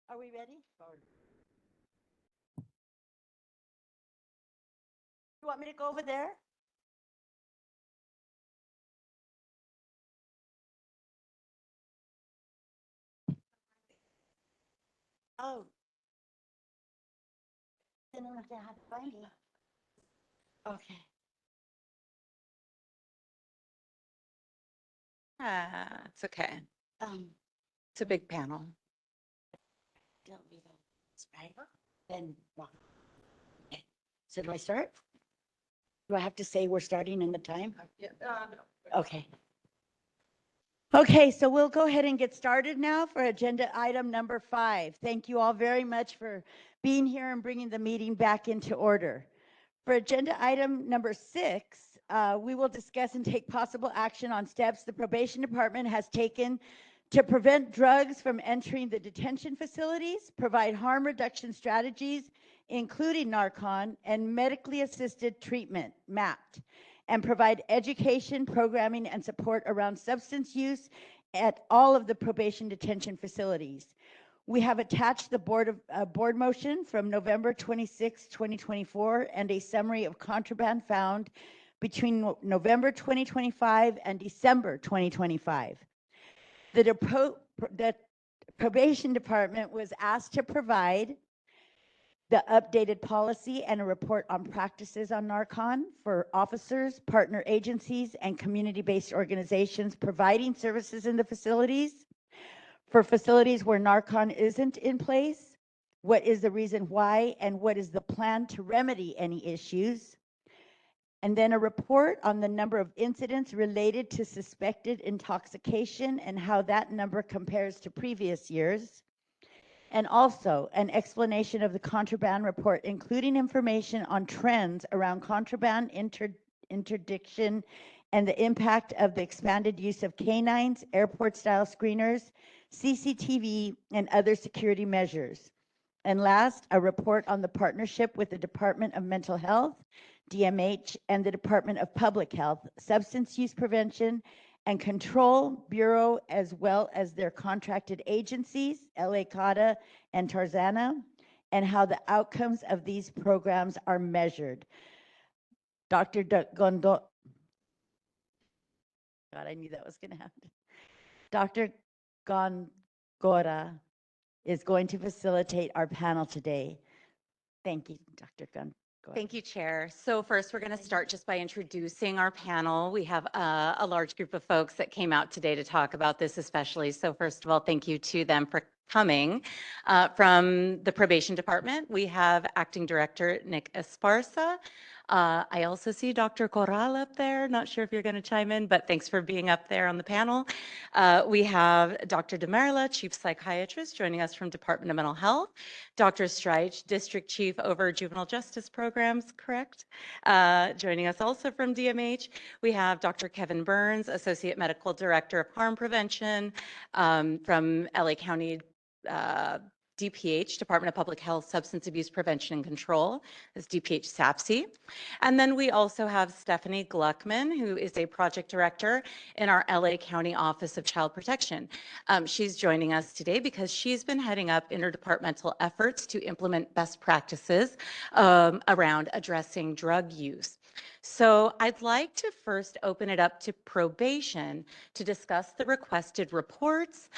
Are we ready? You want me to go over there? Oh. Then I'm gonna have to find you. Okay. It's okay. Um, It's a big panel. don't be that, right? Then, walk. Okay. So do I start? Do I have to say we're starting in the time? Okay. Okay, so we'll go ahead and get started now for agenda item number 5. Thank you all very much for being here and bringing the meeting back into order. For agenda item number 6, we will discuss and take possible action on steps the probation department has taken to prevent drugs from entering the detention facilities, provide harm reduction strategies, including Narcan and medically assisted treatment, MAPT, and provide education, programming, and support around substance use at all of the probation detention facilities. We have attached the board motion from November 26, 2024, and a summary of contraband found between November 2025 and December 2025. The probation department was asked to provide the updated policy and a report on practices on Narcan for officers, partner agencies, and community-based organizations providing services in the facilities. For facilities where Narcan isn't in place, what is the reason why, and what is the plan to remedy any issues? And then a report on the number of incidents related to suspected intoxication and how that number compares to previous years. And also an explanation of the contraband report, including information on trends around contraband interdiction and the impact of the expanded use of canines, airport-style screeners, CCTV, and other security measures. And last, a report on the partnership with the Department of Mental Health, DMH, and the Department of Public Health, Substance Use Prevention and Control Bureau, as well as their contracted agencies, LA CADA and Tarzana, and how the outcomes of these programs are measured. Dr. God, I knew that was going to happen. Dr. Gongora is going to facilitate our panel today. Thank you, Dr. Gongora. Thank you, Chair. So first, we're going to start just by introducing our panel. We have a large group of folks that came out today to talk about this especially. So first of all, thank you to them for coming. From the Probation Department, we have Acting Director Nick Esparza. I also see Dr. Corral up there. Not sure if you're going to chime in, but thanks for being up there on the panel. We have Dr. DeMarla, Chief Psychiatrist, joining us from Department of Mental Health. Dr. Streich, District Chief over Juvenile Justice Programs, correct? Joining us also from DMH. We have Dr. Kevin Burns, Associate Medical Director of Harm Prevention from LA County DPH, Department of Public Health, Substance Abuse Prevention and Control, as DPH SAPSI. And then we also have Stephanie Gluckman, who is a project director in our LA County Office of Child Protection. She's joining us today because she's been heading up interdepartmental efforts to implement best practices around addressing drug use. So I'd like to first open it up to probation to discuss the requested reports,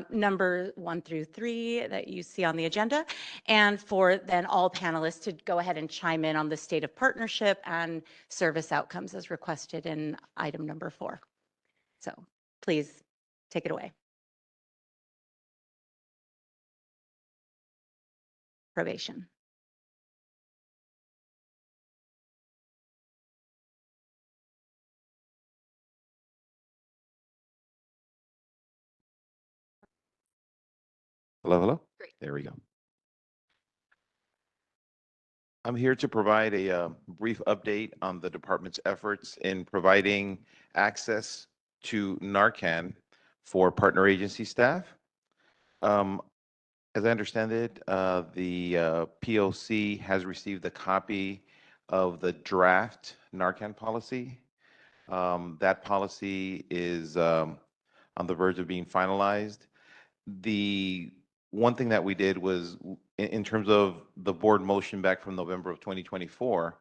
number 1 through 3 that you see on the agenda, and for then all panelists to go ahead and chime in on the state of partnership and service outcomes as requested in item number 4. So please take it away. Probation. Hello, hello. Great. There we go. I'm here to provide a brief update on the department's efforts in providing access to Narcan for partner agency staff. As I understand it, the POC has received a copy of the draft Narcan policy. That policy is on the verge of being finalized. The one thing that we did was, in terms of the board motion back from November of 2024,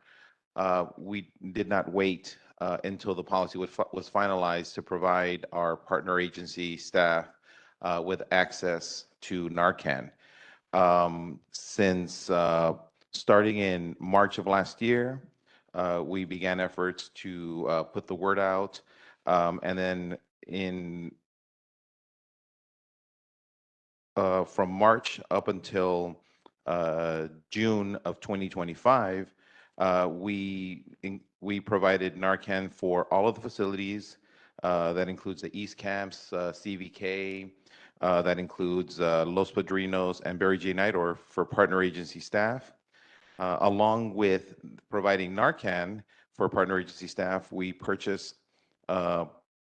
we did not wait until the policy was finalized to provide our partner agency staff with access to Narcan. Since starting in March of last year, we began efforts to put the word out. And then from March up until June of 2025, we provided Narcan for all of the facilities. That includes the East Camps, CVK, that includes Los Padrinos and Barry J. Nidor for partner agency staff. Along with providing Narcan for partner agency staff, we purchased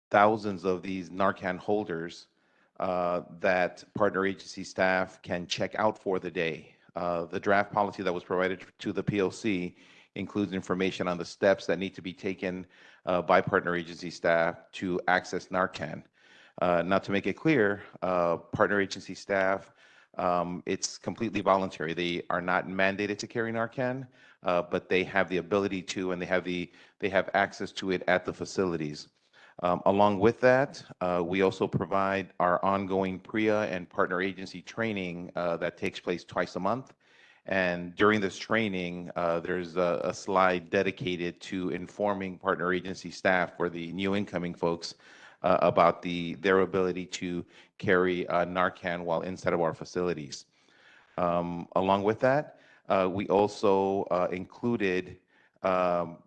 thousands of these Narcan holders that partner agency staff can check out for the day. The draft policy that was provided to the POC includes information on the steps that need to be taken by partner agency staff to access Narcan. Not to make it clear, partner agency staff, it's completely voluntary. They are not mandated to carry Narcan, but they have the ability to, and they have access to it at the facilities. Along with that, we also provide our ongoing PREA and partner agency training that takes place twice a month. And during this training, there's a slide dedicated to informing partner agency staff for the new incoming folks about their ability to carry Narcan while inside of our facilities. Along with that, we also included, in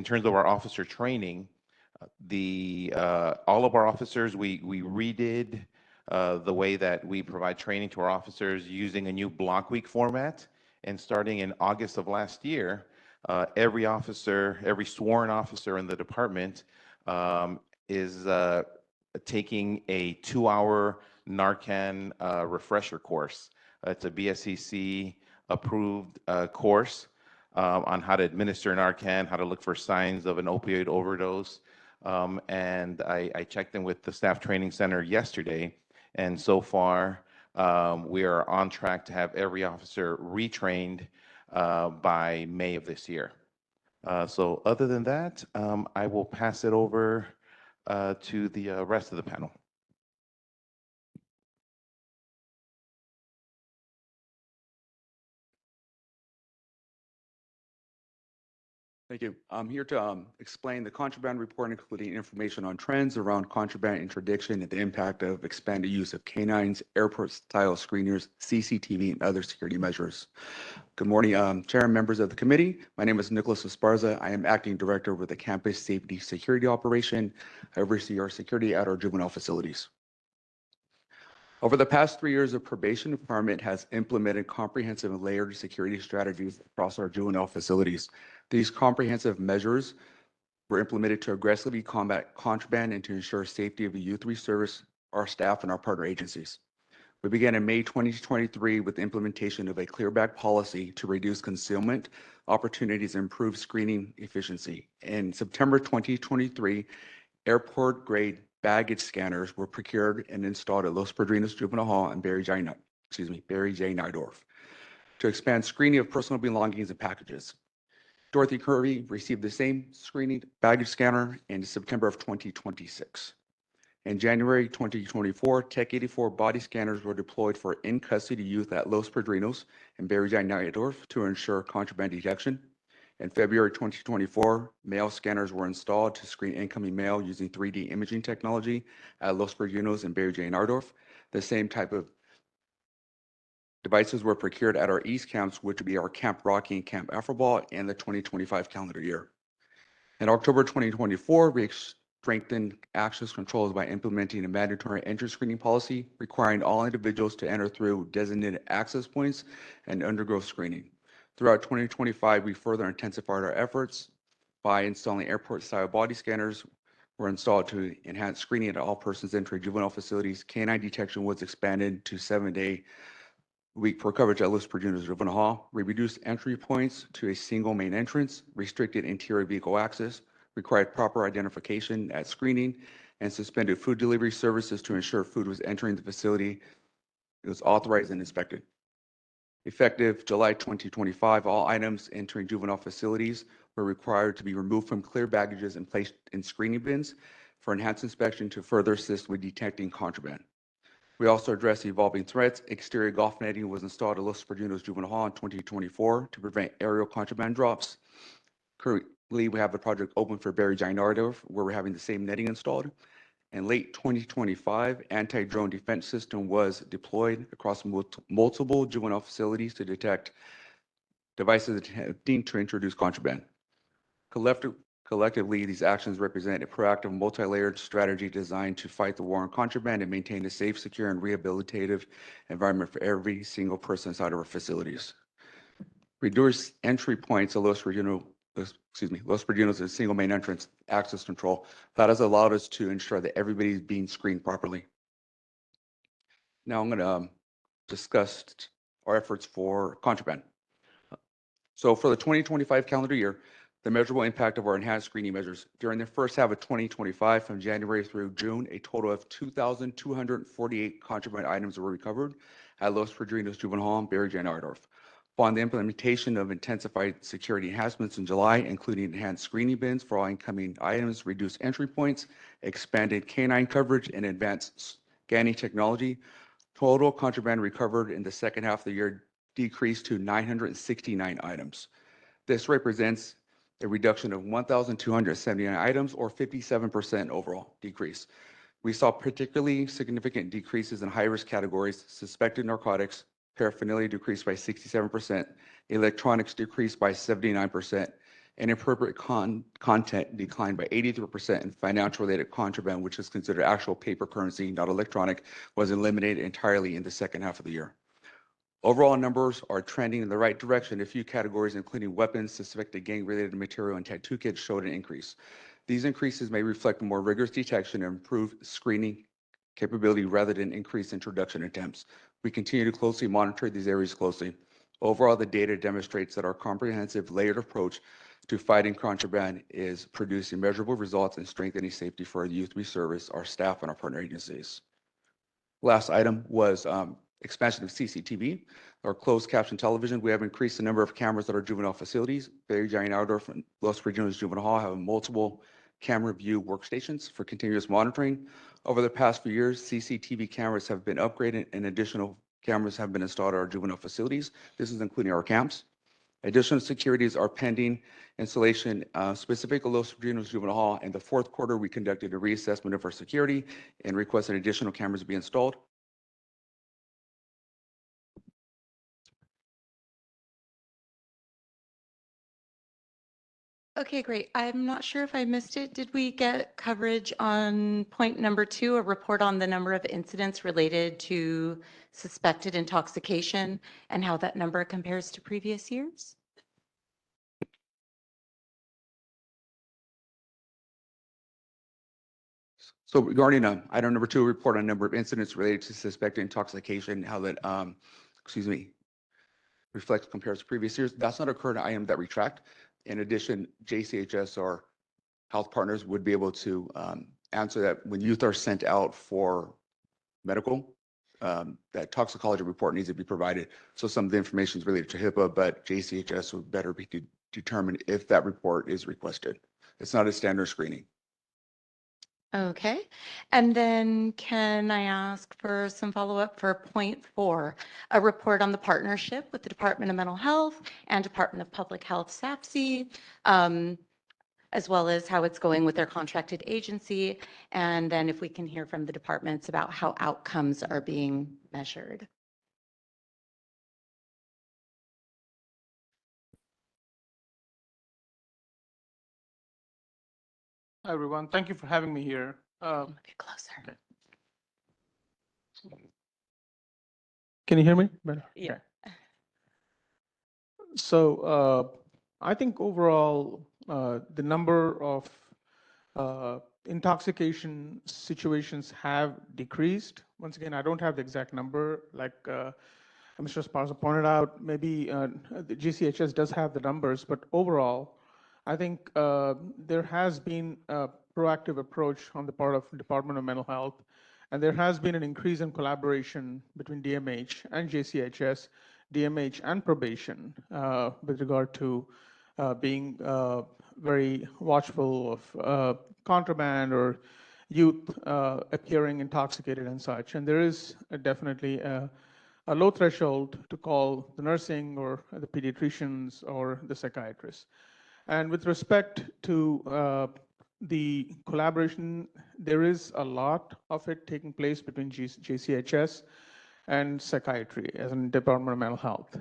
terms of our officer training, all of our officers, we redid the way that we provide training to our officers using a new block week format. And starting in August of last year, every officer, every sworn officer in the department is taking a 2-hour Narcan refresher course. It's a BSCC approved course on how to administer Narcan, how to look for signs of an opioid overdose. And I checked in with the Staff Training Center yesterday, and so far we are on track to have every officer retrained by May of this year. So other than that, I will pass it over to the rest of the panel. Thank you. I'm here to explain the contraband report, including information on trends around contraband interdiction and the impact of expanded use of canines, airport-style screeners, CCTV, and other security measures. Good morning, Chair and members of the committee. My name is Nicholas Esparza. I am Acting Director with the Campus Safety Security Operation. I oversee our security at our juvenile facilities. Over the past 3 years, the probation department has implemented comprehensive and layered security strategies across our juvenile facilities. These comprehensive measures were implemented to aggressively combat contraband and to ensure safety of the youth we service, our staff, and our partner agencies. We began in May 2023 with the implementation of a clear bag policy to reduce concealment opportunities and improve screening efficiency. In September 2023, airport-grade baggage scanners were procured and installed at Los Padrinos Juvenile Hall and Barry J. Nidorf to expand screening of personal belongings and packages. Dorothy Curry received the same screening baggage scanner in September of 2026. In January 2024, Tech 84 body scanners were deployed for in-custody youth at Los Padrinos and Barry J. Nidorf to ensure contraband detection. In February 2024, mail scanners were installed to screen incoming mail using 3D imaging technology at Los Padrinos and Barry J. Nidorf. The same type of devices were procured at our East camps, which would be our Camp Rocky and Camp Afroball in the 2025 calendar year. In October 2024, we strengthened access controls by implementing a mandatory entry screening policy requiring all individuals to enter through designated access points and undergo screening. Throughout 2025, we further intensified our efforts by installing airport-style body scanners were installed to enhance screening at all persons entering juvenile facilities. Canine detection was expanded to 7-day week for coverage at Los Perdinos Juvenile Hall. We reduced entry points to a single main entrance, restricted interior vehicle access, required proper identification at screening, and suspended food delivery services to ensure food was entering the facility. It was authorized and inspected. Effective July 2025, all items entering juvenile facilities were required to be removed from clear baggages and placed in screening bins for enhanced inspection to further assist with detecting contraband. We also addressed evolving threats. Exterior golf netting was installed at Los Perdinos Juvenile Hall in 2024 to prevent aerial contraband drops. Currently, we have the project open for Barry Gianardov, where we're having the same netting installed. In late 2025, anti-drone defense system was deployed across multiple juvenile facilities to detect devices attempting to introduce contraband. Collectively, these actions represent a proactive, multi-layered strategy designed to fight the war on contraband and maintain a safe, secure, and rehabilitative environment for every single person inside of our facilities. Reduce entry points of Los Perdinos is a single main entrance access control. That has allowed us to ensure that everybody's being screened properly. Now I'm going to discuss our efforts for contraband. So for the 2025 calendar year, the measurable impact of our enhanced screening measures. During the first half of 2025, from January through June, a total of 2,248 contraband items were recovered at Los Perdinos Juvenile Hall and Barry Gianardov. Upon the implementation of intensified security enhancements in July, including enhanced screening bins for all incoming items, reduced entry points, expanded canine coverage, and advanced scanning technology, total contraband recovered in the second half of the year decreased to 969 items. This represents a reduction of 1,279 items, or 57% overall decrease. We saw particularly significant decreases in high-risk categories. Suspected narcotics, paraphernalia decreased by 67%, electronics decreased by 79%, inappropriate content declined by 83%, and financial-related contraband, which is considered actual paper currency, not electronic, was eliminated entirely in the second half of the year. Overall numbers are trending in the right direction. A few categories, including weapons, suspected gang-related material, and tattoo kits, showed an increase. These increases may reflect more rigorous detection and improved screening capability rather than increased introduction attempts. We continue to closely monitor these areas closely. Overall, the data demonstrates that our comprehensive layered approach to fighting contraband is producing measurable results and strengthening safety for our youth we service, our staff, and our partner agencies. Last item was expansion of CCTV, or closed caption television. We have increased the number of cameras at our juvenile facilities. Barry Gianardov and Los Perdinos Juvenile Hall have multiple camera view workstations for continuous monitoring. Over the past few years, CCTV cameras have been upgraded and additional cameras have been installed at our juvenile facilities. This is including our camps. Additional securities are pending installation, specific to Los Perdinos Juvenile Hall. In the fourth quarter, we conducted a reassessment of our security and requested additional cameras be installed. Okay, great. I'm not sure if I missed it. Did we get coverage on point number 2, a report on the number of incidents related to suspected intoxication and how that number compares to previous years? So regarding item number 2, report on number of incidents related to suspected intoxication, how that, reflects compares to previous years. That's not a current item that we tracked. In addition, JCHS, our health partners, would be able to answer that when youth are sent out for medical, that toxicology report needs to be provided. So some of the information is related to HIPAA, but JCHS would better be to determine if that report is requested. It's not a standard screening. Okay. And then can I ask for some follow-up for point 4, a report on the partnership with the Department of Mental Health and Department of Public Health, SAPC, as well as how it's going with their contracted agency. And then if we can hear from the departments about how outcomes are being measured. Hi, everyone. Thank you for having me here. Get closer. Okay. Can you hear me better? Yeah. Okay. So I think overall, the number of intoxication situations have decreased. Once again, I don't have the exact number, like Mr. Esparza pointed out. Maybe the GCHS does have the numbers, but overall, I think there has been a proactive approach on the part of Department of Mental Health, and there has been an increase in collaboration between DMH and JCHS, DMH and probation with regard to being very watchful of contraband or youth appearing intoxicated and such. And there is definitely a low threshold to call the nursing or the pediatricians or the psychiatrists. And with respect to the collaboration, there is a lot of it taking place between JCHS and psychiatry as in Department of Mental Health.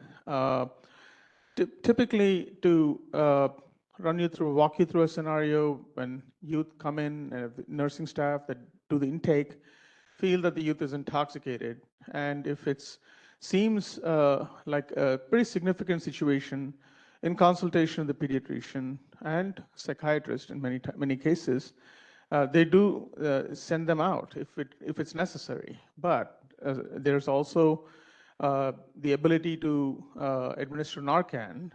Typically, to walk you through a scenario when youth come in, nursing staff that do the intake feel that the youth is intoxicated, and if it seems like a pretty significant situation, in consultation with the pediatrician and psychiatrist in many cases, they do send them out if it's necessary. But there's also the ability to administer Narcan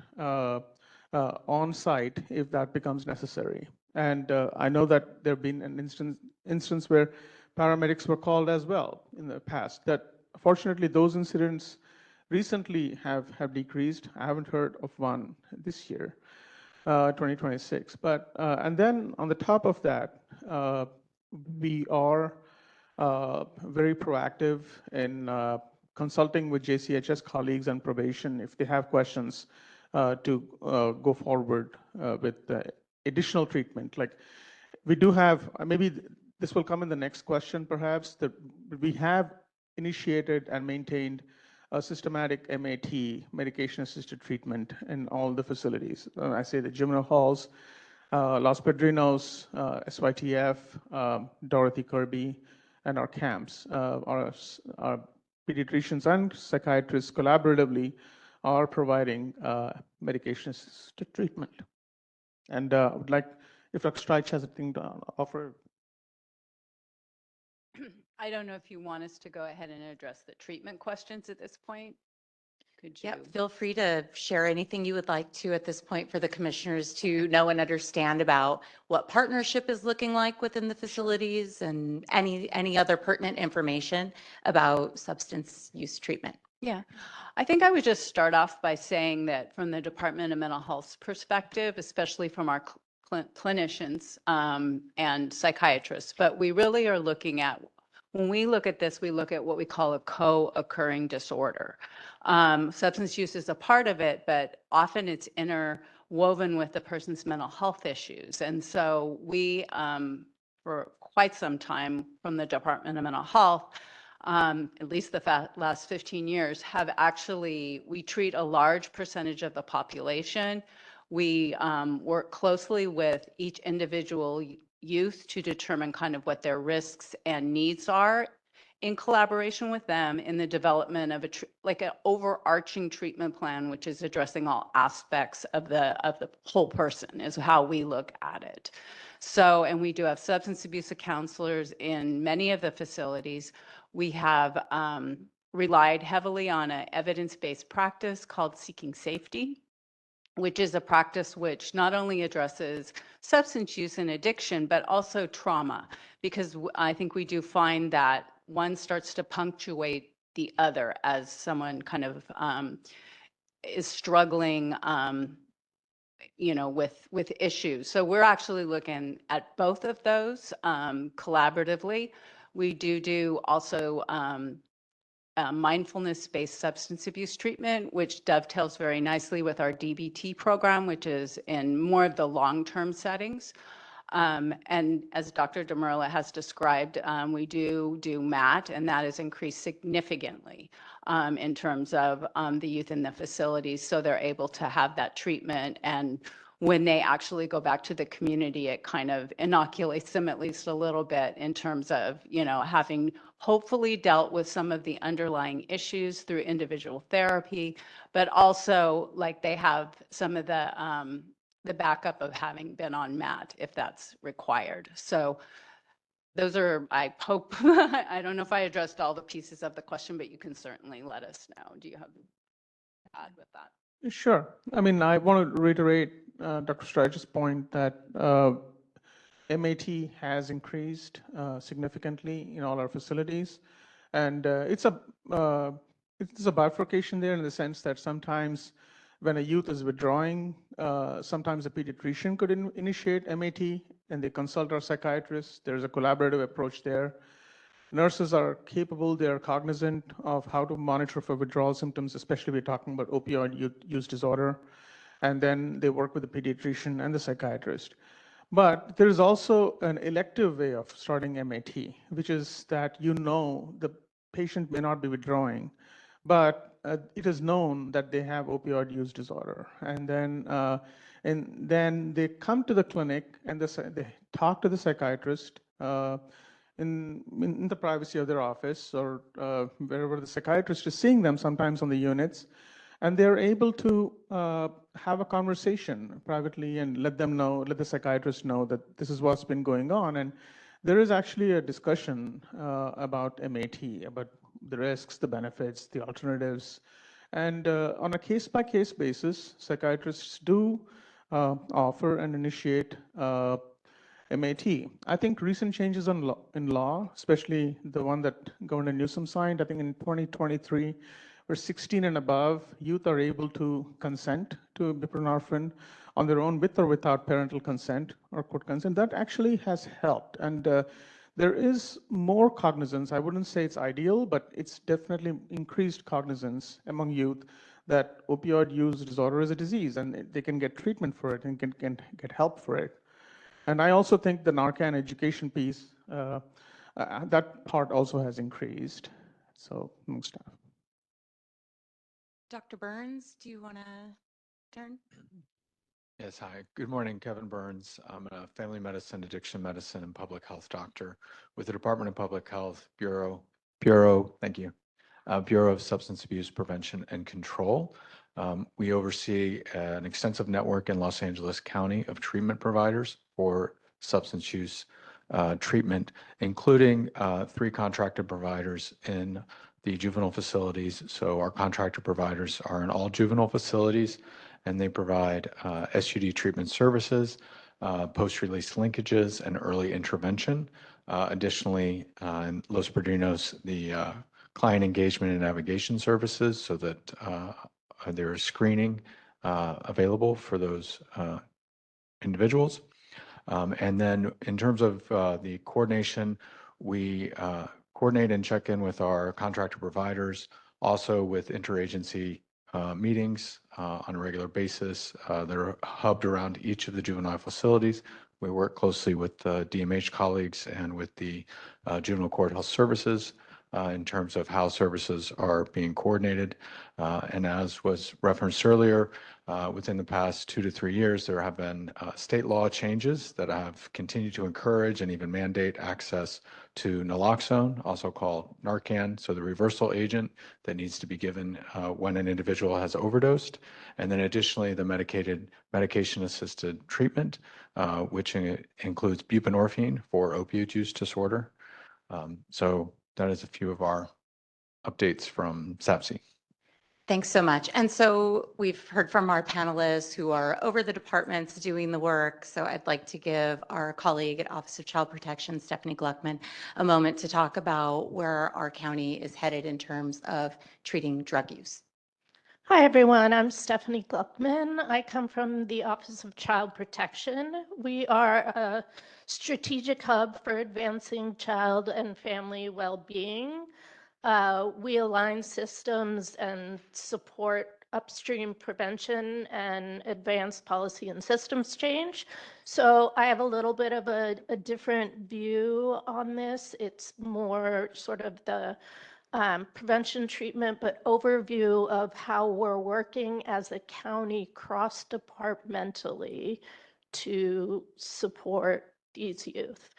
on site if that becomes necessary. And I know that there have been an instance where paramedics were called as well in the past. That fortunately those incidents recently have decreased. I haven't heard of one this year, 2026. But and then on the top of that, we are very proactive in consulting with JCHS colleagues and probation if they have questions to go forward with additional treatment. Like we do have, maybe this will come in the next question perhaps, that we have initiated and maintained a systematic MAT, medication-assisted treatment, in all the facilities. I say the juvenile halls, Los Padrinos, SYTF, Dorothy Kirby, and our camps. Our pediatricians and psychiatrists collaboratively are providing medication-assisted treatment. And I would like, if Dr. Streich has anything to offer. I don't know if you want us to go ahead and address the treatment questions at this point. Could you? Yep, feel free to share anything you would like to at this point for the commissioners to know and understand about what partnership is looking like within the facilities and any other pertinent information about substance use treatment. Yeah, I think I would just start off by saying that from the Department of Mental Health's perspective, especially from our clinicians and psychiatrists, but we really are looking at, when we look at this, we look at what we call a co-occurring disorder. Substance use is a part of it, but often it's interwoven with the person's mental health issues. And so we, for quite some time from the Department of Mental Health, at least the last 15 years, we treat a large percentage of the population. We work closely with each individual youth to determine kind of what their risks and needs are, in collaboration with them in the development of an overarching treatment plan, which is addressing all aspects of the whole person, is how we look at it. So, and we do have substance abuse counselors in many of the facilities. We have relied heavily on an evidence-based practice called Seeking Safety, which is a practice which not only addresses substance use and addiction, but also trauma, because I think we do find that one starts to punctuate the other as someone kind of is struggling, with issues. So we're actually looking at both of those collaboratively. We do also mindfulness-based substance abuse treatment, which dovetails very nicely with our DBT program, which is in more of the long-term settings. And as Dr. DeMerla has described, we do MAT, and that has increased significantly in terms of the youth in the facilities, so they're able to have that treatment. And when they actually go back to the community, it kind of inoculates them at least a little bit in terms of, having hopefully dealt with some of the underlying issues through individual therapy, but also like they have some of the the backup of having been on MAT if that's required. So those are, I hope, I don't know if I addressed all the pieces of the question, but you can certainly let us know. Do you have to add with that? Sure. I mean, I want to reiterate Dr. Strage's point that MAT has increased significantly in all our facilities. And it's a bifurcation there in the sense that sometimes when a youth is withdrawing, sometimes a pediatrician could initiate MAT and they consult our psychiatrist. There's a collaborative approach there. Nurses are capable, they are cognizant of how to monitor for withdrawal symptoms, especially we're talking about opioid use disorder. And then they work with the pediatrician and the psychiatrist. But there is also an elective way of starting MAT, which is that the patient may not be withdrawing, but it is known that they have opioid use disorder. And then they come to the clinic and they talk to the psychiatrist in the privacy of their office or wherever the psychiatrist is seeing them, sometimes on the units. And they're able to have a conversation privately and let the psychiatrist know that this is what's been going on. And there is actually a discussion about MAT, about the risks, the benefits, the alternatives. And on a case-by-case basis, psychiatrists do offer and initiate MAT. I think recent changes in law, especially the one that Governor Newsom signed, I think in 2023, where 16 and above, youth are able to consent to buprenorphine on their own with or without parental consent or court consent. That actually has helped. And there is more cognizance. I wouldn't say it's ideal, but it's definitely increased cognizance among youth that opioid use disorder is a disease and they can get treatment for it and can get help for it. And I also think the Narcan education piece, that part also has increased. So, among staff. Dr. Burns, do you want to turn? Yes, hi. Good morning, Kevin Burns. I'm a family medicine, addiction medicine, and public health doctor with the Department of Public Health Bureau of Substance Abuse Prevention and Control. We oversee an extensive network in Los Angeles County of treatment providers for substance use treatment, including 3 contracted providers in the juvenile facilities. So our contracted providers are in all juvenile facilities, and they provide SUD treatment services, post-release linkages, and early intervention. Additionally, in Los Padrinos, the client engagement and navigation services so that there is screening available for those individuals. And then in terms of the coordination, we coordinate and check in with our contractor providers, also with interagency meetings on a regular basis. They're hubbed around each of the juvenile facilities. We work closely with DMH colleagues and with the Juvenile Court Health Services in terms of how services are being coordinated. And as was referenced earlier, within the past 2 to 3 years, there have been state law changes that have continued to encourage and even mandate access to naloxone, also called Narcan, so the reversal agent that needs to be given when an individual has overdosed. And then additionally, the medication-assisted treatment, which includes buprenorphine for opioid use disorder. So that is a few of our updates from SAPC. Thanks so much. And so we've heard from our panelists who are over the departments doing the work. So I'd like to give our colleague at Office of Child Protection, Stephanie Gluckman, a moment to talk about where our county is headed in terms of treating drug use. Hi, everyone. I'm Stephanie Gluckman. I come from the Office of Child Protection. We are a strategic hub for advancing child and family well-being. We align systems and support upstream prevention and advanced policy and systems change. So I have a little bit of a different view on this. It's more sort of the prevention treatment, but overview of how we're working as a county cross-departmentally to support these youth.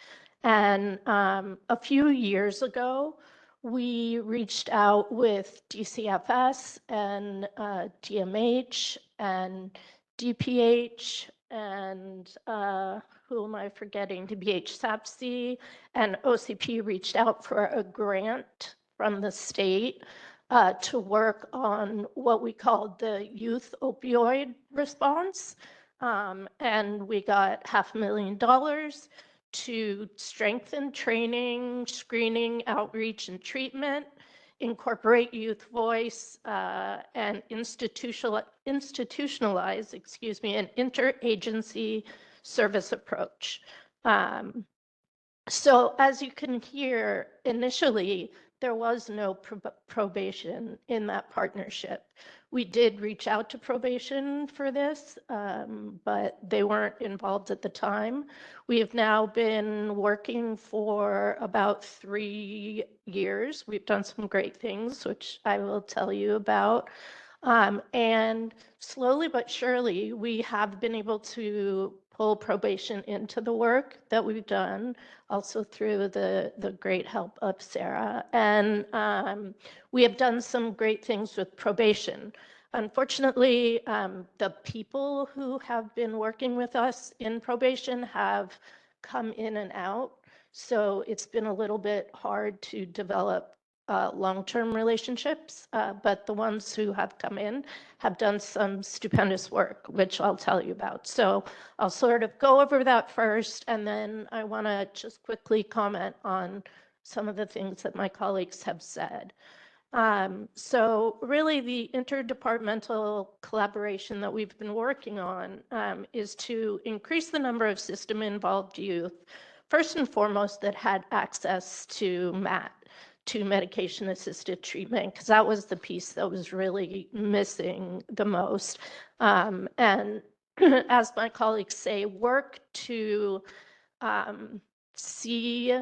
And a few years ago, we reached out with DCFS and DMH and DPH and who am I forgetting? DBH SAPC and OCP reached out for a grant from the state to work on what we called the youth opioid response. And we got $500,000 to strengthen training, screening, outreach, and treatment, incorporate youth voice, and institutionalize, an interagency service approach. So as you can hear, initially, there was no probation in that partnership. We did reach out to probation for this, but they weren't involved at the time. We have now been working for about 3 years. We've done some great things, which I will tell you about. And slowly but surely, we have been able to pull probation into the work that we've done, also through the great help of Sarah. And we have done some great things with probation. Unfortunately, the people who have been working with us in probation have come in and out. So it's been a little bit hard to develop long-term relationships, but the ones who have come in have done some stupendous work, which I'll tell you about. So I'll sort of go over that first, and then I want to just quickly comment on some of the things that my colleagues have said. So really the interdepartmental collaboration that we've been working on is to increase the number of system-involved youth, first and foremost, that had access to MAT, to medication-assisted treatment, because that was the piece that was really missing the most. And as my colleagues say, work to see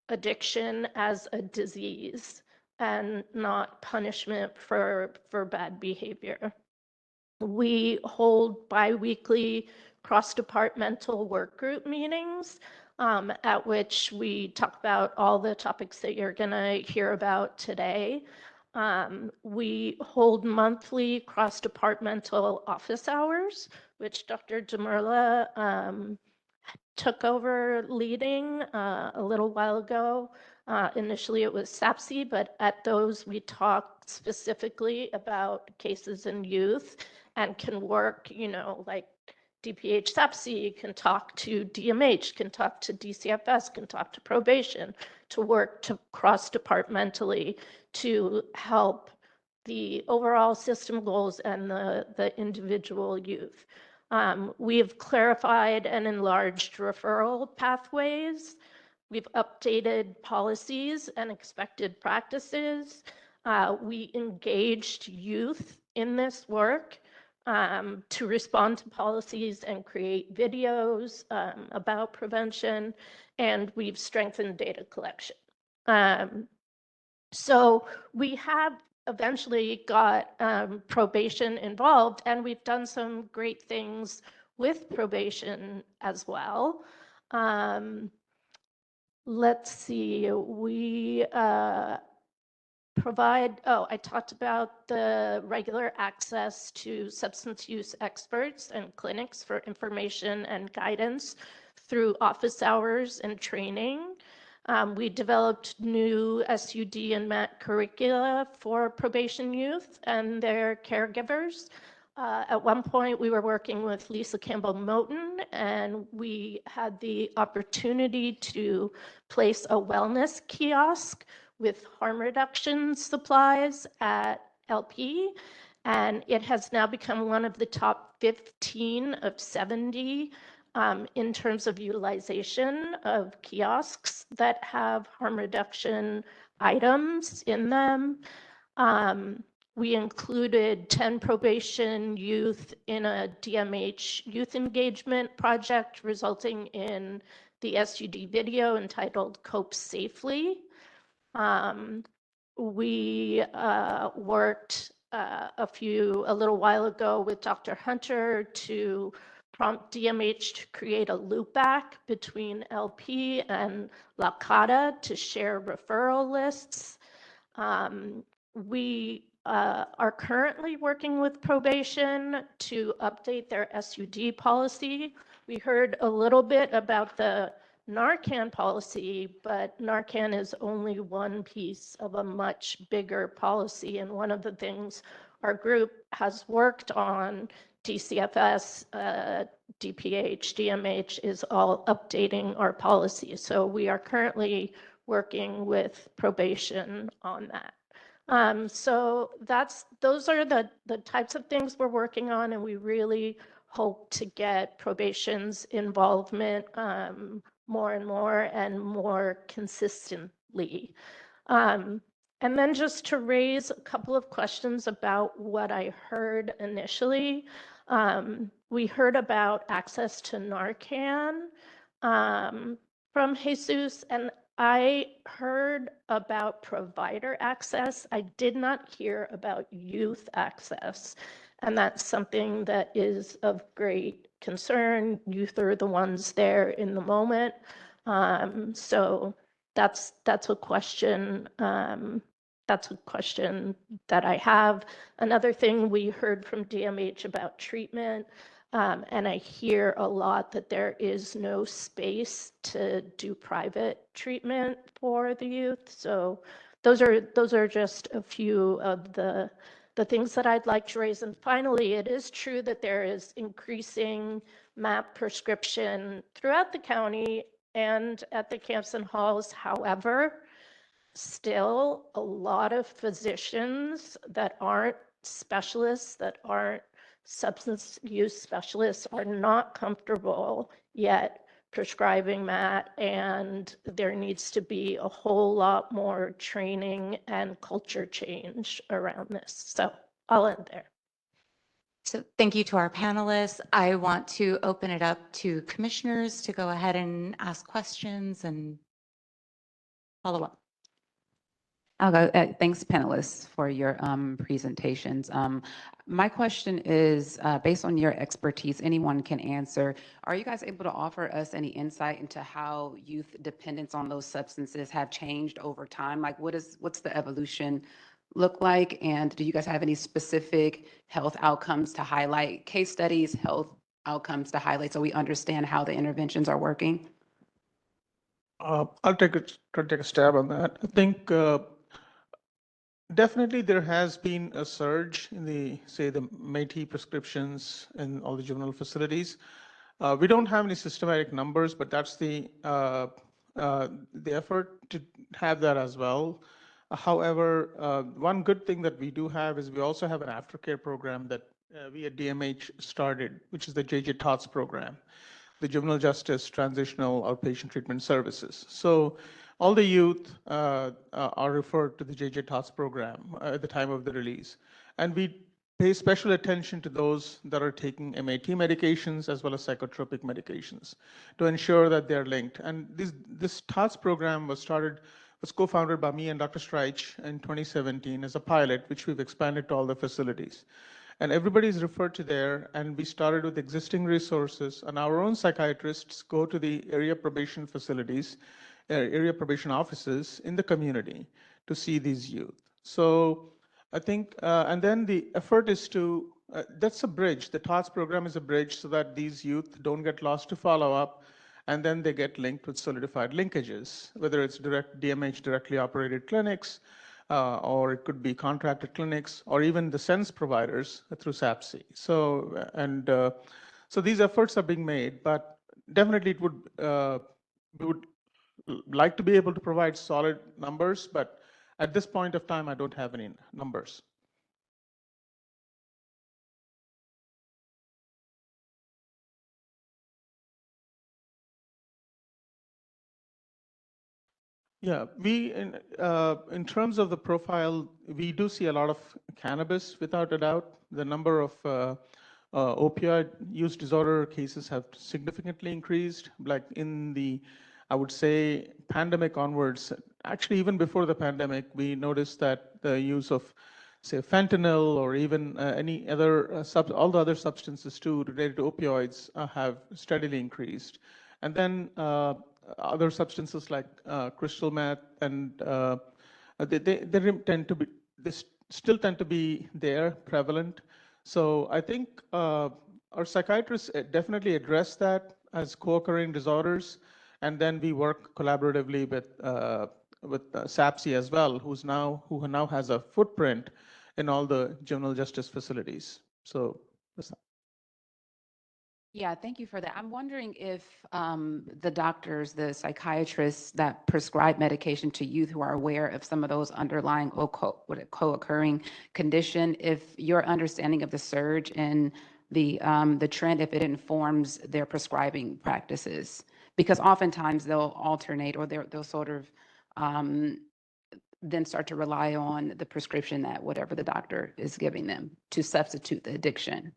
addiction as a disease and not punishment for bad behavior. We hold bi-weekly cross-departmental work group meetings at which we talk about all the topics that you're going to hear about today. We hold monthly cross-departmental office hours, which Dr. Demerla took over leading a little while ago. Initially, it was SAPC, but at those, we talk specifically about cases in youth and can work, like DPH SAPC can talk to DMH, can talk to DCFS, can talk to probation, to work to cross-departmentally to help the overall system goals and the individual youth. We have clarified and enlarged referral pathways. We've updated policies and expected practices. We engaged youth in this work to respond to policies and create videos about prevention, and we've strengthened data collection. So we have eventually got probation involved, and we've done some great things with probation as well. Let's see, we provide, I talked about the regular access to substance use experts and clinics for information and guidance through office hours and training. We developed new SUD and MAT curricula for probation youth and their caregivers. At one point, we were working with Lisa Campbell Moten, and we had the opportunity to place a wellness kiosk with harm reduction supplies at LP, and it has now become one of the top 15 of 70 in terms of utilization of kiosks that have harm reduction items in them. We included 10 probation youth in a DMH youth engagement project, resulting in the SUD video entitled Cope Safely. We worked a little while ago with Dr. Hunter to prompt DMH to create a loopback between LP and La Cata to share referral lists. We are currently working with probation to update their SUD policy. We heard a little bit about the Narcan policy, but Narcan is only one piece of a much bigger policy. And one of the things our group has worked on, DCFS, DPH, DMH, is all updating our policy. So we are currently working with probation on that. So those are the types of things we're working on, and we really hope to get probation's involvement more and more consistently. And then just to raise a couple of questions about what I heard initially. We heard about access to Narcan from Jesus, and I heard about provider access. I did not hear about youth access, and that's something that is of great concern. Youth are the ones there in the moment. So that's a question. That's a question that I have. Another thing we heard from DMH about treatment, and I hear a lot that there is no space to do private treatment for the youth. So those are just a few of the things that I'd like to raise. And finally, it is true that there is increasing MAP prescription throughout the county and at the camps and halls. However, still a lot of physicians that aren't specialists, that aren't substance use specialists, are not comfortable yet prescribing MAT, and there needs to be a whole lot more training and culture change around this. So I'll end there. So thank you to our panelists. I want to open it up to commissioners to go ahead and ask questions and follow up. I'll go. Thanks, panelists, for your presentations. My question is, based on your expertise, anyone can answer. Are you guys able to offer us any insight into how youth dependence on those substances have changed over time? Like, what's the evolution look like? And do you guys have any specific health outcomes to highlight, case studies, health outcomes to highlight, so we understand how the interventions are working? I'll try to take a stab on that. I think definitely there has been a surge in the Métis prescriptions in all the juvenile facilities. We don't have any systematic numbers, but that's the effort to have that as well. However, one good thing that we do have is we also have an aftercare program that we at DMH started, which is the JJ TOTS program, the Juvenile Justice Transitional Outpatient Treatment Services. So all the youth are referred to the JJ TOTS program at the time of the release. And we pay special attention to those that are taking MAT medications as well as psychotropic medications to ensure that they're linked. And this TOTS program was co-founded by me and Dr. Streich in 2017 as a pilot, which we've expanded to all the facilities. And everybody's referred to there, and we started with existing resources, and our own psychiatrists go to the area probation facilities, area probation offices in the community to see these youth. So I think, and then the effort is to, that's a bridge. The TOTS program is a bridge so that these youth don't get lost to follow up, and then they get linked with solidified linkages, whether it's direct DMH directly operated clinics, or it could be contracted clinics, or even the SENS providers through SAPC. So, so these efforts are being made, but definitely we would like to be able to provide solid numbers, but at this point of time, I don't have any numbers. Yeah, in terms of the profile, we do see a lot of cannabis, without a doubt. The number of opioid use disorder cases have significantly increased. Like in the, I would say, pandemic onwards, actually even before the pandemic, we noticed that the use of, say, fentanyl or even any other, all the other substances too related to opioids have steadily increased. And then other substances like crystal meth, and they tend to be, this still tend to be there, prevalent. So I think our psychiatrists definitely address that as co-occurring disorders, and then we work collaboratively with SAPSI as well, who now has a footprint in all the juvenile justice facilities. So Yeah, thank you for that. I'm wondering if the doctors, the psychiatrists that prescribe medication to youth who are aware of some of those underlying co-occurring condition, if your understanding of the surge in the trend, if it informs their prescribing practices, because oftentimes they'll alternate or they'll sort of then start to rely on the prescription that whatever the doctor is giving them to substitute the addiction.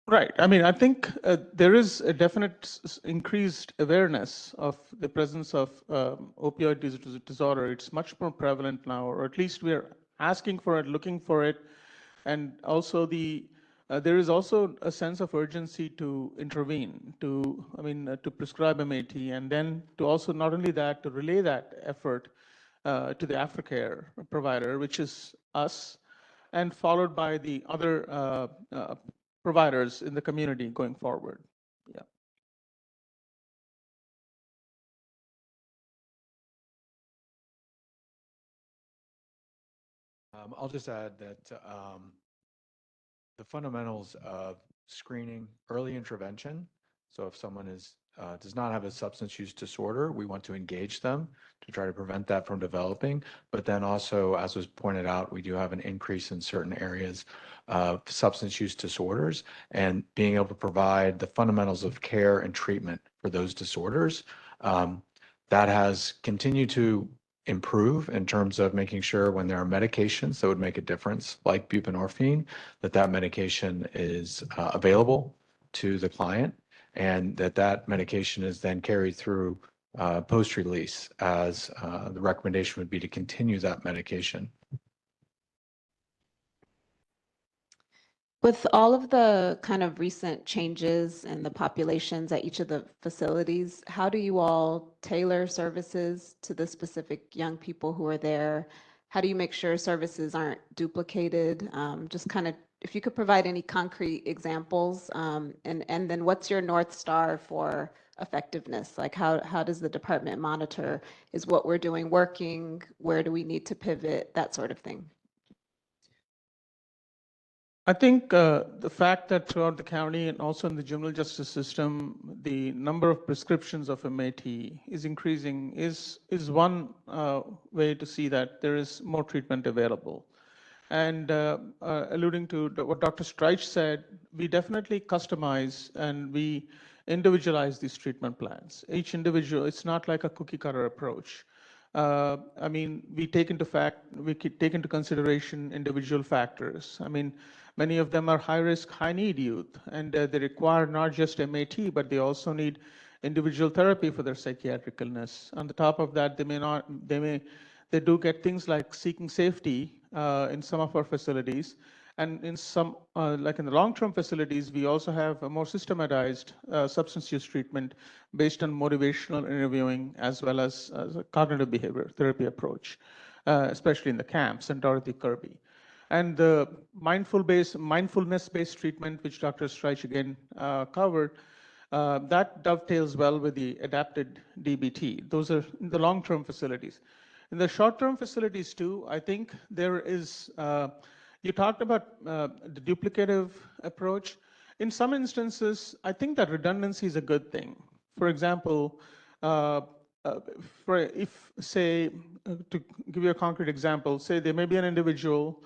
Right. I mean, I think there is a definite increased awareness of the presence of opioid disorder. It's much more prevalent now, or at least we're asking for it, looking for it. And also there is also a sense of urgency to intervene, to prescribe MAT, and then to also not only that, to relay that effort to the aftercare provider, which is us, and followed by the other providers in the community going forward. Yeah. I'll just add that the fundamentals of screening, early intervention. So if someone does not have a substance use disorder, we want to engage them to try to prevent that from developing. But then also, as was pointed out, we do have an increase in certain areas of substance use disorders, and being able to provide the fundamentals of care and treatment for those disorders. That has continued to improve in terms of making sure when there are medications that would make a difference, like buprenorphine, that medication is available to the client, and that medication is then carried through post-release, as the recommendation would be to continue that medication. With all of the kind of recent changes in the populations at each of the facilities, how do you all tailor services to the specific young people who are there? How do you make sure services aren't duplicated? Just kind of, if you could provide any concrete examples, and then what's your North Star for effectiveness? Like how does the department monitor, is what we're doing working? Where do we need to pivot? That sort of thing. I think the fact that throughout the county and also in the juvenile justice system, the number of prescriptions of MAT is increasing is one way to see that there is more treatment available. And alluding to what Dr. Streich said, we definitely customize and we individualize these treatment plans. Each individual, it's not like a cookie cutter approach. I mean, we take into consideration individual factors. I mean, many of them are high risk, high need youth, and they require not just MAT, but they also need individual therapy for their psychiatric illness. On the top of that, they do get things like seeking safety in some of our facilities. And in some, like in the long-term facilities, we also have a more systematized substance use treatment based on motivational interviewing as well as a cognitive behavior therapy approach, especially in the camps and Dorothy Kirby. And the mindfulness-based treatment, which Dr. Streich again covered, that dovetails well with the adapted DBT. Those are in the long-term facilities. In the short-term facilities too, I think there is, you talked about the duplicative approach. In some instances, I think that redundancy is a good thing. For example, if say, to give you a concrete example, say there may be an individual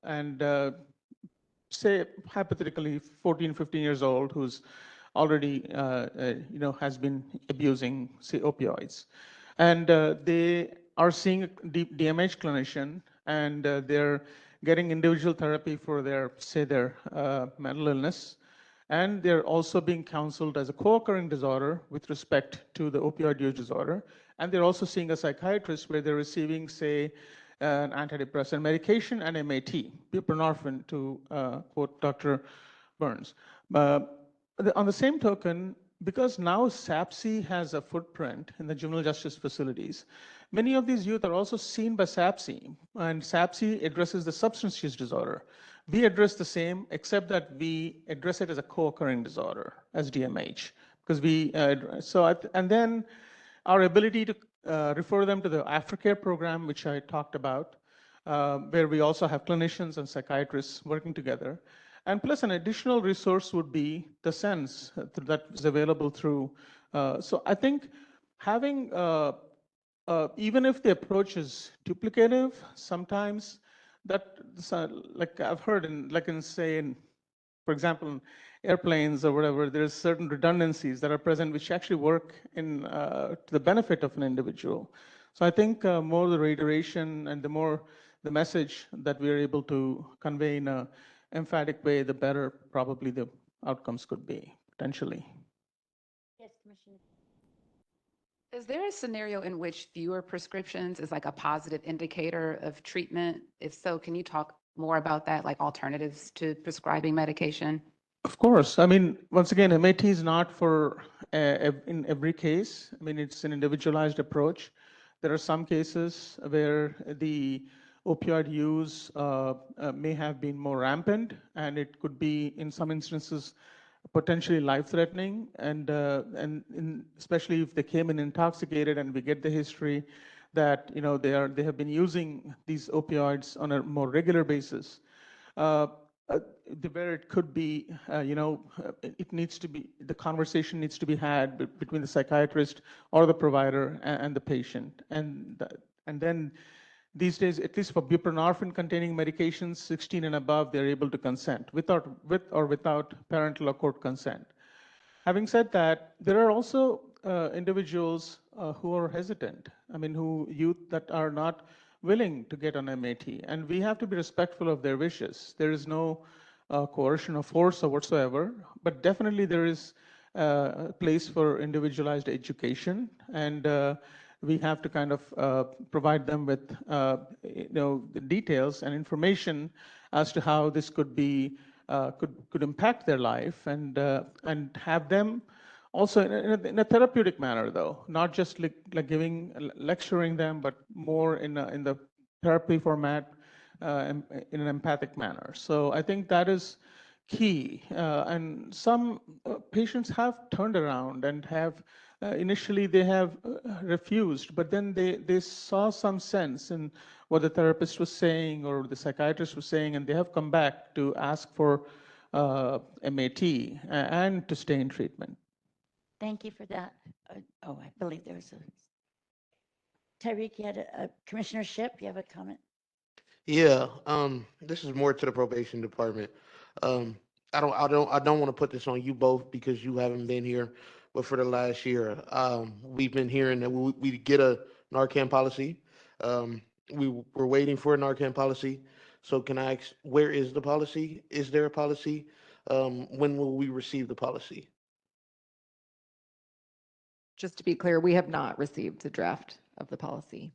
and say hypothetically 14, 15 years old who's already has been abusing, say, opioids. And they are seeing a DMH clinician, and they're getting individual therapy for their, say, their mental illness. And they're also being counseled as a co-occurring disorder with respect to the opioid use disorder. And they're also seeing a psychiatrist where they're receiving, say, an antidepressant medication and MAT, buprenorphine, to quote Dr. Burns. On the same token, because now SAPSI has a footprint in the juvenile justice facilities, many of these youth are also seen by SAPC, and SAPC addresses the substance use disorder. We address the same, except that we address it as a co-occurring disorder, as DMH, because and then our ability to refer them to the aftercare program, which I talked about, where we also have clinicians and psychiatrists working together. And plus an additional resource would be the SENS that is available through. So I think having, even if the approach is duplicative, sometimes that, like I've heard for example, in airplanes or whatever, there's certain redundancies that are present which actually work to the benefit of an individual. So I think more the reiteration and the more the message that we're able to convey in a emphatic way, the better probably the outcomes could be, potentially. Yes, Commissioner. Is there a scenario in which fewer prescriptions is like a positive indicator of treatment? If so, can you talk more about that, like alternatives to prescribing medication? Of course. I mean, once again, MAT is not for in every case. I mean, it's an individualized approach. There are some cases where the opioid use may have been more rampant, and it could be, in some instances, potentially life-threatening, and especially if they came in intoxicated, and we get the history that they have been using these opioids on a more regular basis. Where it could be, it needs to be, the conversation needs to be had between the psychiatrist or the provider and the patient. And then these days, at least for buprenorphine-containing medications, 16 and above, they're able to consent with or without parental or court consent. Having said that, there are also individuals who are hesitant. I mean, youth that are not willing to get on MAT, and we have to be respectful of their wishes. There is no coercion or force or whatsoever, but definitely there is a place for individualized education, and we have to kind of provide them with the details and information as to how this could be could impact their life, and have them also in a therapeutic manner, though, not just like lecturing them, but more in the therapy format, in an empathic manner. So I think that is key. And some patients have turned around and have initially they have refused, but then they saw some sense in what the therapist was saying or the psychiatrist was saying, and they have come back to ask for MAT and to stay in treatment. Thank you for that. I believe there was Tyreek, you had Commissioner Shipp, you have a comment? Yeah, this is more to the probation department. I don't want to put this on you both because you haven't been here, but for the last year, we've been hearing that we get a Narcan policy. We're waiting for a Narcan policy. So can I ask, where is the policy? Is there a policy? When will we receive the policy? Just to be clear, we have not received the draft of the policy.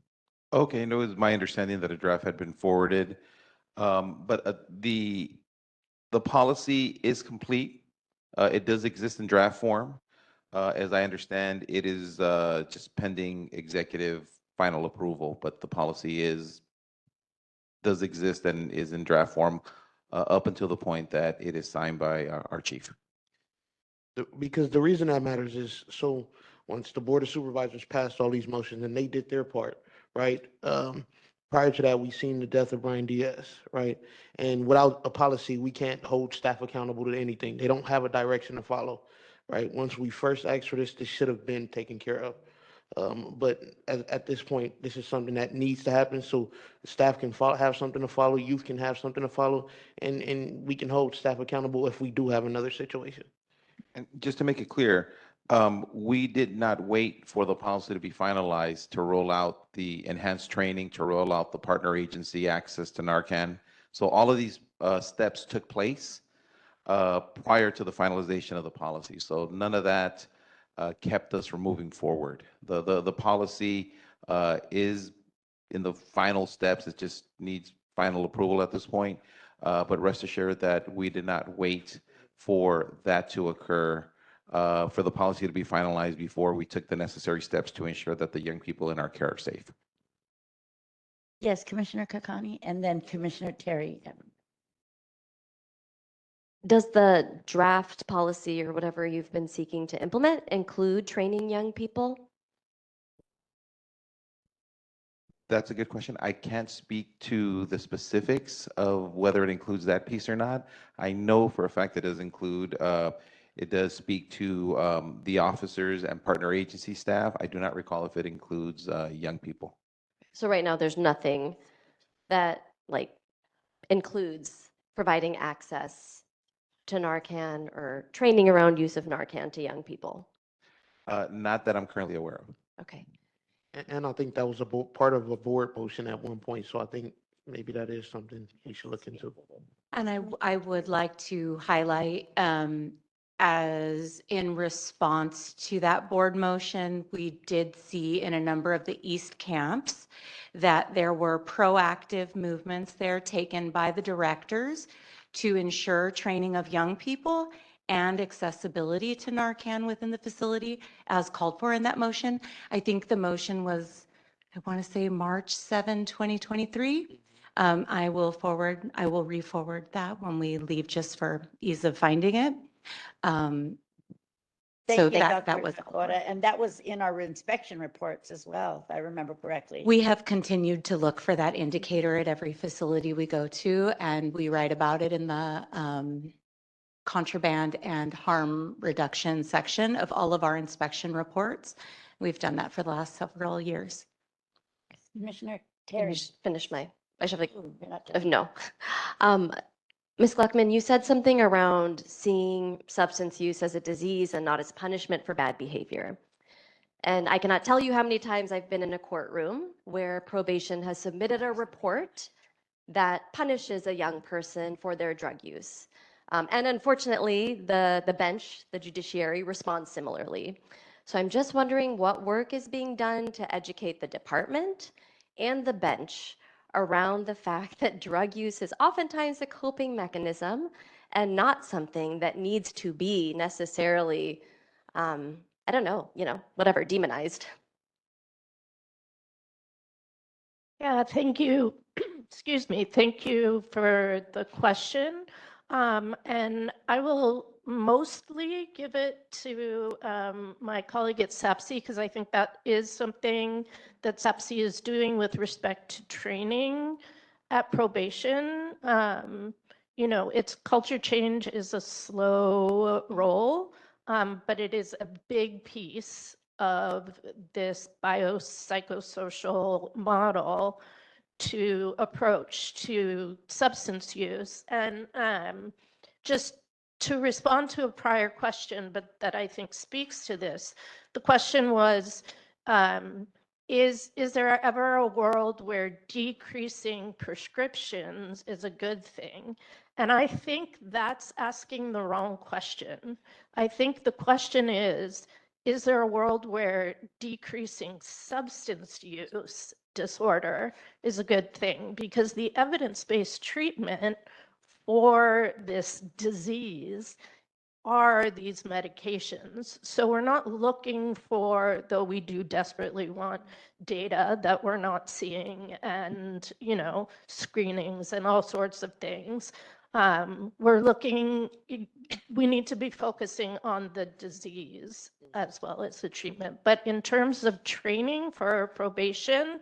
Okay, no, it was my understanding that a draft had been forwarded. But the policy is complete. It does exist in draft form. As I understand, it is just pending executive final approval, but the policy does exist and is in draft form up until the point that it is signed by our chief. Because the reason that matters is, so once the Board of Supervisors passed all these motions and they did their part, right? Prior to that, we seen the death of Brian Diaz, right? And without a policy, we can't hold staff accountable to anything. They don't have a direction to follow, right? Once we first asked for this should have been taken care of. But at this point, this is something that needs to happen so staff can have something to follow, youth can have something to follow, and we can hold staff accountable if we do have another situation. And just to make it clear, we did not wait for the policy to be finalized to roll out the enhanced training, to roll out the partner agency access to Narcan. So all of these steps took place prior to the finalization of the policy. So none of that kept us from moving forward. The policy is in the final steps. It just needs final approval at this point. But rest assured that we did not wait for that to occur, for the policy to be finalized before we took the necessary steps to ensure that the young people in our care are safe. Yes, Commissioner Kakani, and then Commissioner Terry. Does the draft policy or whatever you've been seeking to implement include training young people? That's a good question. I can't speak to the specifics of whether it includes that piece or not. I know for a fact it does include, it does speak to the officers and partner agency staff. I do not recall if it includes young people. So right now, there's nothing that like includes providing access to Narcan or training around use of Narcan to young people. Not that I'm currently aware of. Okay. And I think that was part of a board motion at one point, so I think maybe that is something we should look into. And I would like to highlight, as in response to that board motion, we did see in a number of the East camps that there were proactive movements there taken by the directors to ensure training of young people and accessibility to Narcan within the facility as called for in that motion. I think the motion was, I want to say March 7, 2023. I will re-forward that when we leave just for ease of finding it. So Thank you, that Dr. was, Sakota, and that was in our inspection reports as well, if I remember correctly. we have continued to look for that indicator at every facility we go to, and we write about it in the contraband and harm reduction section of all of our inspection reports. We've done that for the last several years. Commissioner Terry. I should have Ooh, you're not done. no. Ms. Gluckman, you said something around seeing substance use as a disease and not as punishment for bad behavior. And I cannot tell you how many times I've been in a courtroom where probation has submitted a report that punishes a young person for their drug use. And unfortunately, the bench, the judiciary, responds similarly. So I'm just wondering what work is being done to educate the department and the bench around the fact that drug use is oftentimes a coping mechanism and not something that needs to be necessarily, I don't know, whatever, demonized. Yeah, thank you. Excuse me. Thank you for the question. And I will mostly give it to my colleague at SEPSI because I think that is something that SEPSI is doing with respect to training at probation. Its culture change is a slow roll, but it is a big piece of this biopsychosocial model to approach to substance use. And just to respond to a prior question, but that I think speaks to this, the question was, is there ever a world where decreasing prescriptions is a good thing? And I think that's asking the wrong question. I think the question is there a world where decreasing substance use disorder is a good thing? Because the evidence-based treatment for this disease are these medications. So we're not looking for, though we do desperately want data that we're not seeing and, screenings and all sorts of things. We need to be focusing on the disease as well as the treatment. But in terms of training for probation,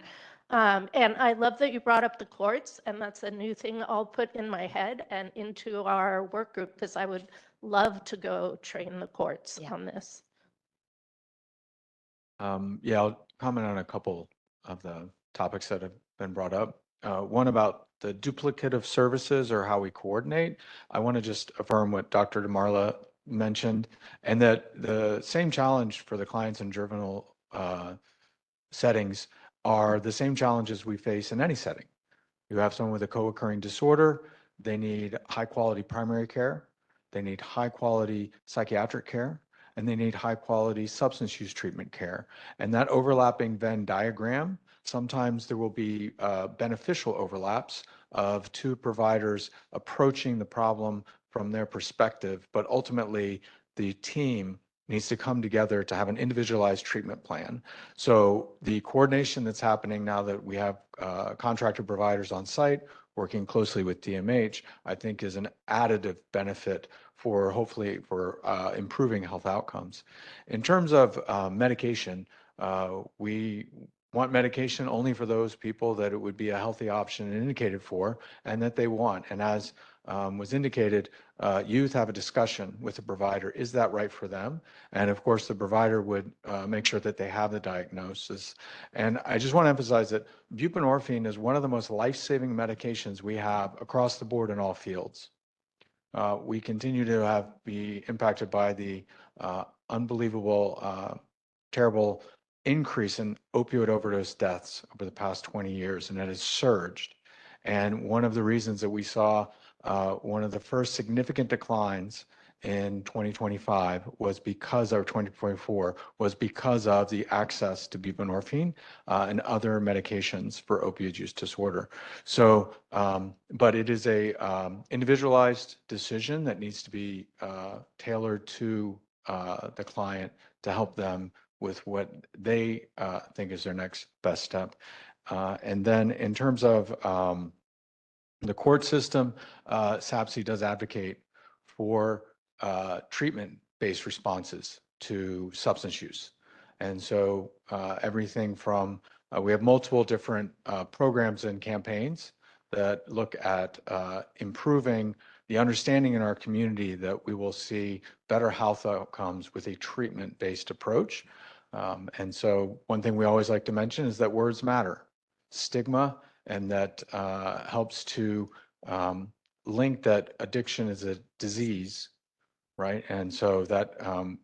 and I love that you brought up the courts, and that's a new thing I'll put in my head and into our work group, because I would love to go train the courts on this. Yeah, I'll comment on a couple of the topics that have been brought up. One about the duplicative services or how we coordinate. I want to just affirm what Dr. DeMarla mentioned, and that the same challenge for the clients in juvenile settings are the same challenges we face in any setting. You have someone with a co-occurring disorder, they need high quality primary care, they need high quality psychiatric care, and they need high quality substance use treatment care. And that overlapping Venn diagram, sometimes there will be beneficial overlaps of two providers approaching the problem from their perspective, but ultimately the team needs to come together to have an individualized treatment plan. So the coordination that's happening now that we have contracted providers on site working closely with DMH, I think is an additive benefit for hopefully for improving health outcomes. In terms of medication, we want medication only for those people that it would be a healthy option and indicated for and that they want. And as was indicated, youth have a discussion with the provider. Is that right for them? And of course, the provider would make sure that they have the diagnosis. And I just want to emphasize that buprenorphine is one of the most life-saving medications we have across the board in all fields. We continue to be impacted by the unbelievable, terrible increase in opioid overdose deaths over the past 20 years, and it has surged. And one of the reasons that we saw one of the first significant declines in 2025 was because, or 2024, was because of the access to buprenorphine and other medications for opioid use disorder. So, but it is a individualized decision that needs to be tailored to the client to help them with what they think is their next best step. And then in terms of the court system, SAPC does advocate for treatment-based responses to substance use. And so everything from, we have multiple different programs and campaigns that look at improving the understanding in our community that we will see better health outcomes with a treatment-based approach. And so one thing we always like to mention is that words matter. Stigma, and that helps to link that addiction is a disease, right? And so that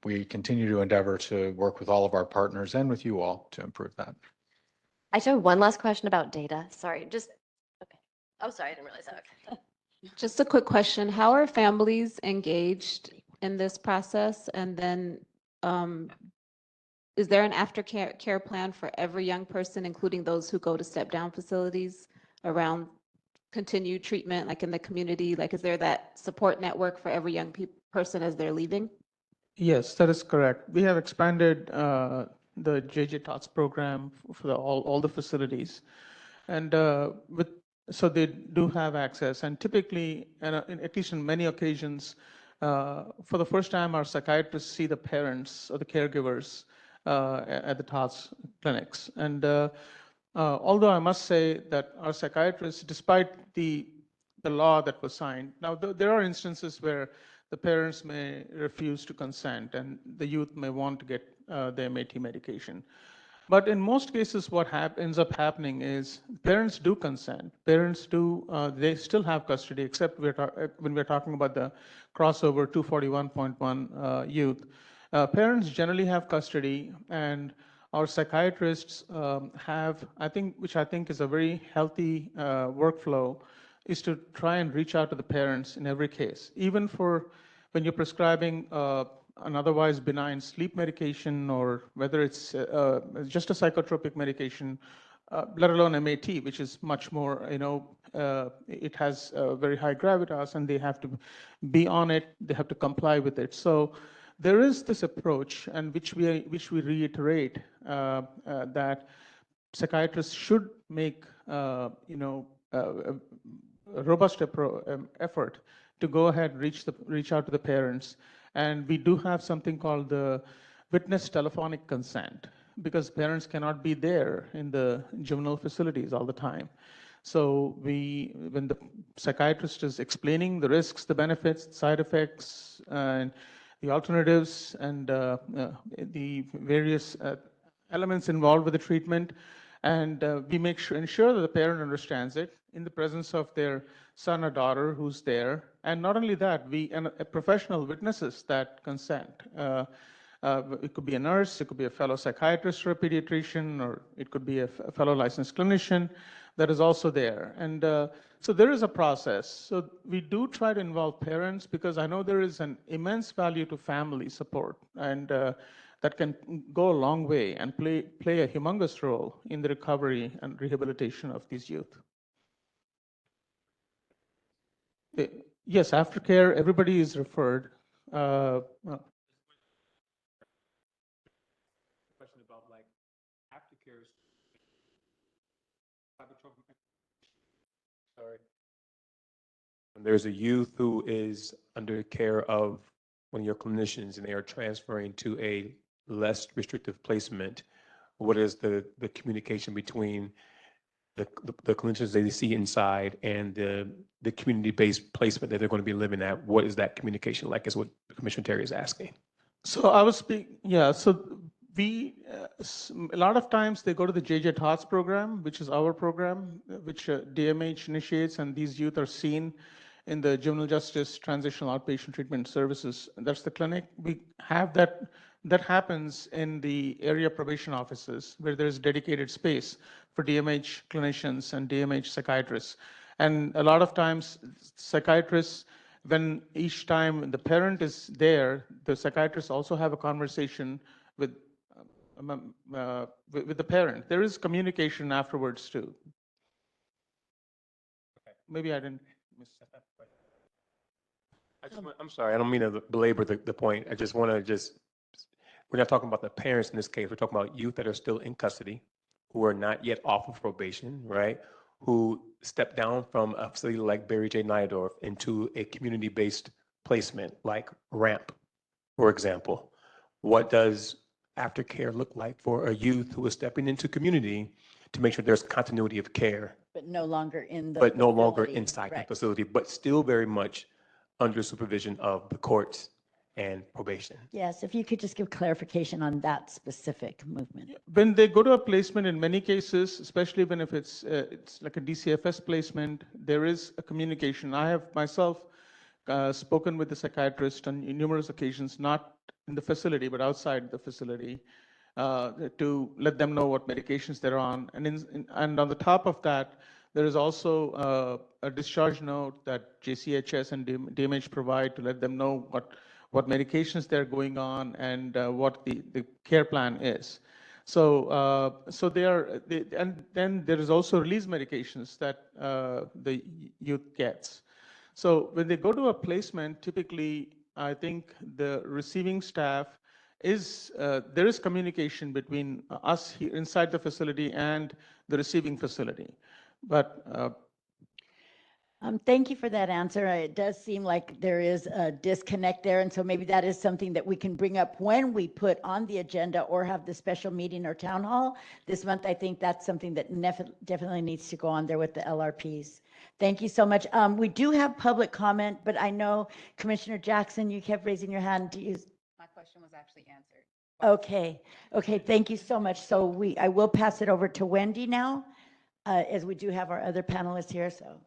we continue to endeavor to work with all of our partners and with you all to improve that. I just have one last question about data. Sorry, just, okay. Oh, sorry, I didn't realize that. Okay. Just a quick question. How are families engaged in this process? And then is there an aftercare plan for every young person, including those who go to step-down facilities, around continued treatment, like in the community? Like, is there that support network for every young person as they're leaving? Yes, that is correct. We have expanded the JJ TOTS program for all the facilities. And so they do have access. And typically, and at least in many occasions, for the first time, our psychiatrists see the parents or the caregivers at the TOTS clinics. And although I must say that our psychiatrists, despite the law that was signed, now there are instances where the parents may refuse to consent and the youth may want to get their MAT medication. But in most cases, what ends up happening is parents do consent. Parents do, they still have custody, except when we're talking about the crossover 241.1 youth. Parents generally have custody, and our psychiatrists have, which I think is a very healthy workflow, is to try and reach out to the parents in every case, even for when you're prescribing an otherwise benign sleep medication, or whether it's just a psychotropic medication, let alone MAT, which is much more, it has very high gravitas, and they have to be on it, they have to comply with it. So there is this approach, and which we reiterate, that psychiatrists should make, a robust effort to go ahead and reach out to the parents. And we do have something called the witness telephonic consent, because parents cannot be there in the juvenile facilities all the time. So when the psychiatrist is explaining the risks, the benefits, side effects, and the alternatives, and the various elements involved with the treatment, and we ensure that the parent understands it in the presence of their son or daughter who's there. And not only that, and professional witnesses that consent. It could be a nurse, it could be a fellow psychiatrist or a pediatrician, or it could be a fellow licensed clinician that is also there. And so there is a process. So we do try to involve parents, because I know there is an immense value to family support, and that can go a long way and play a humongous role in the recovery and rehabilitation of these youth. Yes, aftercare, everybody is referred. When there's a youth who is under care of one of your clinicians and they are transferring to a less restrictive placement, what is the communication between the clinicians they see inside and the community-based placement that they're going to be living at? What is that communication like, is what Commissioner Terry is asking. So I was speaking, yeah, so we, a lot of times they go to the JJ Tots program, which is our program, which DMH initiates, and these youth are seen in the Juvenile Justice Transitional Outpatient Treatment Services. That's the clinic. We have that happens in the area probation offices where there's dedicated space for DMH clinicians and DMH psychiatrists. And a lot of times psychiatrists, when each time the parent is there, the psychiatrists also have a conversation with the parent. There is communication afterwards too. Maybe I didn't miss that. I'm sorry, I don't mean to belabor the point. I just want to we're not talking about the parents in this case. We're talking about youth that are still in custody, who are not yet off of probation, right? Who step down from a facility like Barry J. Nydorf into a community-based placement like RAMP, for example. What does aftercare look like for a youth who is stepping into community to make sure there's continuity of care, But no longer in the but no longer facility. inside the Right. facility, but still very much under supervision of the courts and probation? Yes, if you could just give clarification on that specific movement. When they go to a placement, in many cases, especially when if it's like a DCFS placement, there is a communication. I have myself spoken with the psychiatrist on numerous occasions, not in the facility, but outside the facility, to let them know what medications they're on. And on the top of that, there is also a discharge note that JCHS and DMH provide to let them know what medications they're going on and what the care plan is. So, and then there is also release medications that the youth gets. So when they go to a placement, typically, I think the receiving staff there is communication between us here inside the facility and the receiving facility. But Thank you for that answer. It does seem like there is a disconnect there, and so maybe that is something that we can bring up when we put on the agenda or have the special meeting or town hall this month. I think that's something that definitely needs to go on there with the LRPs. Thank you so much. We do have public comment, but I know Commissioner Jackson, you kept raising your hand to use. My question was actually answered. Okay, thank you so much. So I will pass it over to Wendy now, as we do have our other panelists here, so.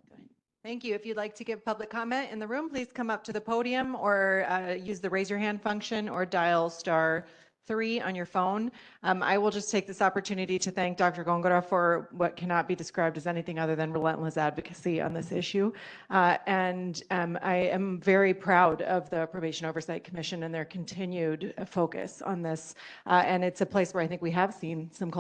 Thank you. If you'd like to give public comment in the room, please come up to the podium or use the raise your hand function or dial *3 on your phone. I will just take this opportunity to thank Dr. Gongora for what cannot be described as anything other than relentless advocacy on this issue. I am very proud of the Probation Oversight Commission and their continued focus on this. And it's a place where I think we have seen some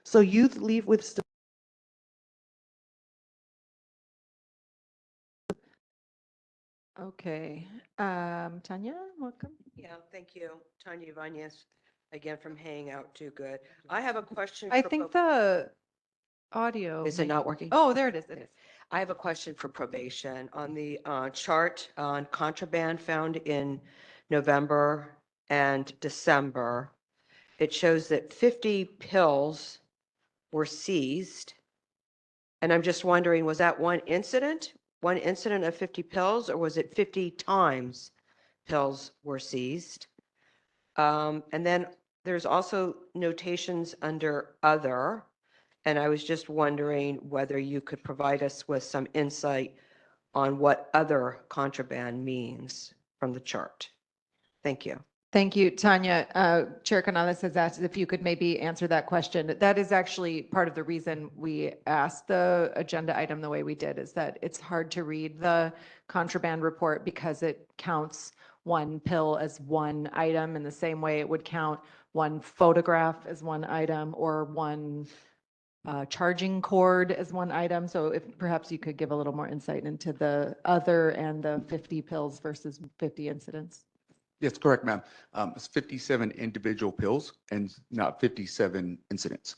So youth leave with Okay, Tanya, welcome. Yeah, thank you. Tanya Ibanez, again from Hang Out Do Good. I have a question. I for think prob- the audio. Is it not working? Oh, there it is. It is. I have a question for probation. On the chart on contraband found in November and December, it shows that 50 pills were seized. And I'm just wondering, was that one incident of 50 pills, or was it 50 times pills were seized? And then there's also notations under other, and I was just wondering whether you could provide us with some insight on what other contraband means from the chart. Thank you. Thank you, Tanya. Chair Canales has asked if you could maybe answer that question. That is actually part of the reason we asked the agenda item the way we did, is that it's hard to read the contraband report because it counts one pill as one item in the same way it would count one photograph as one item or one charging cord as one item. So if perhaps you could give a little more insight into the other and the 50 pills versus 50 incidents. Yes, correct, ma'am. It's 57 individual pills and not 57 incidents.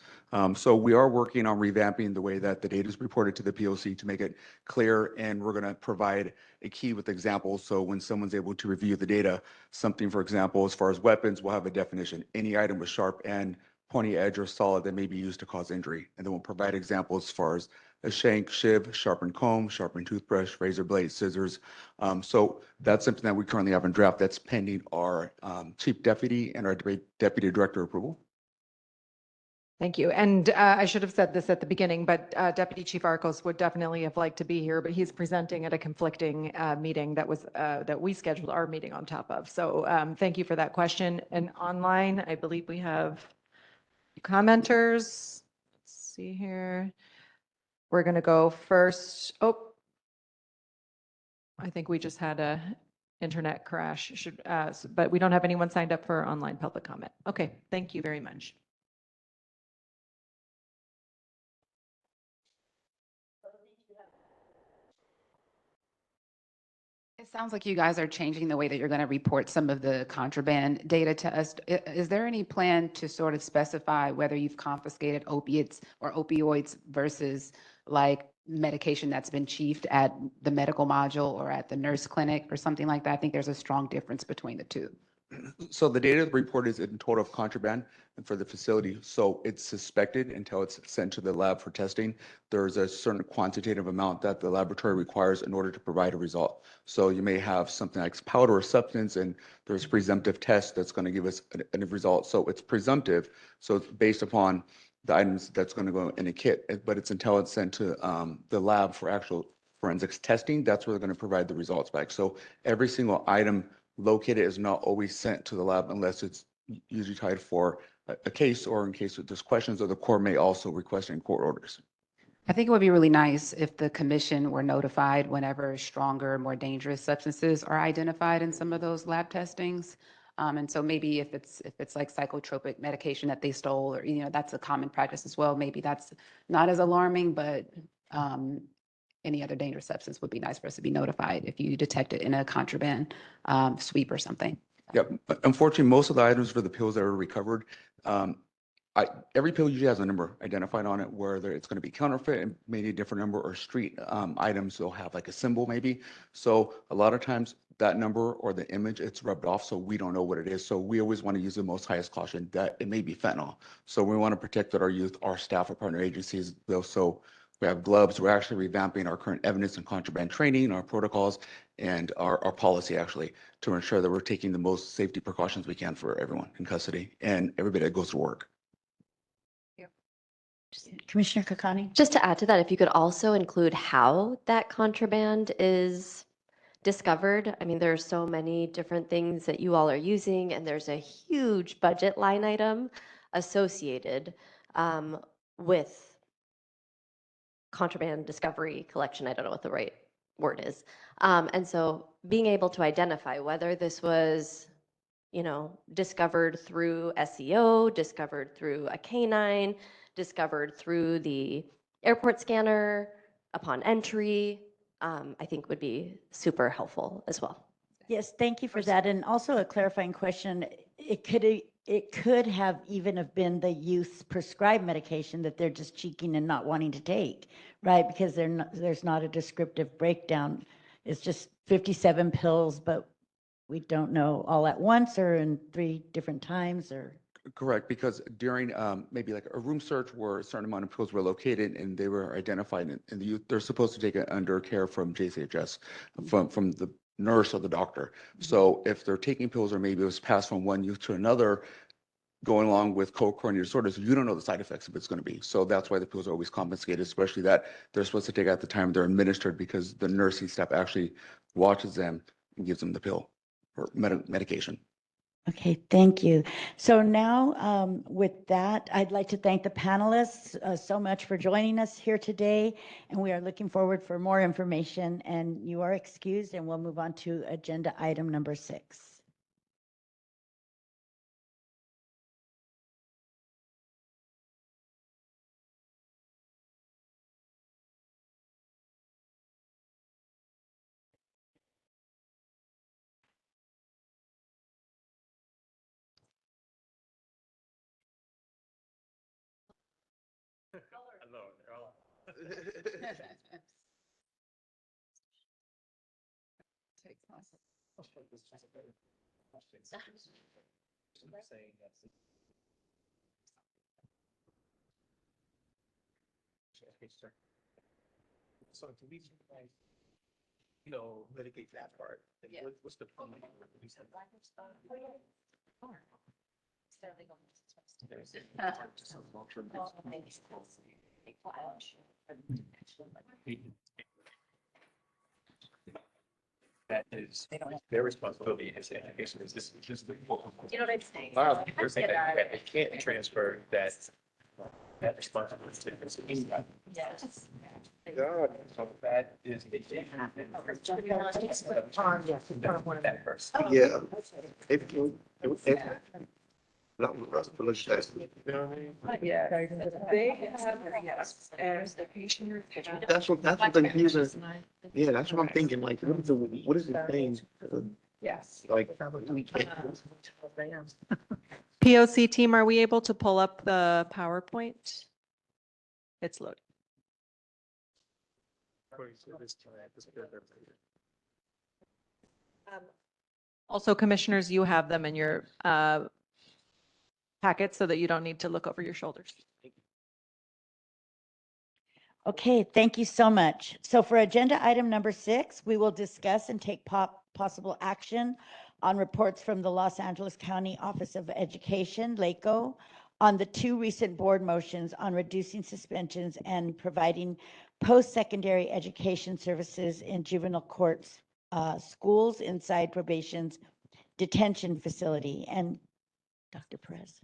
So we are working on revamping the way that the data is reported to the POC to make it clear, and we're going to provide a key with examples. So when someone's able to review the data, something, for example, as far as weapons, we'll have a definition. Any item with sharp and pointy edge or solid that may be used to cause injury. And then we'll provide examples as far as a shank, shiv, sharpened comb, sharpened toothbrush, razor blade, scissors. So that's something that we currently have in draft that's pending our chief deputy and our deputy director approval. Thank you. And I should have said this at the beginning, but Deputy Chief Arcos would definitely have liked to be here, but he's presenting at a conflicting meeting that we scheduled our meeting on top of. So thank you for that question. And online, I believe we have commenters. Let's see here. We're going to go first. Oh, I think we just had a internet crash, but we don't have anyone signed up for online public comment. Okay, thank you very much. It sounds like you guys are changing the way that you're going to report some of the contraband data to us. Is there any plan to sort of specify whether you've confiscated opiates or opioids versus like medication that's been chiefed at the medical module or at the nurse clinic or something like that? I think there's a strong difference between the two. So the data report is in total of contraband and for the facility. So it's suspected until it's sent to the lab for testing. There's a certain quantitative amount that the laboratory requires in order to provide a result. So you may have something like powder or substance, and there's a presumptive test that's going to give us a result. So it's presumptive. So it's based upon the items that's going to go in a kit, but it's until it's sent to the lab for actual forensics testing, that's where they're going to provide the results back. So every single item located is not always sent to the lab unless it's usually tied for a case or in case there's questions, or the court may also request in court orders. I think it would be really nice if the commission were notified whenever stronger, more dangerous substances are identified in some of those lab testings. And so maybe if it's like psychotropic medication that they stole, or, that's a common practice as well, maybe that's not as alarming, but any other dangerous substance would be nice for us to be notified if you detect it in a contraband sweep or something. Yep. Unfortunately, most of the items for the pills that are recovered, every pill usually has a number identified on it, whether it's going to be counterfeit and maybe a different number, or street items will have like a symbol maybe. So a lot of times that number or the image, it's rubbed off, so we don't know what it is. So we always want to use the most highest caution that it may be fentanyl. So we want to protect that our youth, our staff, our partner agencies, so we have gloves. We're actually revamping our current evidence and contraband training, our protocols, and our policy actually to ensure that we're taking the most safety precautions we can for everyone in custody and everybody that goes to work. Commissioner Kakani? Just to add to that, if you could also include how that contraband is discovered. I mean, there are so many different things that you all are using, and there's a huge budget line item associated with contraband discovery, collection. I don't know what the right word is. And so being able to identify whether this was, discovered through SEO, discovered through a canine, discovered through the airport scanner upon entry, I think would be super helpful as well. Yes, thank you for that. And also a clarifying question. It could have even have been the youth's prescribed medication that they're just cheeking and not wanting to take, right? Because there's not a descriptive breakdown. It's just 57 pills, but we don't know all at once or in 3 different times or. Correct, because during maybe like a room search where a certain amount of pills were located and they were identified and the youth, they're supposed to take it under care from JCHS, from the nurse or the doctor. So if they're taking pills or maybe it was passed from one youth to another, going along with co-coordinated disorders, you don't know the side effects of it's going to be. So that's why the pills are always confiscated, especially that they're supposed to take at the time they're administered because the nursing staff actually watches them and gives them the pill or medication. Okay, thank you. So now with that, I'd like to thank the panelists so much for joining us here today. And we are looking forward for more information, and you are excused, and we'll move on to agenda item number 6. So do we, litigate that part? What's the point? That is their responsibility as education. Is this just the. You know what I'm saying? They're saying that they can't transfer that responsibility to anybody. Yes. God, so that is. That person. Yeah. Not with us, but let's just. Yeah, they have, yes, and the patient. That's what I'm using. Yeah, that's what I'm thinking. Like, what is the thing? Yes. Like, POC team, are we able to pull up the PowerPoint? It's loading. Also, commissioners, you have them in your packet so that you don't need to look over your shoulders. Okay, thank you so much. So for agenda item number 6, we will discuss and take possible action on reports from the Los Angeles County Office of Education, LACO, on the 2 recent board motions on reducing suspensions and providing post-secondary education services in juvenile courts, schools inside probation's detention facility. And Dr. Perez.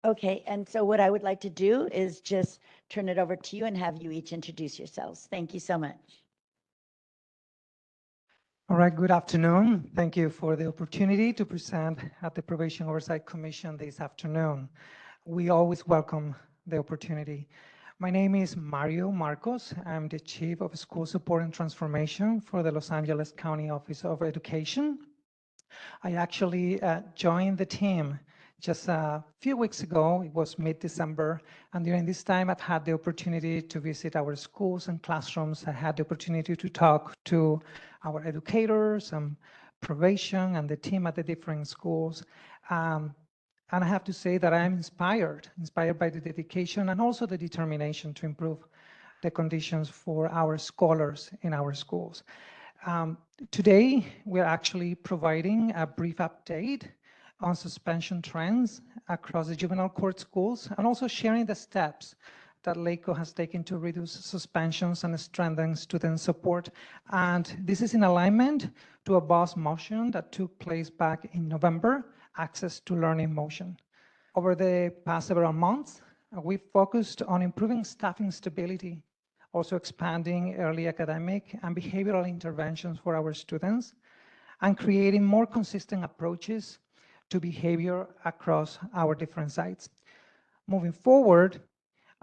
Okay, and so what I would like to do is just turn it over to you and have you each introduce yourselves. Thank you so much. All right, good afternoon. Thank you for the opportunity to present at the Probation Oversight Commission this afternoon. We always welcome the opportunity. My name is Mario Marcos. I'm the Chief of School Support and Transformation for the Los Angeles County Office of Education. I actually joined the team just a few weeks ago. It was mid-December, and during this time I've had the opportunity to visit our schools and classrooms. I had the opportunity to talk to our educators and probation and the team at the different schools. And I have to say that I'm inspired by the dedication and also the determination to improve the conditions for our scholars in our schools. Today, we're actually providing a brief update on suspension trends across the juvenile court schools and also sharing the steps that LACO has taken to reduce suspensions and strengthen student support. And this is in alignment to a BOSS motion that took place back in November, Access to Learning motion. Over the past several months, we focused on improving staffing stability, also expanding early academic and behavioral interventions for our students, and creating more consistent approaches to behavior across our different sites. Moving forward,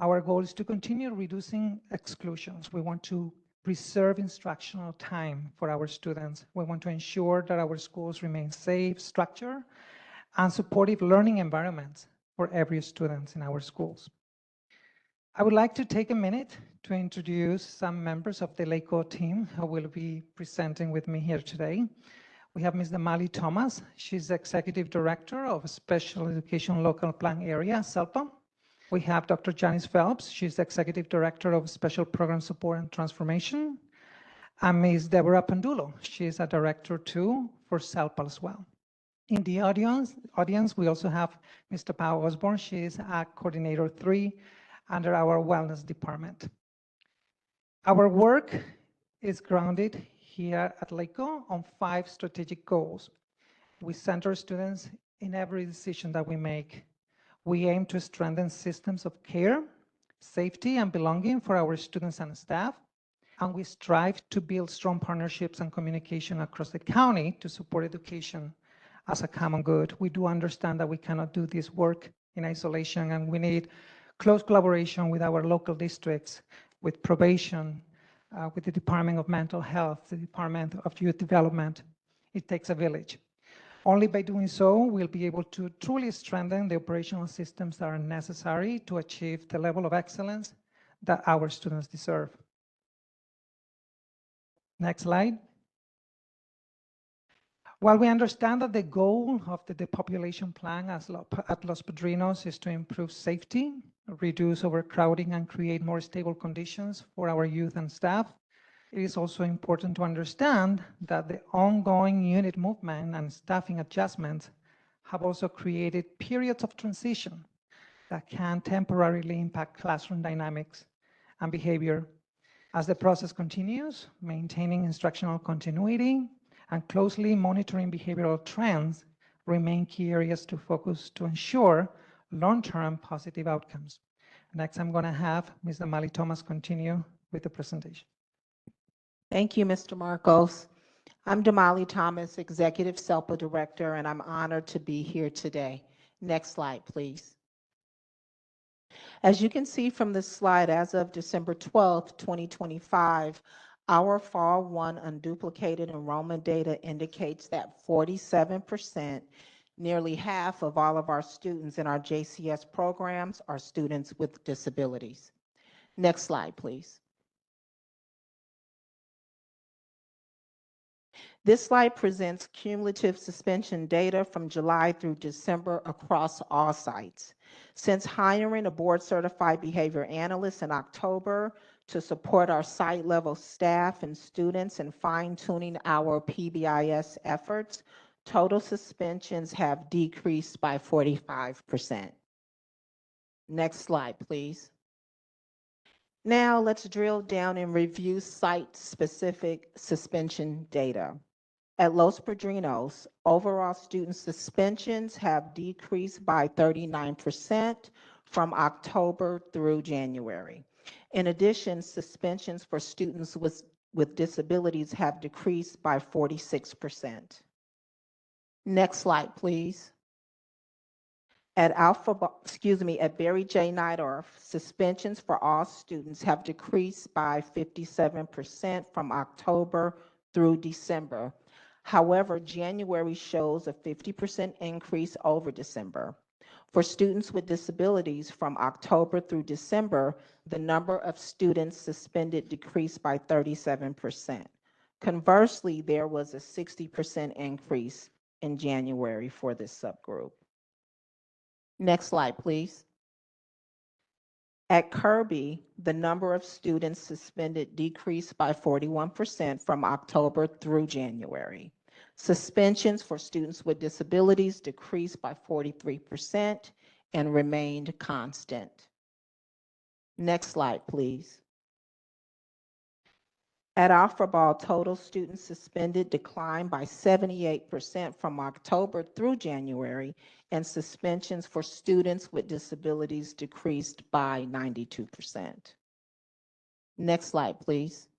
Our goal is to continue reducing exclusions. We want to preserve instructional time for our students. We want to ensure that our schools remain safe, structured, and supportive learning environments for every student in our schools. I would like to take a minute to introduce some members of the LACO team who will be presenting with me here today. We have Ms. Damali Thomas. She's the Executive Director of Special Education Local Plan Area, SELPA. We have Dr. Janice Phelps. She's the Executive Director of Special Program Support and Transformation. And Ms. Deborah Pandulo. She's a Director too for SELPA as well. In the audience, we also have Mr. Pao Osborne. She is a Coordinator 3 under our Wellness Department. Our work is grounded here at LACO on 5 strategic goals. We center students in every decision that we make. We aim to strengthen systems of care, safety, and belonging for our students and staff. And we strive to build strong partnerships and communication across the county to support education as a common good. We do understand that we cannot do this work in isolation, and we need close collaboration with our local districts, with probation, with the Department of Mental Health, the Department of Youth Development. It takes a village. Only by doing so, we'll be able to truly strengthen the operational systems that are necessary to achieve the level of excellence that our students deserve. Next slide. While we understand that the goal of the depopulation plan at Los Padrinos is to improve safety, reduce overcrowding, and create more stable conditions for our youth and staff, it is also important to understand that the ongoing unit movement and staffing adjustments have also created periods of transition that can temporarily impact classroom dynamics and behavior. As the process continues, maintaining instructional continuity and closely monitoring behavioral trends remain key areas to focus to ensure long-term positive outcomes. Next, I'm going to have Ms. Damali Thomas continue with the presentation. Thank you, Mr. Marcos. I'm Damali Thomas, Executive SELPA Director, and I'm honored to be here today. Next slide, please. As you can see from this slide, as of December 12th, 2025, our Fall 1 unduplicated enrollment data indicates that 47%, nearly half of all of our students in our JCS programs are students with disabilities. Next slide, please. This slide presents cumulative suspension data from July through December across all sites. Since hiring a board-certified behavior analyst in October to support our site-level staff and students in fine-tuning our PBIS efforts, total suspensions have decreased by 45%. Next slide, please. Now let's drill down and review site-specific suspension data. At Los Padrinos, overall student suspensions have decreased by 39% from October through January. In addition, suspensions for students with disabilities have decreased by 46%. Next slide, please. At Barry J. Nidorf, suspensions for all students have decreased by 57% from October through December. However, January shows a 50% increase over December. For students with disabilities from October through December, the number of students suspended decreased by 37%. Conversely, there was a 60% increase in January for this subgroup. Next slide, please. At Kirby, the number of students suspended decreased by 41% from October through January. Suspensions for students with disabilities decreased by 43% and remained constant. Next slide, please. At Alphaball, total students suspended declined by 78% from October through January, and suspensions for students with disabilities decreased by 92%. Next slide, please.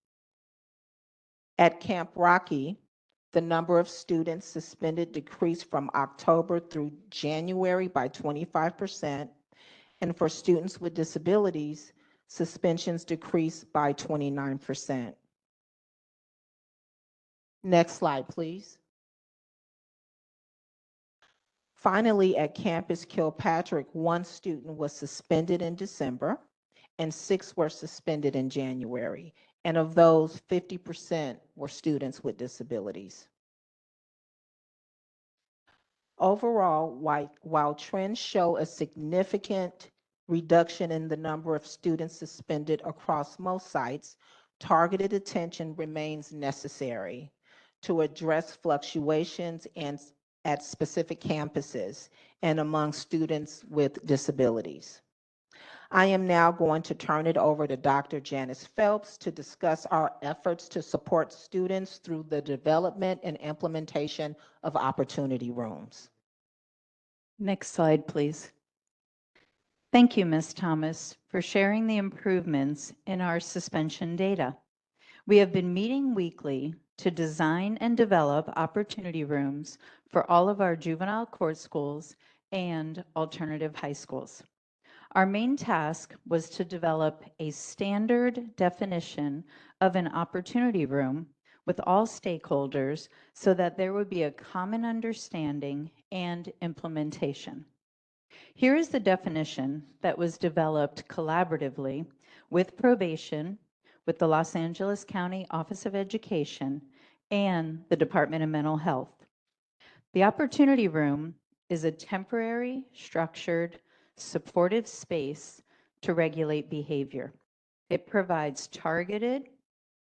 At Camp Rocky, the number of students suspended decreased from October through January by 25%, And for students with disabilities, suspensions decreased by 29%. Next slide, please. Finally, at Campus Kilpatrick, 1 student was suspended in December and 6 were suspended in January. And of those, 50% were students with disabilities. Overall, while trends show a significant reduction in the number of students suspended across most sites, targeted attention remains necessary to address fluctuations at specific campuses and among students with disabilities. I am now going to turn it over to Dr. Janice Phelps to discuss our efforts to support students through the development and implementation of opportunity rooms. Next slide, please. Thank you, Ms. Thomas, for sharing the improvements in our suspension data. We have been meeting weekly to design and develop opportunity rooms for all of our juvenile court schools and alternative high schools. Our main task was to develop a standard definition of an opportunity room with all stakeholders so that there would be a common understanding and implementation. Here is the definition that was developed collaboratively with probation, with the Los Angeles County Office of Education, and the Department of Mental Health. The opportunity room is a temporary, structured, supportive space to regulate behavior. It provides targeted,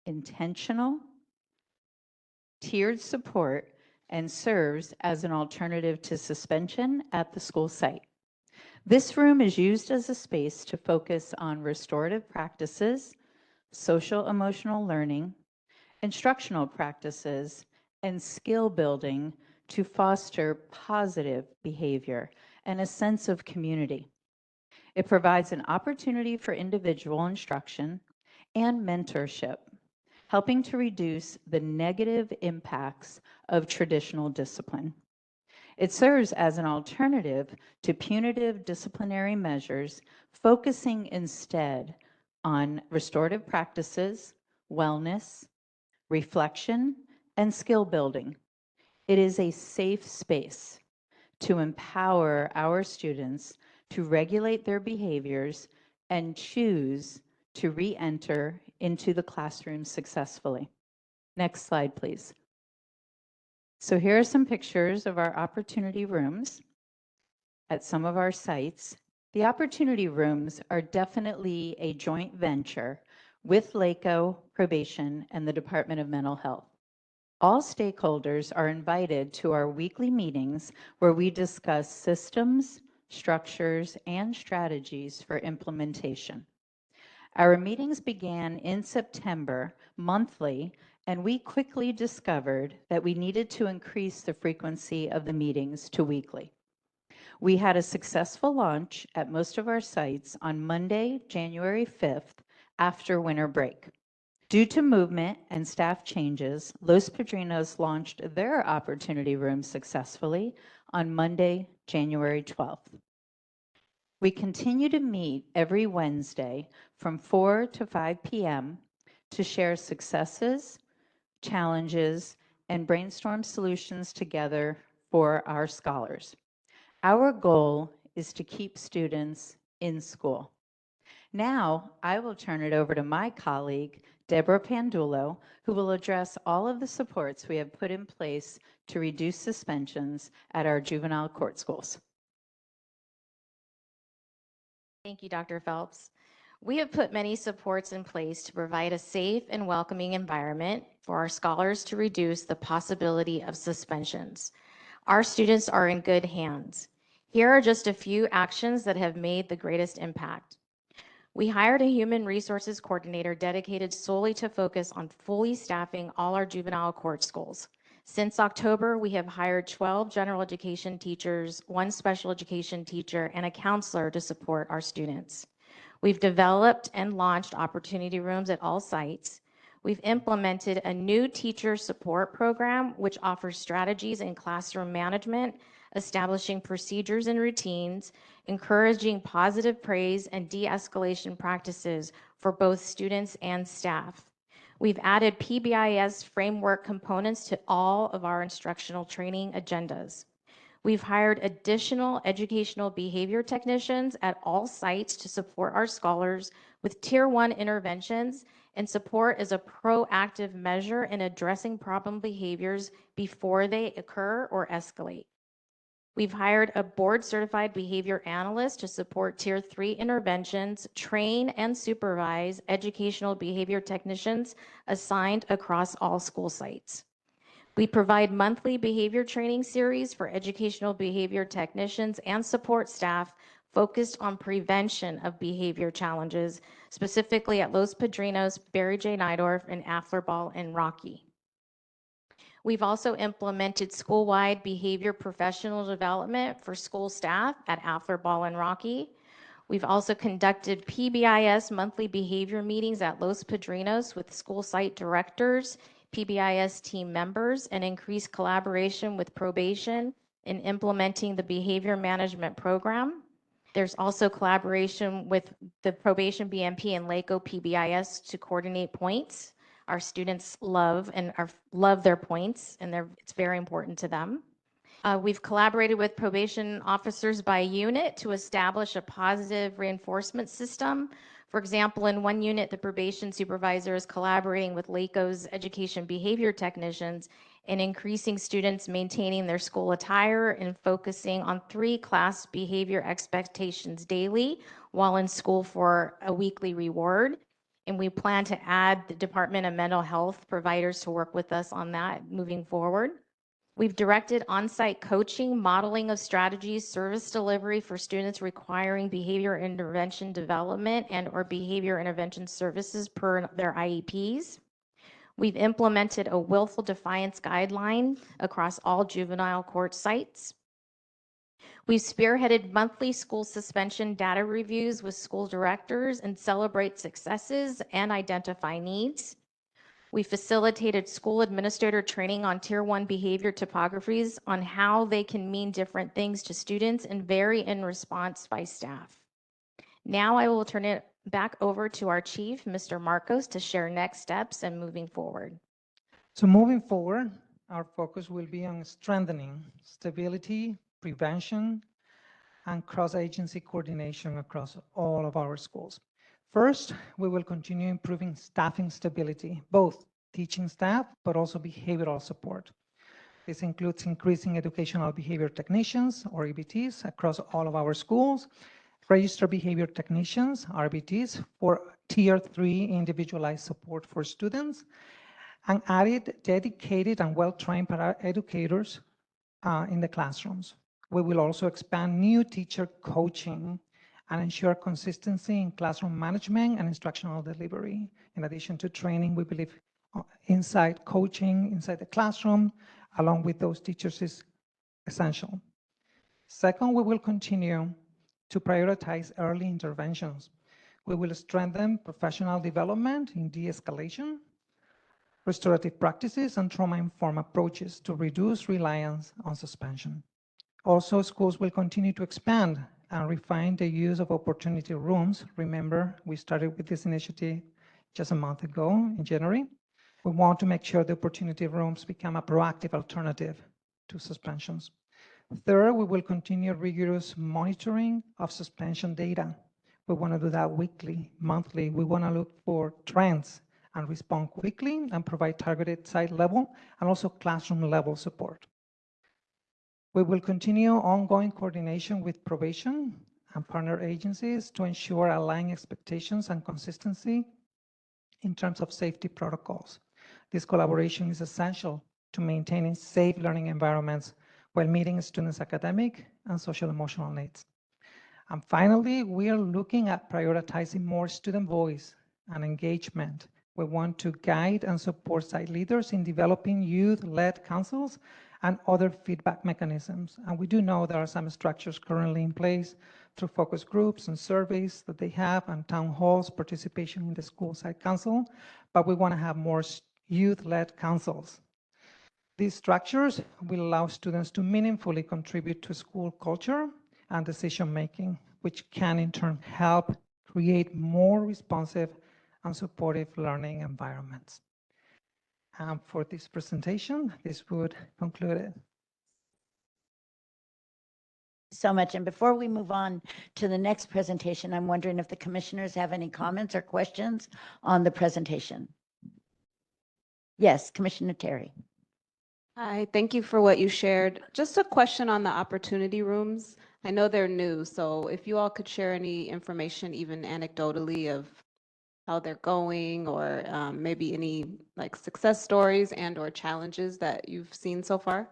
intentional, tiered support and serves as an alternative to suspension at the school site. This room is used as a space to focus on restorative practices, social emotional learning, instructional practices, and skill building to foster positive behavior and a sense of community. It provides an opportunity for individual instruction and mentorship, helping to reduce the negative impacts of traditional discipline. It serves as an alternative to punitive disciplinary measures, focusing instead on restorative practices, wellness, reflection, and skill building. It is a safe space to empower our students to regulate their behaviors and choose to re-enter into the classroom successfully. Next slide, please. So here are some pictures of our opportunity rooms at some of our sites. The opportunity rooms are definitely a joint venture with LACO, Probation, and the Department of Mental Health. All stakeholders are invited to our weekly meetings where we discuss systems, structures, and strategies for implementation. Our meetings began in September monthly, and we quickly discovered that we needed to increase the frequency of the meetings to weekly. We had a successful launch at most of our sites on Monday, January 5th, after winter break. Due to movement and staff changes, Los Padrinos launched their opportunity room successfully on Monday, January 12th. We continue to meet every Wednesday from 4 to 5 p.m. to share successes, challenges, and brainstorm solutions together for our scholars. Our goal is to keep students in school. Now, I will turn it over to my colleague, Deborah Pandulo, who will address all of the supports we have put in place to reduce suspensions at our juvenile court schools. Thank you, Dr. Phelps. We have put many supports in place to provide a safe and welcoming environment for our scholars to reduce the possibility of suspensions. Our students are in good hands. Here are just a few actions that have made the greatest impact. We hired a human resources coordinator dedicated solely to focus on fully staffing all our juvenile court schools. Since October, we have hired 12 general education teachers, 1 special education teacher, and a counselor to support our students. We've developed and launched opportunity rooms at all sites. We've implemented a new teacher support program, which offers strategies in classroom management, establishing procedures and routines, encouraging positive praise and de-escalation practices for both students and staff. We've added PBIS framework components to all of our instructional training agendas. We've hired additional educational behavior technicians at all sites to support our scholars with Tier 1 interventions, and support is a proactive measure in addressing problem behaviors before they occur or escalate. We've hired a board-certified behavior analyst to support Tier 3 interventions, train and supervise educational behavior technicians assigned across all school sites. We provide monthly behavior training series for educational behavior technicians and support staff focused on prevention of behavior challenges, specifically at Los Padrinos, Barry J. Nydorf, and Afflerball and Rocky. We've also implemented school-wide behavior professional development for school staff at Afflerball and Rocky. We've also conducted PBIS monthly behavior meetings at Los Padrinos with school site directors, PBIS team members, and increased collaboration with probation in implementing the behavior management program. There's also collaboration with the probation BMP and LACO PBIS to coordinate points. Our students love their points, and it's very important to them. We've collaborated with probation officers by unit to establish a positive reinforcement system. For example, in one unit, the probation supervisor is collaborating with LACO's education behavior technicians in increasing students maintaining their school attire and focusing on 3 class behavior expectations daily while in school for a weekly reward. And we plan to add the Department of Mental Health providers to work with us on that moving forward. We've directed on-site coaching, modeling of strategies, service delivery for students requiring behavior intervention development and/or behavior intervention services per their IEPs. We've implemented a willful defiance guideline across all juvenile court sites. We've spearheaded monthly school suspension data reviews with school directors and celebrate successes and identify needs. We facilitated school administrator training on Tier 1 behavior topographies on how they can mean different things to students and vary in response by staff. Now I will turn it back over to our chief, Mr. Marcos, to share next steps and moving forward. So moving forward, our focus will be on strengthening stability, prevention, and cross-agency coordination across all of our schools. First, we will continue improving staffing stability, both teaching staff, but also behavioral support. This includes increasing educational behavior technicians, or EBTs, across all of our schools, registered behavior technicians, RBTs, for Tier 3 individualized support for students, and added dedicated and well-trained para-educators in the classrooms. We will also expand new teacher coaching and ensure consistency in classroom management and instructional delivery. In addition to training, we believe inside coaching, inside the classroom, along with those teachers is essential. Second, we will continue to prioritize early interventions. We will strengthen professional development in de-escalation, restorative practices, and trauma-informed approaches to reduce reliance on suspension. Also, schools will continue to expand and refine the use of opportunity rooms. Remember, we started with this initiative just a month ago in January. We want to make sure the opportunity rooms become a proactive alternative to suspensions. Third, we will continue rigorous monitoring of suspension data. We want to do that weekly, monthly. We want to look for trends and respond quickly and provide targeted site level and also classroom level support. We will continue ongoing coordination with probation and partner agencies to ensure aligned expectations and consistency in terms of safety protocols. This collaboration is essential to maintaining safe learning environments while meeting students' academic and social emotional needs. And finally, we are looking at prioritizing more student voice and engagement. We want to guide and support site leaders in developing youth-led councils and other feedback mechanisms. And we do know there are some structures currently in place through focus groups and surveys that they have and town halls, participation in the school site council, but we want to have more youth-led councils. These structures will allow students to meaningfully contribute to school culture and decision-making, which can in turn help create more responsive and supportive learning environments. And for this presentation, this would conclude it. So much. And before we move on to the next presentation, I'm wondering if the commissioners have any comments or questions on the presentation. Yes, Commissioner Terry. Hi, thank you for what you shared. Just a question on the opportunity rooms. I know they're new, so if you all could share any information, even anecdotally, of how they're going, or maybe any like success stories and or challenges that you've seen so far.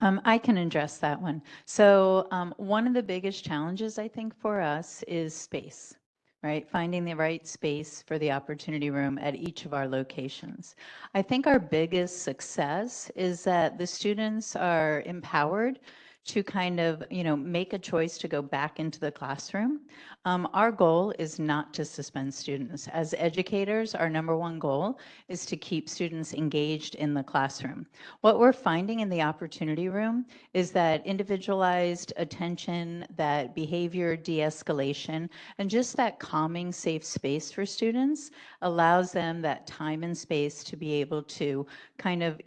I can address that one. So one of the biggest challenges, I think, for us is space, right? Finding the right space for the opportunity room at each of our locations. I think our biggest success is that the students are empowered to kind of, make a choice to go back into the classroom. Our goal is not to suspend students. As educators, our number one goal is to keep students engaged in the classroom. What we're finding in the opportunity room is that individualized attention, that behavior de-escalation, and just that calming, safe space for students allows them that time and space to be able to kind of,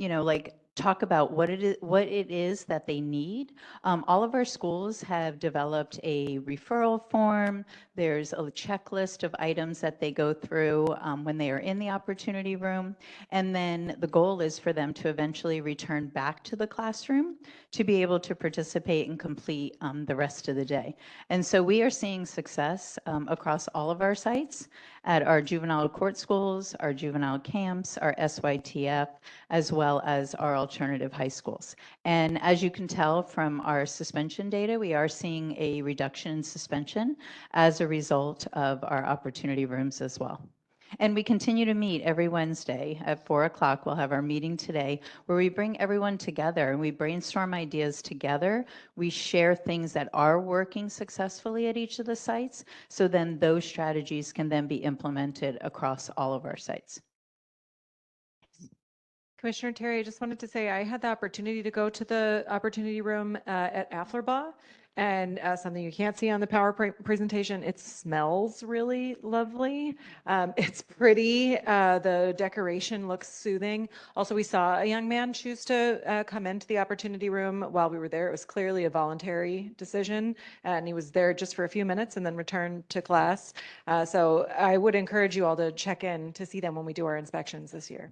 talk about what it is that they need. All of our schools have developed a referral form. There's a checklist of items that they go through when they are in the opportunity room. And then the goal is for them to eventually return back to the classroom to be able to participate and complete the rest of the day. And so we are seeing success across all of our sites at our juvenile court schools, our juvenile camps, our SYTF, as well as our alternative high schools. And as you can tell from our suspension data, we are seeing a reduction in suspension as a result of our opportunity rooms as well. And we continue to meet every Wednesday at 4 o'clock. We'll have our meeting today where we bring everyone together and we brainstorm ideas together. We share things that are working successfully at each of the sites. So then those strategies can then be implemented across all of our sites. Commissioner Terry, I just wanted to say I had the opportunity to go to the opportunity room at Afflerbach, and something you can't see on the presentation, it smells really lovely. It's pretty. The decoration looks soothing. Also, we saw a young man choose to come into the opportunity room while we were there. It was clearly a voluntary decision, and he was there just for a few minutes and then returned to class. So I would encourage you all to check in to see them when we do our inspections this year.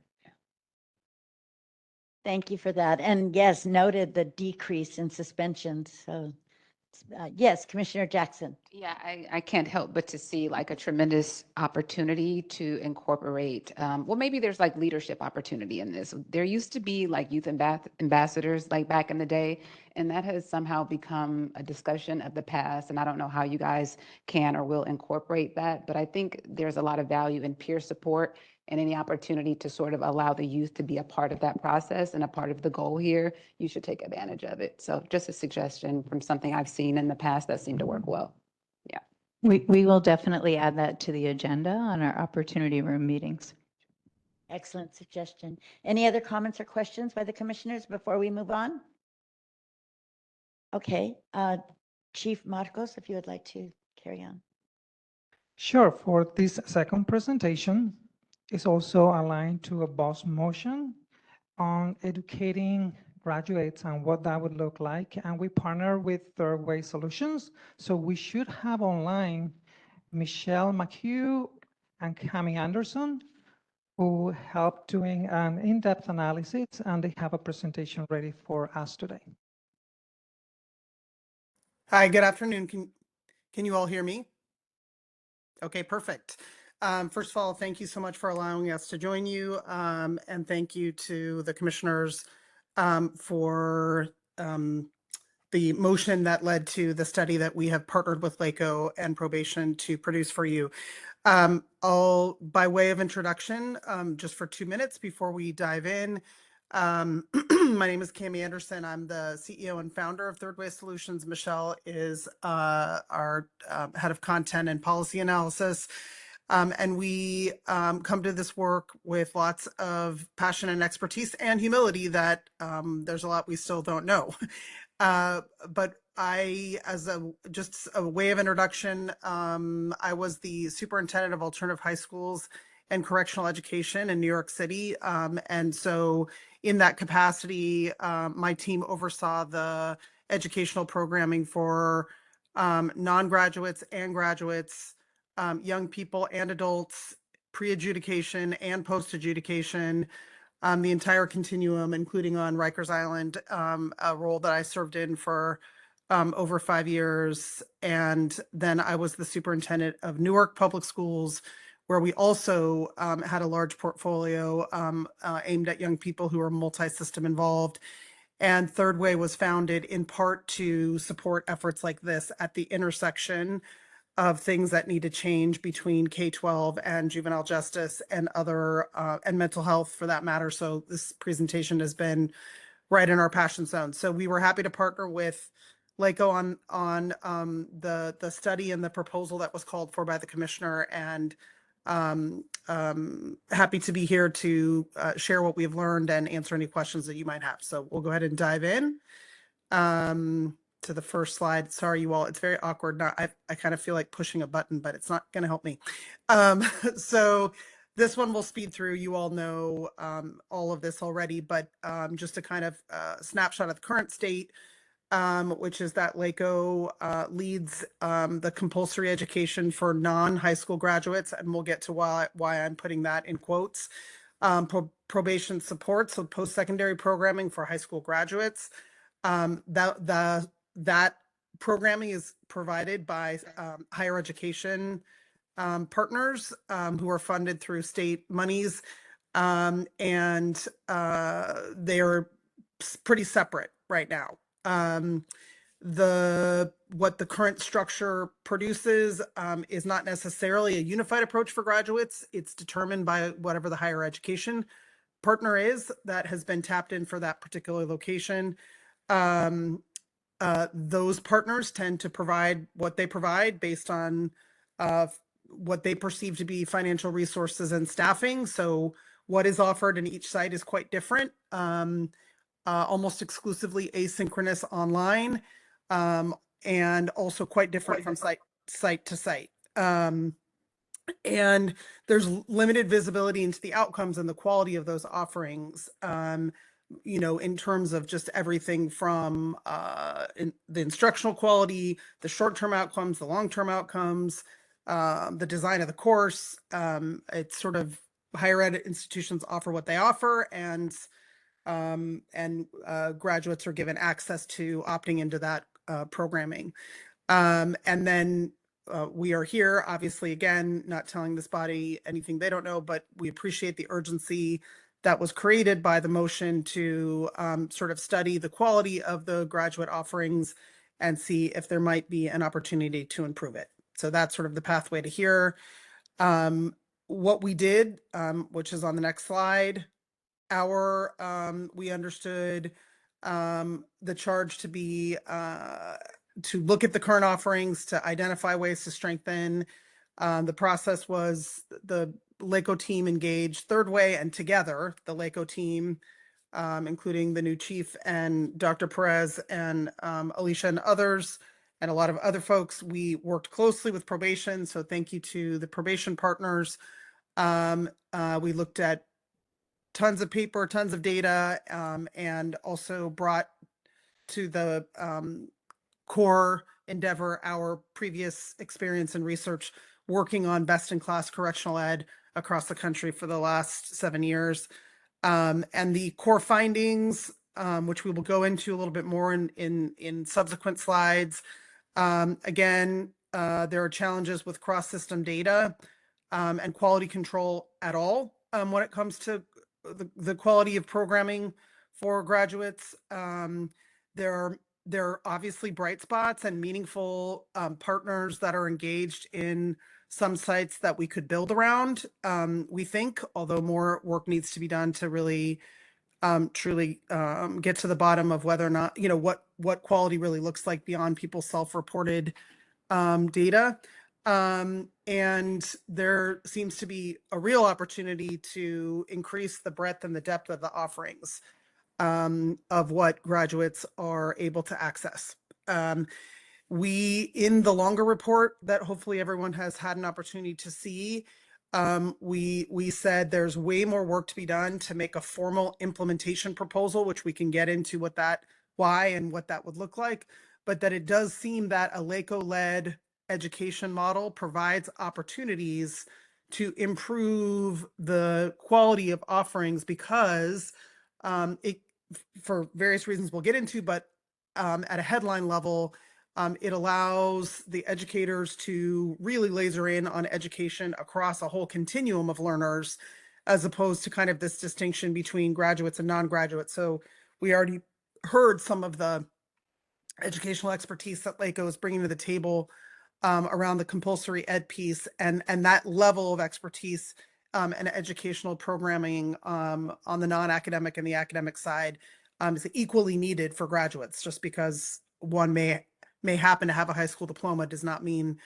Thank you for that. And yes, noted the decrease in suspensions. So yes, Commissioner Jackson. Yeah, I can't help but to see like a tremendous opportunity to incorporate, well, maybe there's like leadership opportunity in this. There used to be like youth ambassadors like back in the day, and that has somehow become a discussion of the past. And I don't know how you guys can or will incorporate that, but I think there's a lot of value in peer support and any opportunity to sort of allow the youth to be a part of that process and a part of the goal here, you should take advantage of it. So just a suggestion from something I've seen in the past that seemed to work well. Yeah. We will definitely add that to the agenda on our opportunity room meetings. Excellent suggestion. Any other comments or questions by the commissioners before we move on? Okay, Chief Marcos, if you would like to carry on. Sure. For this second presentation, is also aligned to a BOSS motion on educating graduates and what that would look like. And we partner with Third Way Solutions. So we should have online Michelle McHugh and Cami Anderson, who helped doing an in-depth analysis, and they have a presentation ready for us today. Hi, good afternoon. Can you all hear me? Okay, perfect. First of all, thank you so much for allowing us to join you, and thank you to the commissioners for the motion that led to the study that we have partnered with LACO and Probation to produce for you. By way of introduction, just for 2 minutes before we dive in, my name is Cami Anderson. I'm the CEO and founder of Third Way Solutions. Michelle is our head of content and policy analysis. And we come to this work with lots of passion and expertise and humility that there's a lot we still don't know. But I, as just a way of introduction, I was the superintendent of alternative high schools and correctional education in New York City. And so in that capacity, my team oversaw the educational programming for non-graduates and graduates, young people and adults, pre-adjudication and post-adjudication, the entire continuum, including on Rikers Island, a role that I served in for over 5 years. And then I was the superintendent of Newark Public Schools, where we also had a large portfolio aimed at young people who are multi-system involved. And Third Way was founded in part to support efforts like this at the intersection of things that need to change between K-12 and juvenile justice and other, and mental health for that matter. So this presentation has been right in our passion zone. So we were happy to partner with LACO on the study and the proposal that was called for by the commissioner, and happy to be here to share what we've learned and answer any questions that you might have. So we'll go ahead and dive in to the first slide. Sorry, you all, it's very awkward. I kind of feel like pushing a button, but it's not going to help me. So this one we'll speed through. You all know all of this already, but just a kind of snapshot of the current state, which is that LACO leads the compulsory education for non-high school graduates, and we'll get to why I'm putting that in quotes. Probation support, so post-secondary programming for high school graduates. That programming is provided by higher education partners who are funded through state monies, and they are pretty separate right now. What the current structure produces is not necessarily a unified approach for graduates. It's determined by whatever the higher education partner is that has been tapped in for that particular location. Those partners tend to provide what they provide based on what they perceive to be financial resources and staffing. So what is offered in each site is quite different, almost exclusively asynchronous online, and also quite different from site to site. And there's limited visibility into the outcomes and the quality of those offerings, you know, in terms of just everything from the instructional quality, the short-term outcomes, the long-term outcomes, the design of the course. It's sort of higher ed institutions offer what they offer, and graduates are given access to opting into that programming. And then we are here, obviously, again, not telling this body anything they don't know, but we appreciate the urgency that was created by the motion to sort of study the quality of the graduate offerings and see if there might be an opportunity to improve it. So that's sort of the pathway to here. What we did, which is on the next slide, we understood the charge to be to look at the current offerings, to identify ways to strengthen. The process was the LACO team engaged Third Way, and together the LACO team, including the new chief and Dr. Perez and Alicia and others, and a lot of other folks, we worked closely with probation. So thank you to the probation partners. We looked at tons of paper, tons of data, and also brought to the core endeavor our previous experience and research working on best-in-class correctional ed across the country for the last 7 years. And the core findings, which we will go into a little bit more in subsequent slides. Again, there are challenges with cross-system data and quality control at all when it comes to the quality of programming for graduates. There are obviously bright spots and meaningful partners that are engaged in some sites that we could build around, we think, although more work needs to be done to really truly get to the bottom of whether or not, you know, what quality really looks like beyond people's self-reported data. And there seems to be a real opportunity to increase the breadth and the depth of the offerings of what graduates are able to access. In the longer report that hopefully everyone has had an opportunity to see, we said there's way more work to be done to make a formal implementation proposal, which we can get into why and what that would look like, but that it does seem that a LACO-led education model provides opportunities to improve the quality of offerings because for various reasons we'll get into, but at a headline level, it allows the educators to really laser in on education across a whole continuum of learners, as opposed to kind of this distinction between graduates and non-graduates. So we already heard some of the educational expertise that LACO is bringing to the table around the compulsory ed piece, and that level of expertise and educational programming on the non-academic and the academic side is equally needed for graduates. Just because one may happen to have a high school diploma does not mean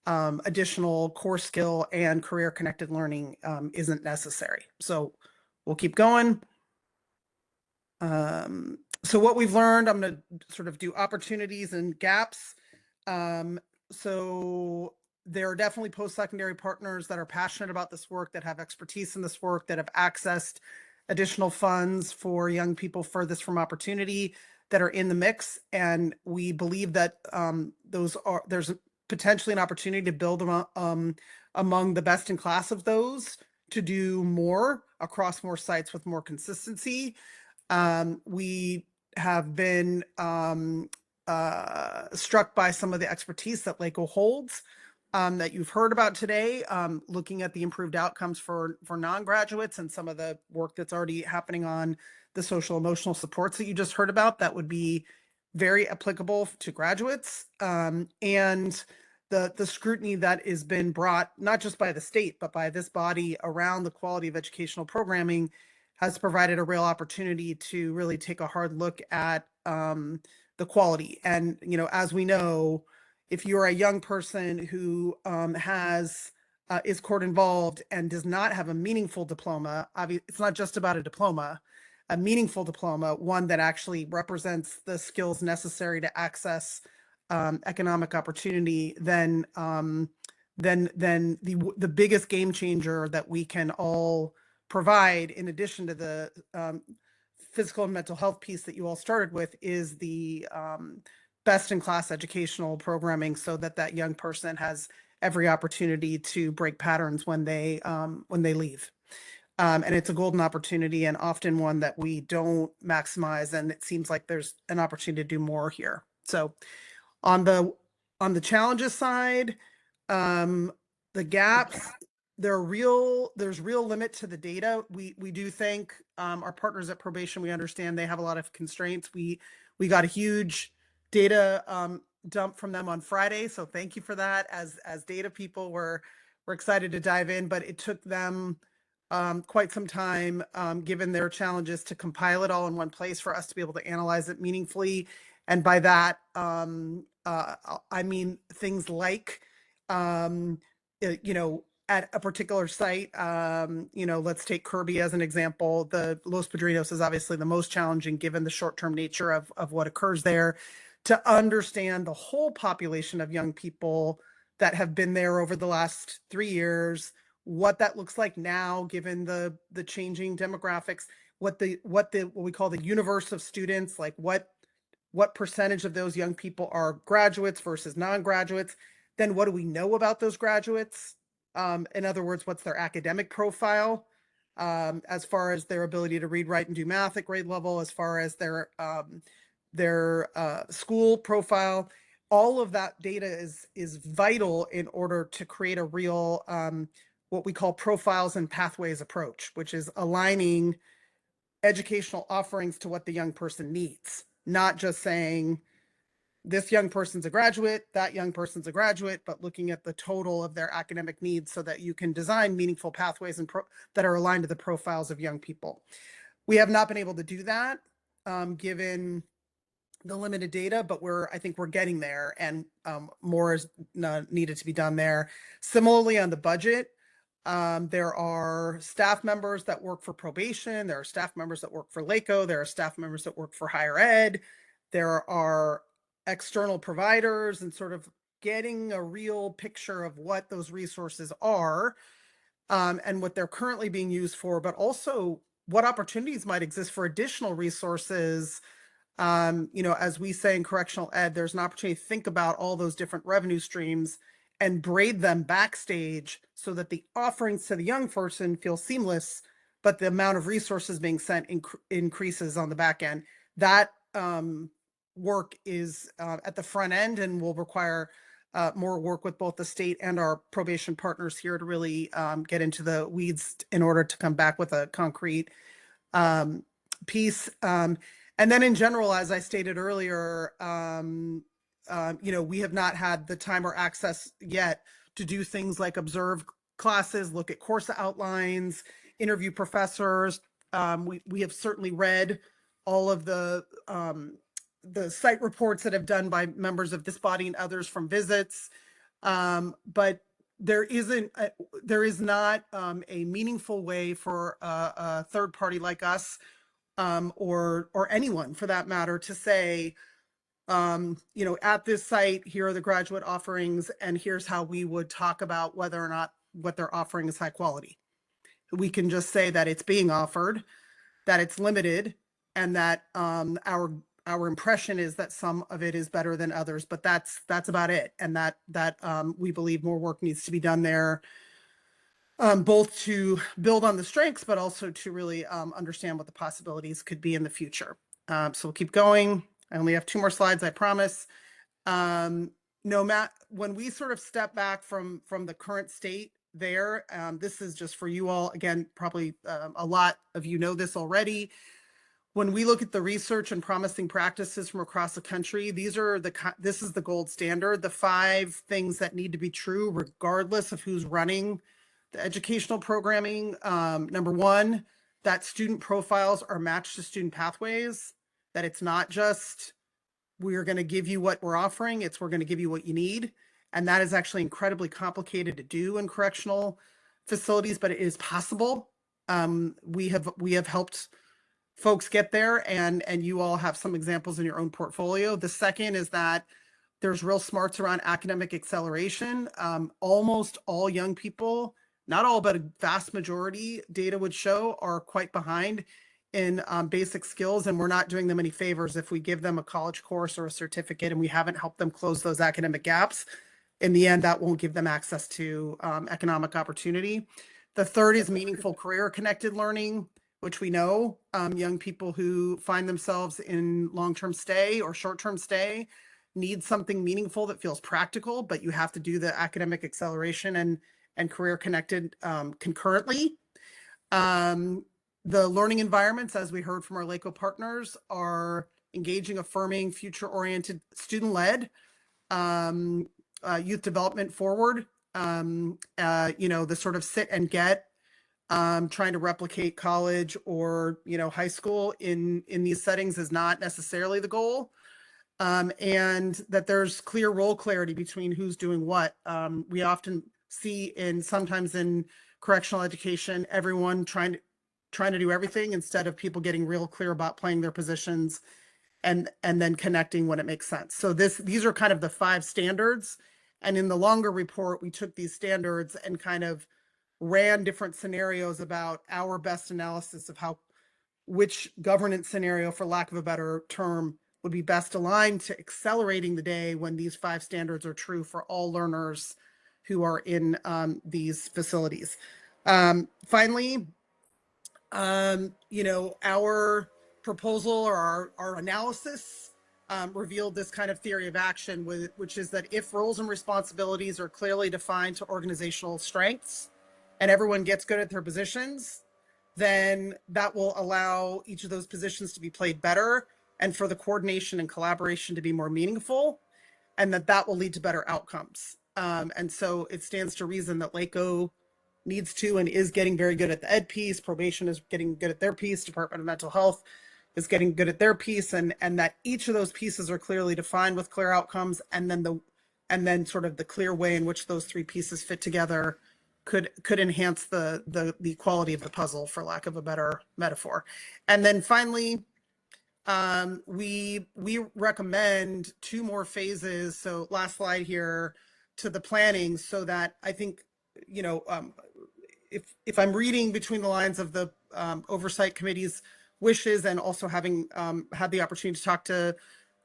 additional core skill and career connected learning isn't necessary. So we'll keep going. So what we've learned, I'm going to sort of do opportunities and gaps. So there are definitely post-secondary partners that are passionate about this work, that have expertise in this work, that have accessed additional funds for young people furthest from opportunity, that are in the mix. And we believe that there's potentially an opportunity to build among the best in class of those to do more across more sites with more consistency. We have been struck by some of the expertise that LACO holds that you've heard about today, looking at the improved outcomes for non-graduates and some of the work that's already happening on the social emotional supports that you just heard about that would be very applicable to graduates. And the scrutiny that has been brought, not just by the state, but by this body around the quality of educational programming has provided a real opportunity to really take a hard look at the quality. And, as we know, if you're a young person who is court involved and does not have a meaningful diploma, it's not just about a diploma, a meaningful diploma, one that actually represents the skills necessary to access economic opportunity, then the biggest game changer that we can all provide, in addition to the physical and mental health piece that you all started with, is the best-in-class educational programming, so that young person has every opportunity to break patterns when they leave. And it's a golden opportunity, and often one that we don't maximize, and it seems like there's an opportunity to do more here. So on the challenges side, the gaps, there's real limit to the data. We do thank our partners at Probation. We understand they have a lot of constraints. We got a huge data dump from them on Friday, so thank you for that. As data people, we're excited to dive in, but it took them quite some time, given their challenges, to compile it all in one place for us to be able to analyze it meaningfully. And by that, I mean things like, at a particular site, let's take Kirby as an example. The Los Padrinos is obviously the most challenging, given the short-term nature of what occurs there. To understand the whole population of young people that have been there over the last 3 years, what that looks like now, given the changing demographics, what we call the universe of students, like what percentage of those young people are graduates versus non-graduates. Then what do we know about those graduates? In other words, what's their academic profile, as far as their ability to read, write, and do math at grade level, as far as their school profile. All of that data is vital in order to create a real what we call profiles and pathways approach, which is aligning educational offerings to what the young person needs, not just saying this young person's a graduate, that young person's a graduate, but looking at the total of their academic needs so that you can design meaningful pathways that are aligned to the profiles of young people. We have not been able to do that, given the limited data, but I think we're getting there, and more is needed to be done there. Similarly, on the budget, there are staff members that work for probation. There are staff members that work for LACO. There are staff members that work for higher ed. There are external providers, and sort of getting a real picture of what those resources are, and what they're currently being used for, but also what opportunities might exist for additional resources. As we say in correctional ed, there's an opportunity to think about all those different revenue streams and braid them backstage so that the offerings to the young person feel seamless, but the amount of resources being sent increases on the back end. That work is at the front end and will require more work with both the state and our probation partners here to really get into the weeds in order to come back with a concrete piece. And then in general, as I stated earlier, we have not had the time or access yet to do things like observe classes, look at course outlines, interview professors. We have certainly read all of the site reports that have done by members of this body and others from visits. But there is not a meaningful way for a third party like us, or anyone for that matter, to say, at this site, here are the graduate offerings, and here's how we would talk about whether or not what they're offering is high quality. We can just say that it's being offered, that it's limited, and that our impression is that some of it is better than others, but that's about it. And that we believe more work needs to be done there, both to build on the strengths, but also to really understand what the possibilities could be in the future. So we'll keep going. I only have 2 more slides, I promise. When we sort of step back from the current state there, this is just for you all. Again, probably a lot of you know this already. When we look at the research and promising practices from across the country, this is the gold standard, the 5 things that need to be true regardless of who's running the educational programming. Number 1, that student profiles are matched to student pathways, that it's not just we're going to give you what we're offering, it's we're going to give you what you need. And that is actually incredibly complicated to do in correctional facilities, but it is possible. We have helped folks get there, and you all have some examples in your own portfolio. The second is that there's real smarts around academic acceleration. Almost all young people, not all, but a vast majority, data would show, are quite behind in basic skills, and we're not doing them any favors if we give them a college course or a certificate and we haven't helped them close those academic gaps. In the end, that won't give them access to economic opportunity. The third is meaningful career-connected learning, which we know young people who find themselves in long-term stay or short-term stay need something meaningful that feels practical, but you have to do the academic acceleration and career-connected concurrently. The learning environments, as we heard from our LACO partners, are engaging, affirming, future-oriented, student-led, youth development forward, the sort of sit and get, trying to replicate college or high school in these settings is not necessarily the goal, and that there's clear role clarity between who's doing what. We often see sometimes in correctional education, everyone trying to do everything instead of people getting real clear about playing their positions and then connecting when it makes sense. So these are kind of the 5 standards, and in the longer report, we took these standards and kind of ran different scenarios about our best analysis of which governance scenario, for lack of a better term, would be best aligned to accelerating the day when these 5 standards are true for all learners who are in these facilities. Finally, our proposal or our analysis revealed this kind of theory of action, which is that if roles and responsibilities are clearly defined to organizational strengths and everyone gets good at their positions, then that will allow each of those positions to be played better and for the coordination and collaboration to be more meaningful, and that will lead to better outcomes. And so it stands to reason that LACO needs to and is getting very good at the ed piece. Probation is getting good at their piece. Department of Mental Health is getting good at their piece, and that each of those pieces are clearly defined with clear outcomes, and then sort of the clear way in which those three pieces fit together could enhance the quality of the puzzle, for lack of a better metaphor. And then finally, we recommend 2 more phases. So last slide here, to the planning, so that I think, you know, if I'm reading between the lines of the oversight committee's wishes, and also having had the opportunity to talk to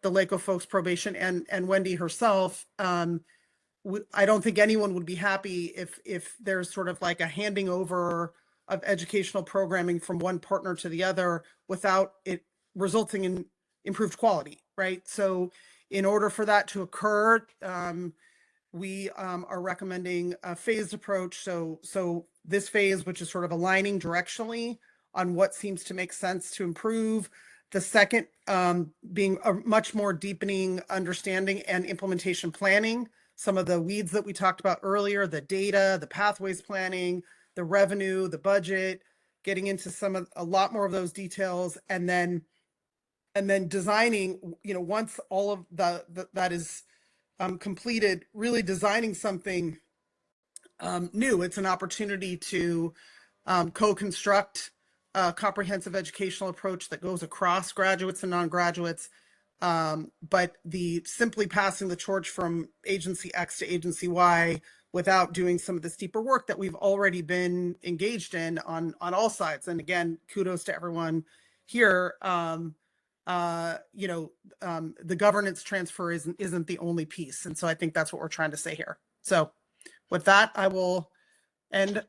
the LACO folks, probation, and Wendy herself, I don't think anyone would be happy if there's sort of like a handing over of educational programming from one partner to the other without it resulting in improved quality, right? So in order for that to occur, we are recommending a phased approach. So this phase, which is sort of aligning directionally on what seems to make sense to improve. The second being a much more deepening understanding and implementation planning. Some of the weeds that we talked about earlier, the data, the pathways planning, the revenue, the budget, getting into a lot more of those details, and then designing, you know, once all of that is completed, really designing something new. It's an opportunity to co-construct a comprehensive educational approach that goes across graduates and non-graduates. But the simply passing the torch from agency X to agency Y without doing some of this deeper work that we've already been engaged in on all sides. And again, kudos to everyone here. You know, the governance transfer isn't the only piece. And so I think that's what we're trying to say here. So with that, I will end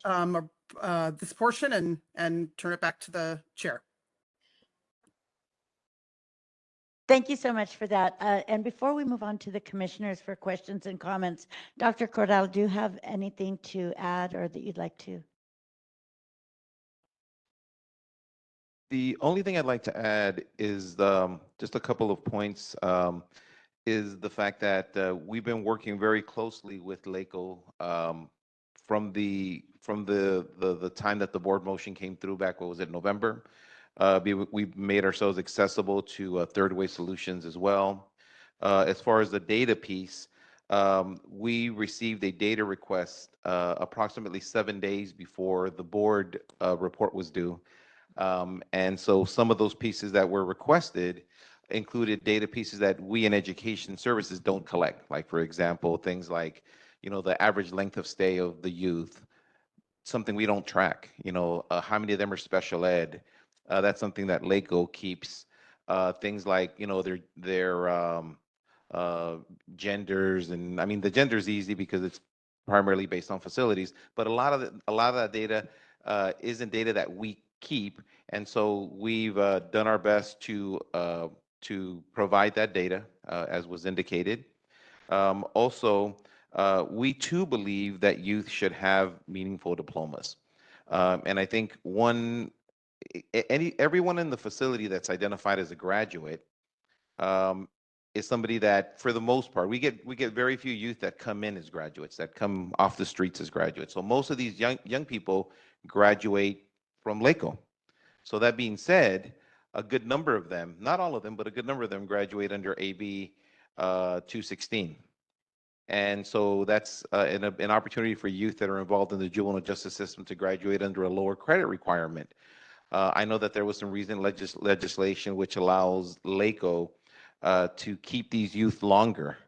this portion and turn it back to the chair. Thank you so much for that. And before we move on to the commissioners for questions and comments, Dr. Cordell, do you have anything to add or that you'd like to? The only thing I'd like to add is just a couple of points. Is the fact that we've been working very closely with LACO from the time that the board motion came through back, what was it, November? We've made ourselves accessible to Third Way Solutions as well. As far as the data piece, we received a data request approximately 7 days before the board report was due. And so some of those pieces that were requested included data pieces that we in education services don't collect. Like, for example, things like, you know, the average length of stay of the youth, something we don't track. You know, how many of them are special ed? That's something that LACO keeps. Things like, you know, their genders, and I mean, the gender is easy because it's primarily based on facilities, but a lot of that data isn't data that we keep, and so we've done our best to provide that data as was indicated. Also, we too believe that youth should have meaningful diplomas, and I think everyone in the facility that's identified as a graduate is somebody that, for the most part, we get very few youth that come in as graduates, that come off the streets as graduates. So most of these young people graduate from LACO. So that being said, a good number of them, not all of them, but a good number of them graduate under AB 216. And so that's an opportunity for youth that are involved in the juvenile justice system to graduate under a lower credit requirement. I know that there was some recent legislation which allows LACO to keep these youth longer.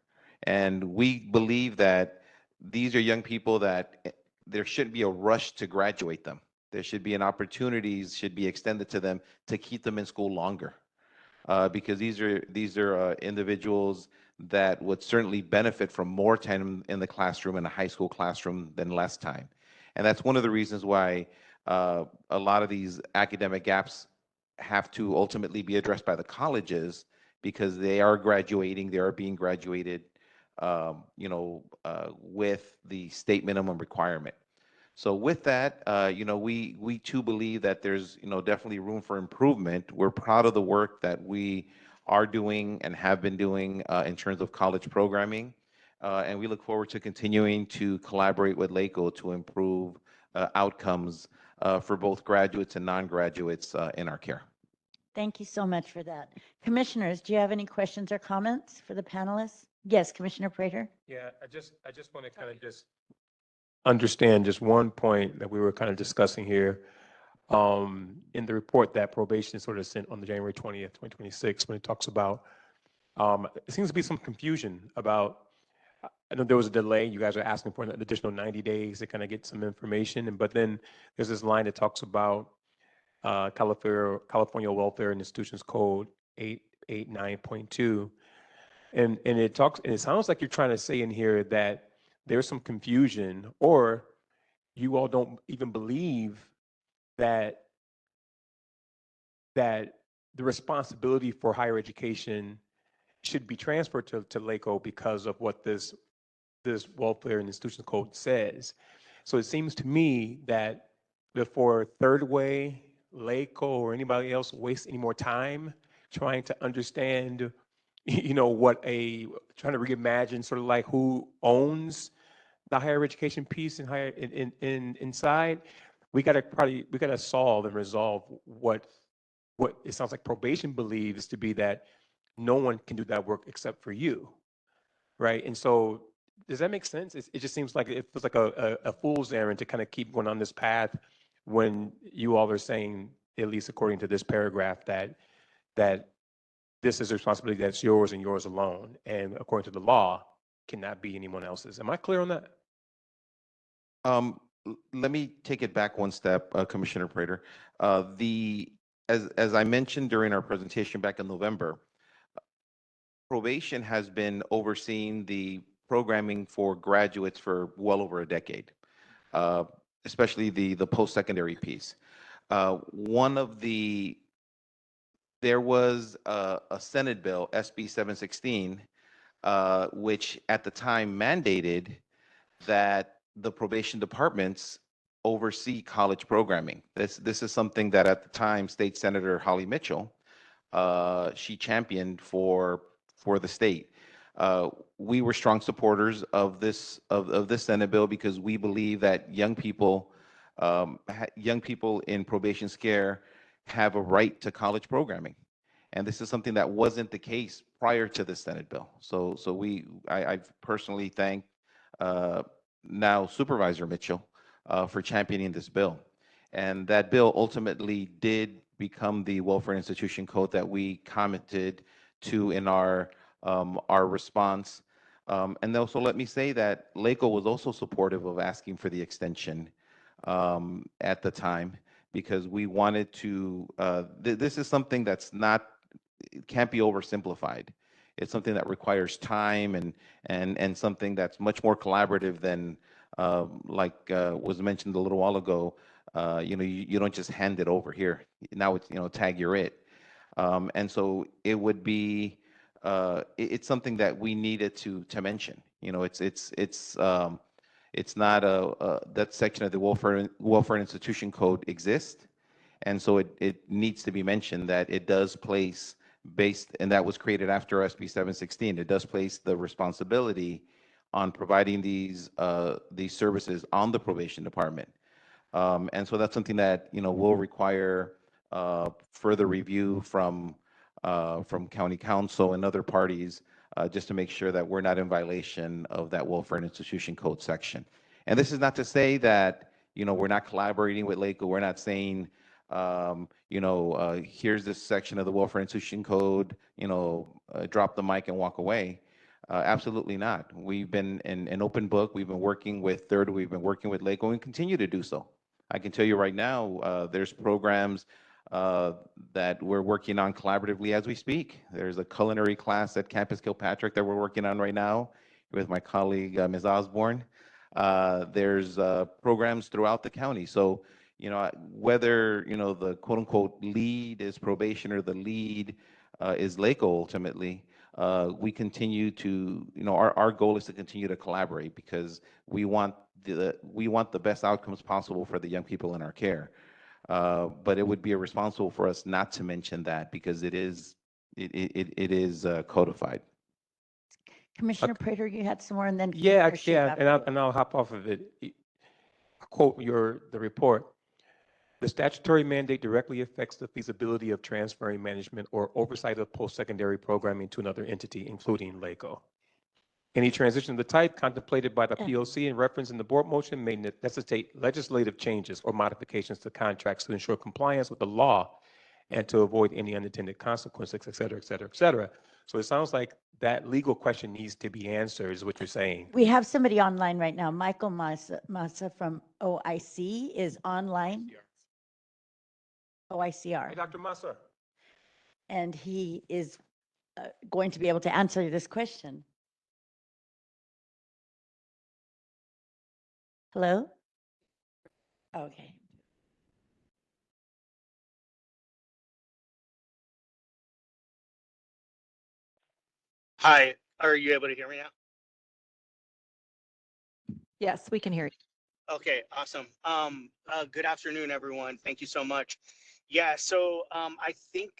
And we believe that these are young people that there shouldn't be a rush to graduate them. There should be opportunities should be extended to them to keep them in school longer, because these are individuals that would certainly benefit from more time in the classroom, in a high school classroom, than less time. And that's one of the reasons why a lot of these academic gaps have to ultimately be addressed by the colleges, because they are being graduated, you know, with the state minimum requirement. So with that, you know, we too believe that there's, you know, definitely room for improvement. We're proud of the work that we are doing and have been doing in terms of college programming. And we look forward to continuing to collaborate with LACO to improve outcomes for both graduates and non-graduates in our care. Thank you so much for that. Commissioners, do you have any questions or comments for the panelists? Yes, Commissioner Prater. Yeah, I just want to kind of just understand just one point that we were kind of discussing here. In the report that probation sort of sent on the January 20th, 2026, when it talks about, it seems to be some confusion about, I know there was a delay. You guys are asking for an additional 90 days to kind of get some information. But then there's this line that talks about California Welfare and Institutions Code 889.2. And it sounds like you're trying to say in here that there's some confusion, or you all don't even believe that the responsibility for higher education should be transferred to LACO because of what this Welfare and Institutions Code says. So it seems to me that before Third Way, LACO, or anybody else wastes any more time trying to understand, trying to reimagine sort of like who owns the higher education piece and inside, we gotta solve and resolve what it sounds like probation believes to be that no one can do that work except for you, right? And so, does that make sense? It just seems like it feels like a fool's errand to kind of keep going on this path when you all are saying, at least according to this paragraph, that this is a responsibility that's yours and yours alone, and according to the law, cannot be anyone else's. Am I clear on that? Let me take it back one step, Commissioner Prater. As I mentioned during our presentation back in November, probation has been overseeing the programming for graduates for well over a decade, especially the post-secondary piece. There was a Senate bill, SB 716, which at the time mandated that the probation departments oversee college programming. This is something that at the time State Senator Holly Mitchell, she championed for the state. We were strong supporters of this Senate bill because we believe that young people in probation scare have a right to college programming, and this is something that wasn't the case prior to the Senate bill. So I've personally thanked now Supervisor Mitchell for championing this bill, and that bill ultimately did become the Welfare Institution Code that we commented to in our response. And also, let me say that LACO was also supportive of asking for the extension at the time, because we wanted to. This is something that's it can't be oversimplified. It's something that requires time and something that's much more collaborative than like was mentioned a little while ago. You don't just hand it over here. Now it's tag you're it. And so it would be it's something that we needed to mention. It's not that section of the Welfare Institution Code exists, and so it needs to be mentioned that it does place and that was created after SB 716. It does place the responsibility on providing these services on the probation department, and so that's something that will require further review from county council and other parties, just to make sure that we're not in violation of that Welfare and Institution Code section. And this is not to say that we're not collaborating with LACO. We're not saying here's this section of the Welfare Institution Code, drop the mic and walk away. Absolutely not. We've been an open book. We've been working with Third. We've been working with LACO and continue to do so. I can tell you right now, there's programs that we're working on collaboratively as we speak. There's a culinary class at Campus Kilpatrick that we're working on right now with my colleague, Ms. Osborne. There's programs throughout the county. So, whether, the quote unquote lead is probation or the lead is LACO ultimately, we continue to, our goal is to continue to collaborate because we want the best outcomes possible for the young people in our care. But it would be irresponsible for us not to mention that because it is codified. Commissioner Prater, you had some more, and then Yeah, Commissioner Schiff and after you. I'll hop off of it. Quote the report. The statutory mandate directly affects the feasibility of transferring management or oversight of post-secondary programming to another entity, including LACO. Any transition of the type contemplated by the POC and referenced in the board motion may necessitate legislative changes or modifications to contracts to ensure compliance with the law and to avoid any unintended consequences, et cetera, et cetera, et cetera. So it sounds like that legal question needs to be answered, is what you're saying. We have somebody online right now. Michael Massa from OIC is online. OICR. Hey, Dr. Massa. And he is going to be able to answer this question. Hello? Okay. Hi, are you able to hear me now? Yes, we can hear you. Okay, awesome. Good afternoon, everyone. Thank you so much. Yeah, so I think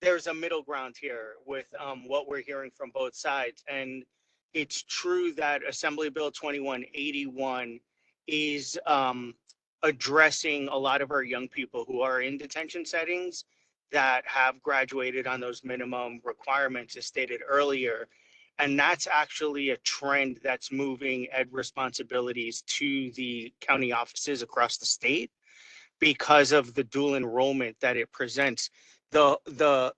there's a middle ground here with what we're hearing from both sides. And it's true that Assembly Bill 2181 is addressing a lot of our young people who are in detention settings that have graduated on those minimum requirements, as stated earlier. And that's actually a trend that's moving ed responsibilities to the county offices across the state because of the dual enrollment that it presents. The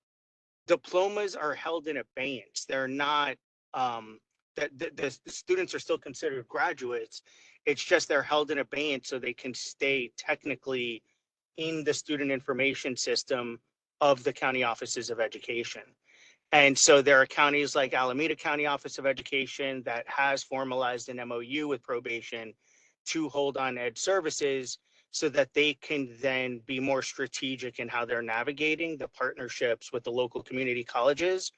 diplomas are held in abeyance. They're not, the students are still considered graduates. It's just they're held in abeyance so they can stay technically in the student information system of the county offices of education. And so there are counties like Alameda County Office of Education that has formalized an MOU with probation to hold on ed services so that they can then be more strategic in how they're navigating the partnerships with the local community colleges,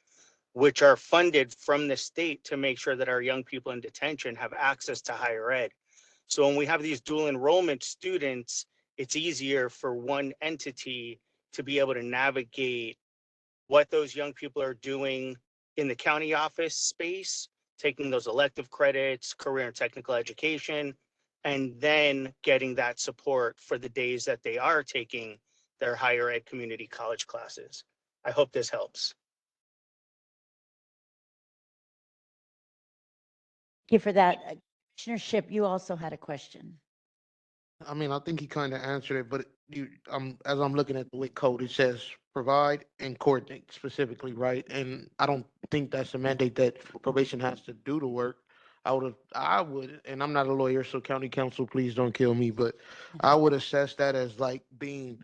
which are funded from the state to make sure that our young people in detention have access to higher ed. So when we have these dual enrollment students, it's easier for one entity to be able to navigate what those young people are doing in the county office space, taking those elective credits, career and technical education, and then getting that support for the days that they are taking their higher ed community college classes. I hope this helps. Thank you for that. Commissioner Shipp, you also had a question. I mean, I think he kind of answered it, but as I'm looking at the WIC code, it says provide and coordinate specifically, right? And I don't think that's a mandate that probation has to do the work. I would, and I'm not a lawyer, so county council, please don't kill me, but I would assess that as like being,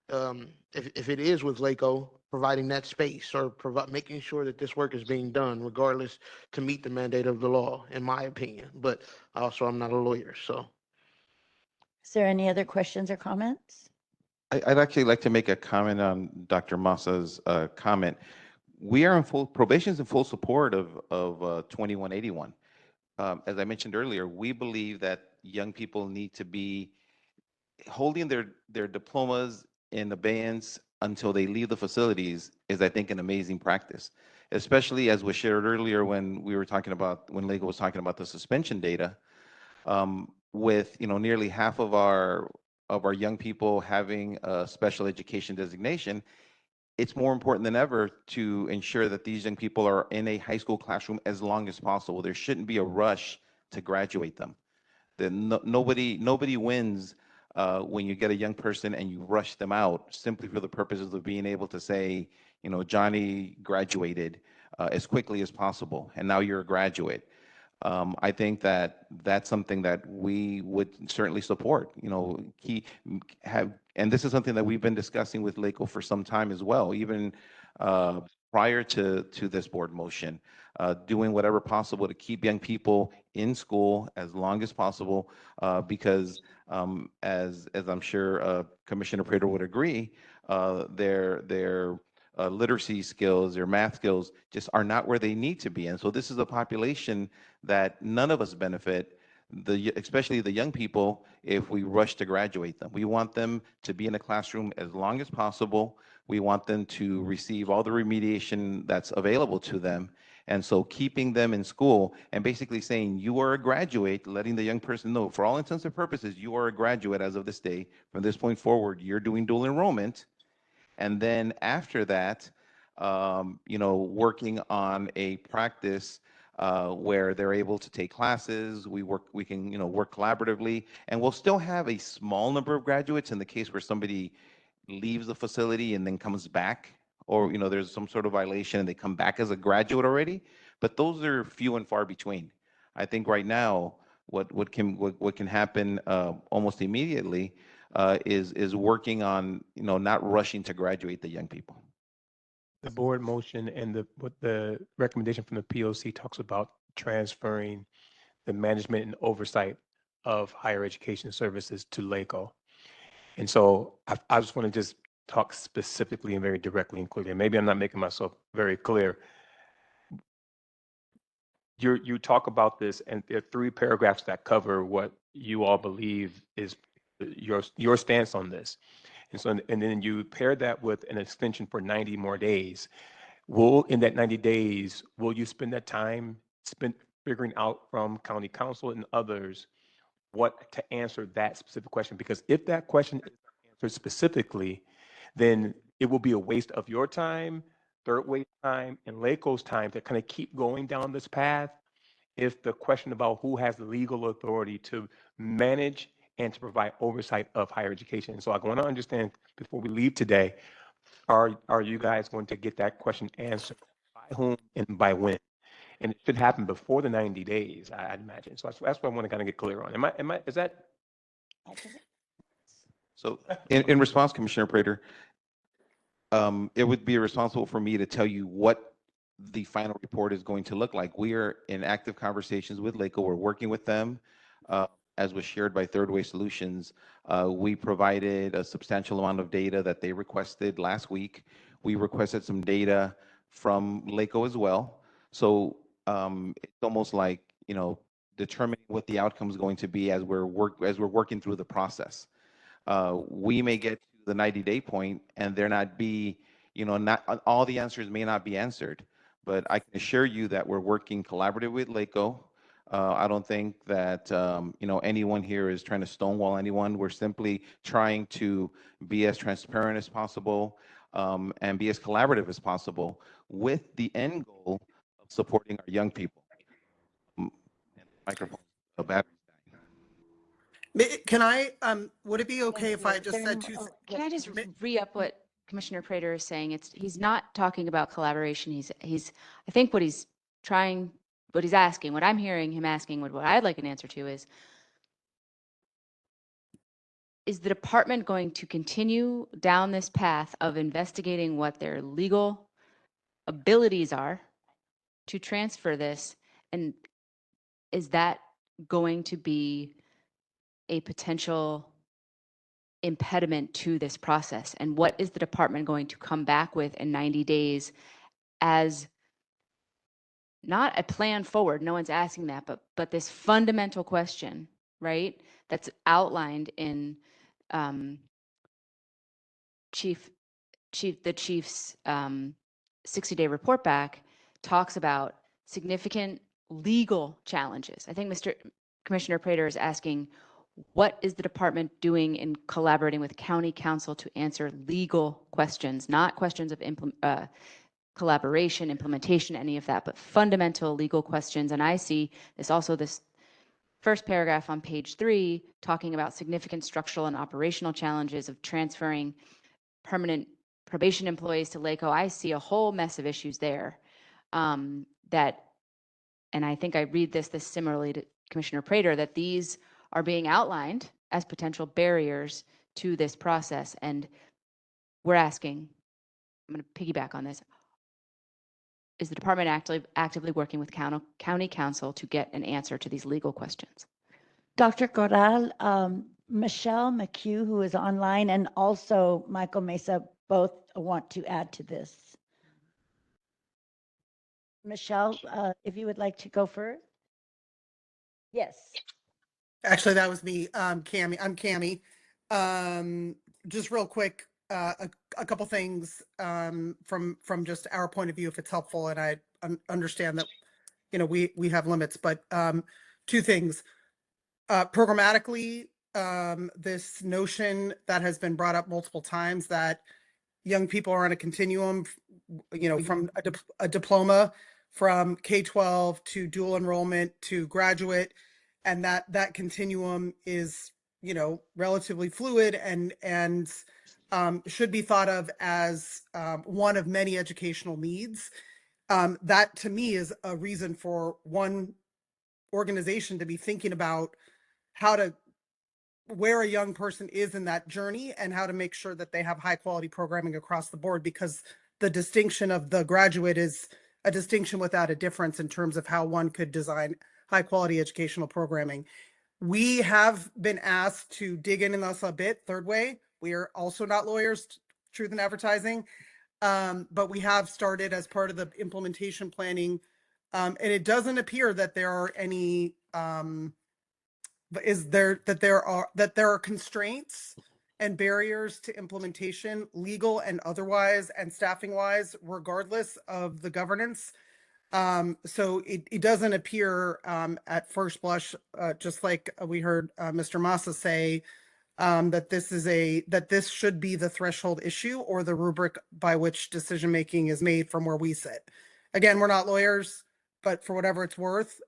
if it is with LACO, providing that space or making sure that this work is being done regardless to meet the mandate of the law, in my opinion. But also, I'm not a lawyer, so. Is there any other questions or comments? I'd actually like to make a comment on Dr. Massa's comment. We are probation's in full support of 2181. As I mentioned earlier, we believe that young people need to be holding their diplomas in abeyance until they leave the facilities is, I think, an amazing practice, especially as was shared earlier when we were talking about, when LACO was talking about the suspension data. With nearly half of our young people having a special education designation, it's more important than ever to ensure that these young people are in a high school classroom as long as possible. There shouldn't be a rush to graduate them. Nobody wins when you get a young person and you rush them out simply for the purposes of being able to say, Johnny graduated as quickly as possible, and now you're a graduate. I think that that's something that we would certainly support. And this is something that we've been discussing with LACO for some time as well, even prior to this board motion, doing whatever possible to keep young people in school as long as possible, because as I'm sure Commissioner Prater would agree, their literacy skills, their math skills just are not where they need to be. And so this is a population that none of us benefit, especially the young people, if we rush to graduate them. We want them to be in a classroom as long as possible. We want them to receive all the remediation that's available to them. And so keeping them in school and basically saying you are a graduate, letting the young person know for all intents and purposes, you are a graduate as of this day. From this point forward, you're doing dual enrollment. And then after that, working on a practice where they're able to take classes. We can, work collaboratively, and we'll still have a small number of graduates in the case where somebody leaves the facility and then comes back, or, there's some sort of violation and they come back as a graduate already. But those are few and far between. I think right now, what can happen almost immediately is working on, not rushing to graduate the young people. The board motion and what the recommendation from the POC talks about transferring the management and oversight of higher education services to LACO. And so I just want to just talk specifically and very directly and clearly. And maybe I'm not making myself very clear. You talk about this, and there are 3 paragraphs that cover what you all believe is your stance on this. And so, and then you pair that with an extension for 90 more days. In that 90 days, will you spend that time spent figuring out from county council and others what to answer that specific question? Because if that question is answered specifically, then it will be a waste of your time, Third Way time, and LACO's time to kind of keep going down this path if the question about who has the legal authority to manage and to provide oversight of higher education. So I want to understand before we leave today, are you guys going to get that question answered? By whom and by when? And it should happen before the 90 days, I'd imagine. So that's what I want to kind of get clear on. Is that? So in response, Commissioner Prater, it would be irresponsible for me to tell you what the final report is going to look like. We are in active conversations with LACO. We're working with them. As was shared by Third Way Solutions, we provided a substantial amount of data that they requested last week. We requested some data from LACO as well. So it's almost like, determining what the outcome is going to be as we're working through the process. We may get to the 90-day point and there not be, not all the answers may not be answered, but I can assure you that we're working collaboratively with LACO. I don't think that, anyone here is trying to stonewall anyone. We're simply trying to be as transparent as possible and be as collaborative as possible with the end goal of supporting our young people. Microphone. Can I, would it be okay if I just said Can I just re-up what Commissioner Prater is saying? He's not talking about collaboration. I think what he's asking, what I'm hearing him asking, what I'd like an answer to is the department going to continue down this path of investigating what their legal abilities are to transfer this? And is that going to be a potential impediment to this process? And what is the department going to come back with in 90 days as not a plan forward? No one's asking that, but this fundamental question, right? That's outlined in the chief's 60-day report back talks about significant legal challenges. I think Commissioner Prater is asking, what is the department doing in collaborating with county council to answer legal questions, not questions of collaboration, implementation, any of that, but fundamental legal questions? And I see this first paragraph on page 3 talking about significant structural and operational challenges of transferring permanent probation employees to LACO. I see a whole mess of issues there and I think I read this similarly to Commissioner Prater, that these are being outlined as potential barriers to this process. And we're asking, I'm going to piggyback on this, is the department actively working with county council to get an answer to these legal questions? Dr. Corral, Michelle McHugh, who is online, and also Michael Mesa, both want to add to this. Michelle, if you would like to go first. Yes. Actually, that was me, Cammie. I'm Cammie. Just real quick, a couple things from just our point of view, if it's helpful, and understand that, we have limits, but two things. Programmatically, this notion that has been brought up multiple times that young people are on a continuum, from a diploma from K-12 to dual enrollment to graduate, and that continuum is, relatively fluid and should be thought of as one of many educational needs. That to me is a reason for one organization to be thinking about where a young person is in that journey and how to make sure that they have high quality programming across the board, because the distinction of the graduate is a distinction without a difference in terms of how one could design high quality educational programming. We have been asked to dig in this a bit. Third Way, we are also not lawyers, truth in advertising, but we have started as part of the implementation planning, and it doesn't appear that there are any that there are constraints and barriers to implementation, legal and otherwise, and staffing wise, regardless of the governance. So it doesn't appear at first blush, just like we heard Mr. Massa say, that this should be the threshold issue or the rubric by which decision making is made from where we sit. Again, we're not lawyers, but for whatever it's worth,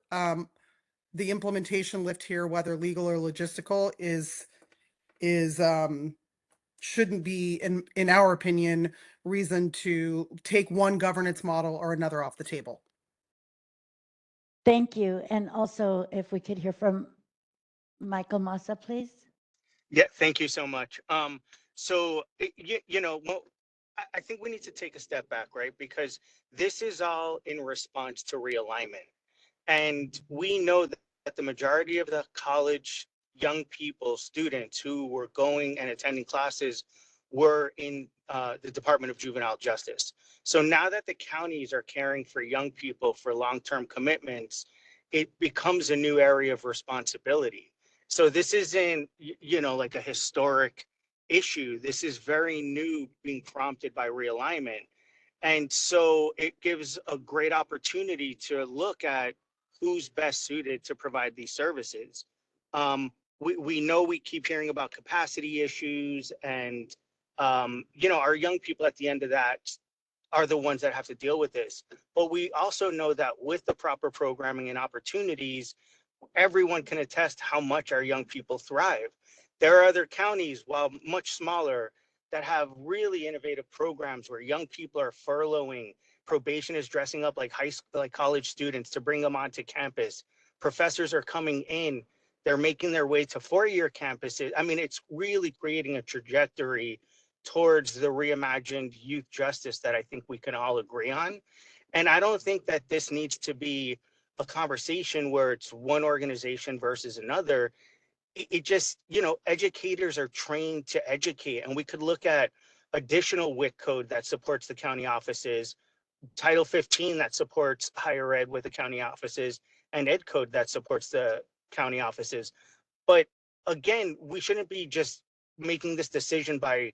the implementation lift here, whether legal or logistical, is shouldn't be, in our opinion, reason to take one governance model or another off the table. Thank you. And also, if we could hear from Michael Massa, please. Yeah, thank you so much. I think we need to take a step back, right? Because this is all in response to realignment. And we know that the majority of the college young people, students who were going and attending classes were in the Department of Juvenile Justice. So now that the counties are caring for young people for long-term commitments, it becomes a new area of responsibility. So this isn't, like a historic issue. This is very new, being prompted by realignment. And so it gives a great opportunity to look at who's best suited to provide these services. We know we keep hearing about capacity issues, and our young people at the end of that are the ones that have to deal with this. But we also know that with the proper programming and opportunities, everyone can attest how much our young people thrive. There are other counties, while much smaller, that have really innovative programs where young people are furloughing. Probation is dressing up like college students to bring them onto campus. Professors are coming in. They're making their way to four-year campuses. I mean, it's really creating a trajectory towards the reimagined youth justice that I think we can all agree on. And I don't think that this needs to be a conversation where it's one organization versus another. It just, educators are trained to educate, and we could look at additional WIC code that supports the county offices, Title 15 that supports higher ed with the county offices, and Ed code that supports the county offices. But again, we shouldn't be just making this decision by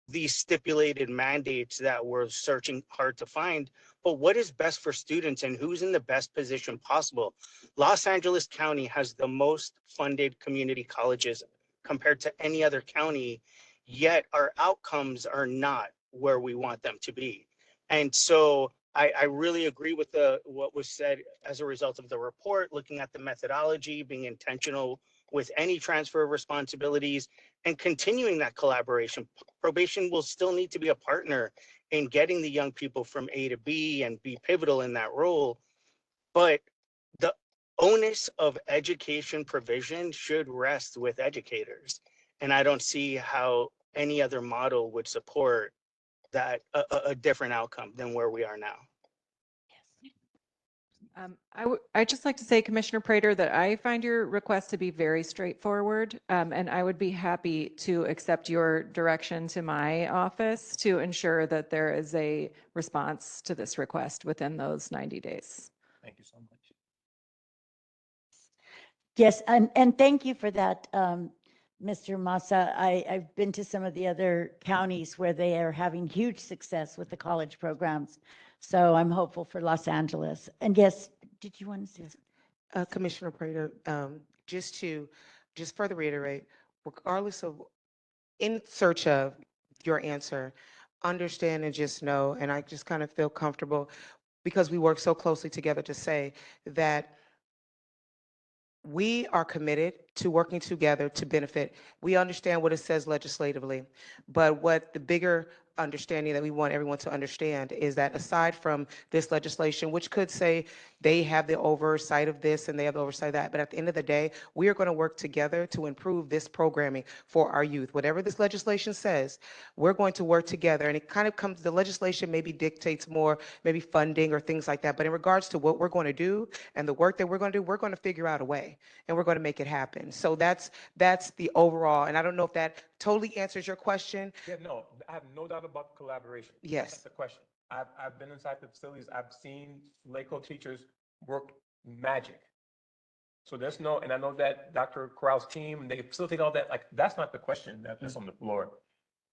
these stipulated mandates that we're searching hard to find, but what is best for students and who's in the best position possible. Los Angeles County has the most funded community colleges compared to any other county, yet our outcomes are not where we want them to be. And so I really agree with what was said as a result of the report, looking at the methodology, being intentional with any transfer of responsibilities, and continuing that collaboration. Probation will still need to be a partner in getting the young people from A to B and be pivotal in that role. But the onus of education provision should rest with educators. And I don't see how any other model would support a different outcome than where we are now. I'd just like to say, Commissioner Prater, that I find your request to be very straightforward, and I would be happy to accept your direction to my office to ensure that there is a response to this request within those 90 days. Thank you so much. Yes, and thank you for that, Mr. Massa. I've been to some of the other counties where they are having huge success with the college programs. So I'm hopeful for Los Angeles. And yes, did you want to say something? Commissioner Prater, just further reiterate, regardless of, in search of your answer, understand and just know, and I just kind of feel comfortable because we work so closely together to say that we are committed to working together to benefit. We understand what it says legislatively, but what the bigger understanding that we want everyone to understand is that aside from this legislation, which could say they have the oversight of this and they have the oversight of that, but at the end of the day, we are going to work together to improve this programming for our youth. Whatever this legislation says, we're going to work together, and it kind of comes, the legislation maybe dictates more, maybe funding or things like that, but in regards to what we're going to do and the work that we're going to do, we're going to figure out a way and we're going to make it happen. So that's the overall, and I don't know if that totally answers your question. Yeah, no, I have no doubt about collaboration. Yes. That's the question. I've been inside the facilities. I've seen LACO teachers work magic. So there's no, and I know that Dr. Corral's team, they facilitate all that. Like, that's not the question that's on the floor.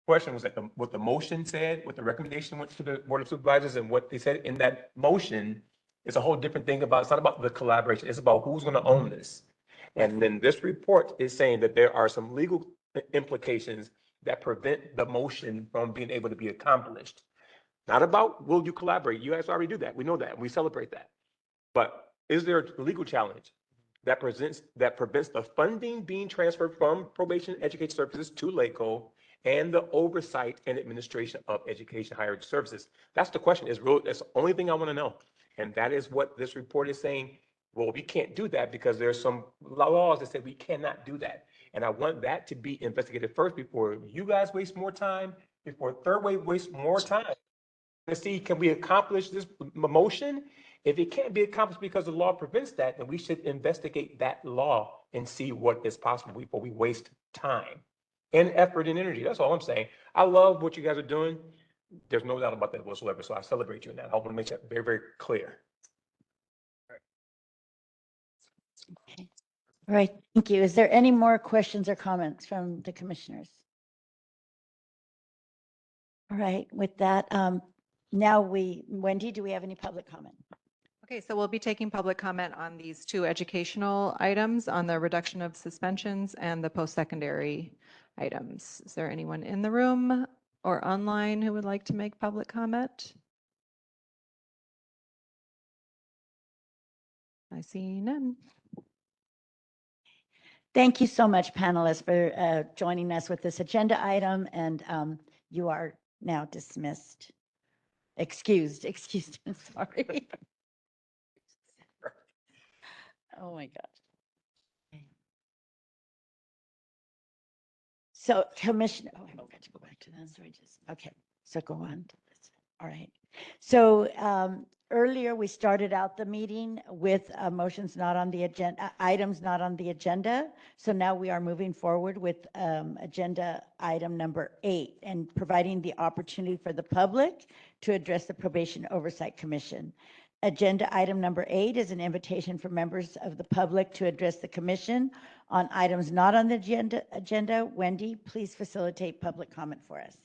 Question was like what the motion said, what the recommendation went to the Board of Supervisors, and what they said in that motion is a whole different thing about, it's not about the collaboration. It's about who's going to own this. And then this report is saying that there are some legal implications that prevent the motion from being able to be accomplished. Not about will you collaborate? You guys already do that. We know that. We celebrate that. But is there a legal challenge that prevents the funding being transferred from Probation Education Services to LACO and the oversight and administration of education higher ed services? That's the question. That's the only thing I want to know. And that is what this report is saying. Well, we can't do that because there's some laws that say we cannot do that. And I want that to be investigated first before you guys waste more time, before Third Wave wastes more time to see, can we accomplish this motion? If it can't be accomplished because the law prevents that, then we should investigate that law and see what is possible before we waste time and effort and energy. That's all I'm saying. I love what you guys are doing. There's no doubt about that whatsoever. So I celebrate you in that. I want to make that very, very clear. Okay. All right, thank you. Is there any more questions or comments from the commissioners? All right, with that, now Wendy, do we have any public comment? Okay, so we'll be taking public comment on these two educational items, on the reduction of suspensions and the post-secondary items. Is there anyone in the room or online who would like to make public comment? I see none. Thank you so much, panelists, for joining us with this agenda item, and you are now dismissed. Excused, sorry. Oh my gosh. So Commissioner, oh, I forgot to go back to that. Sorry, okay, so go on. All right. So earlier we started out the meeting with motions not on the agenda, items not on the agenda. So now we are moving forward with agenda item number 8 and providing the opportunity for the public to address the Probation Oversight Commission. Agenda item number 8 is an invitation for members of the public to address the commission on items not on the agenda. Wendy, please facilitate public comment for us.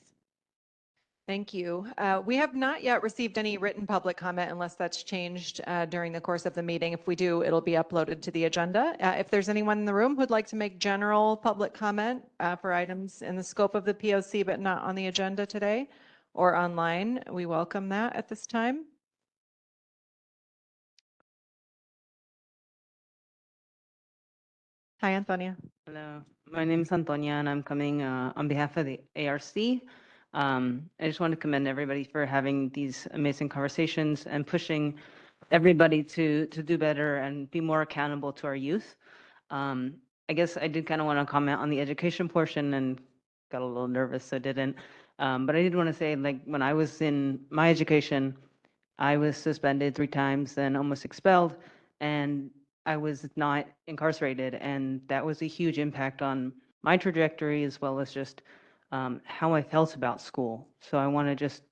Thank you. We have not yet received any written public comment unless that's changed during the course of the meeting. If we do, it'll be uploaded to the agenda. If there's anyone in the room who'd like to make general public comment for items in the scope of the POC but not on the agenda today or online, we welcome that at this time. Hi, Antonia. Hello, my name is Antonia, and I'm coming on behalf of the ARC. I just want to commend everybody for having these amazing conversations and pushing everybody to do better and be more accountable to our youth. I guess I did kind of want to comment on the education portion and got a little nervous, so didn't. But I did want to say, like, when I was in my education, I was suspended 3 times, then almost expelled, and I was not incarcerated, and that was a huge impact on my trajectory as well as just how I felt about school. So I want to just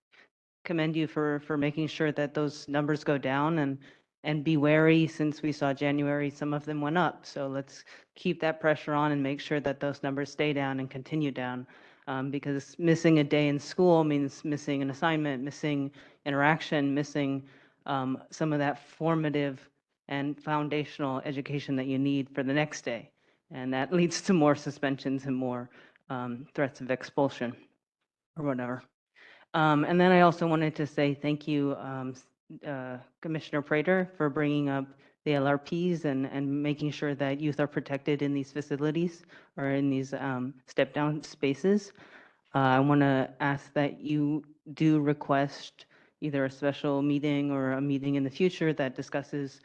commend you for making sure that those numbers go down and be wary, since we saw January, some of them went up. So let's keep that pressure on and make sure that those numbers stay down and continue down, because missing a day in school means missing an assignment, missing interaction, missing some of that formative and foundational education that you need for the next day. And that leads to more suspensions and more threats of expulsion or whatever. And then I also wanted to say thank you, Commissioner Prater, for bringing up the LRPs and making sure that youth are protected in these facilities or in these step-down spaces. I want to ask that you do request either a special meeting or a meeting in the future that discusses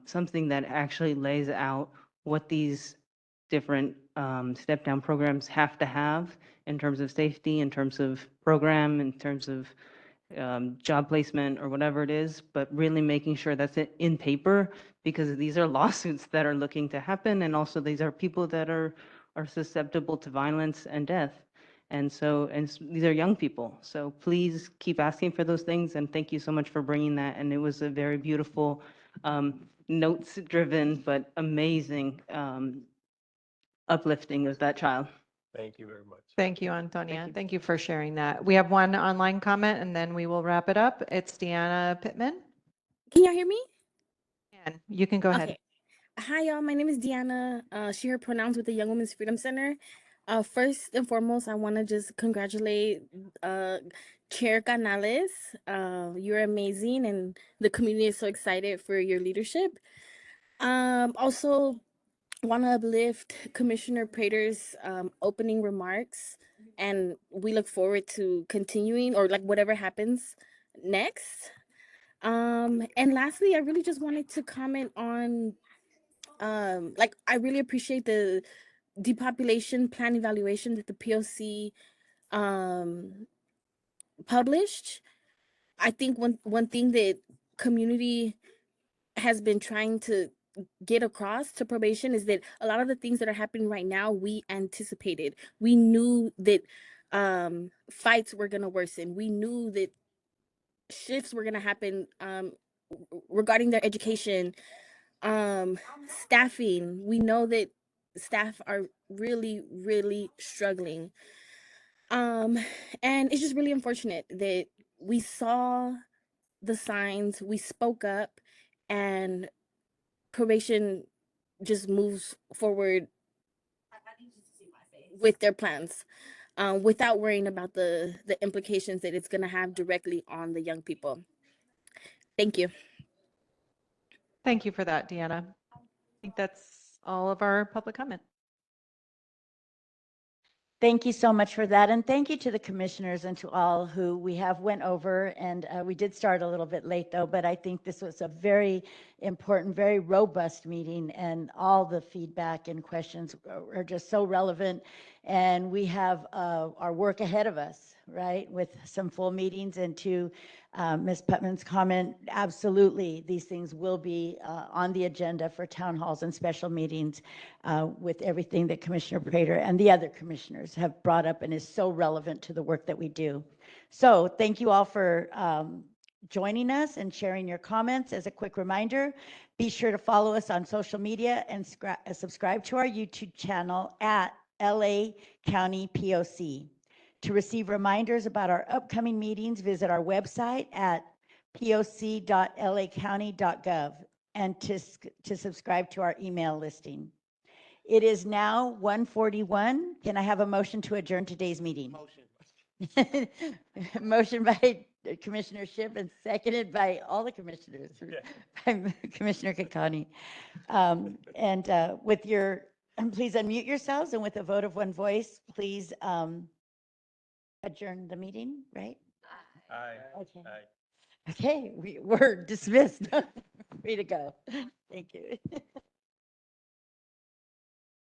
something that actually lays out what these different step-down programs have to have in terms of safety, in terms of program, in terms of job placement or whatever it is, but really making sure that's it in paper, because these are lawsuits that are looking to happen, and also these are people that are susceptible to violence and death. And so, these are young people. So please keep asking for those things, and thank you so much for bringing that. And it was a very beautiful, notes-driven, but amazing uplifting of that child. Thank you very much. Thank you, Antonia. Thank you for sharing that. We have one online comment and then we will wrap it up. It's Deanna Pittman. Can y'all hear me? And you can go ahead. Okay. Hi, y'all. My name is Deanna. She, her pronouns with the Young Women's Freedom Center. First and foremost, I want to just congratulate Chair Canales. You're amazing, and the community is so excited for your leadership. Also, want to uplift Commissioner Prater's opening remarks, and we look forward to continuing or like whatever happens next. And lastly, I really just wanted to comment on like I really appreciate the depopulation plan evaluation that the POC published. I think one thing that community has been trying to get across to probation is that a lot of the things that are happening right now we anticipated. We knew that fights were going to worsen. We knew that shifts were going to happen regarding their education, staffing. We know that staff are really struggling, and it's just really unfortunate that we saw the signs, we spoke up, and probation just moves forward with their plans without worrying about the implications that it's going to have directly on the young people. Thank you. Thank you for that, Deanna. I think that's all of our public comment. Thank you so much for that. And thank you to the commissioners and to all who we have went over. And we did start a little bit late though, but I think this was a very important, very robust meeting, and all the feedback and questions are just so relevant. And we have our work ahead of us, right? With some full meetings. And to Ms. Putman's comment, absolutely, these things will be on the agenda for town halls and special meetings with everything that Commissioner Prater and the other commissioners have brought up and is so relevant to the work that we do. So thank you all for joining us and sharing your comments. As a quick reminder, be sure to follow us on social media and subscribe to our YouTube channel at LA County POC. To receive reminders about our upcoming meetings, visit our website at poc.lacounty.gov and to subscribe to our email listing. It is now 1:41. Can I have a motion to adjourn today's meeting? Motion. Motion by Commissioner Shipp and seconded by all the commissioners, by Commissioner Kakani. With your, please unmute yourselves, and with a vote of one voice, please adjourn the meeting, right? Aye. Okay. Aye. Okay, we're dismissed. Free to go. Thank you.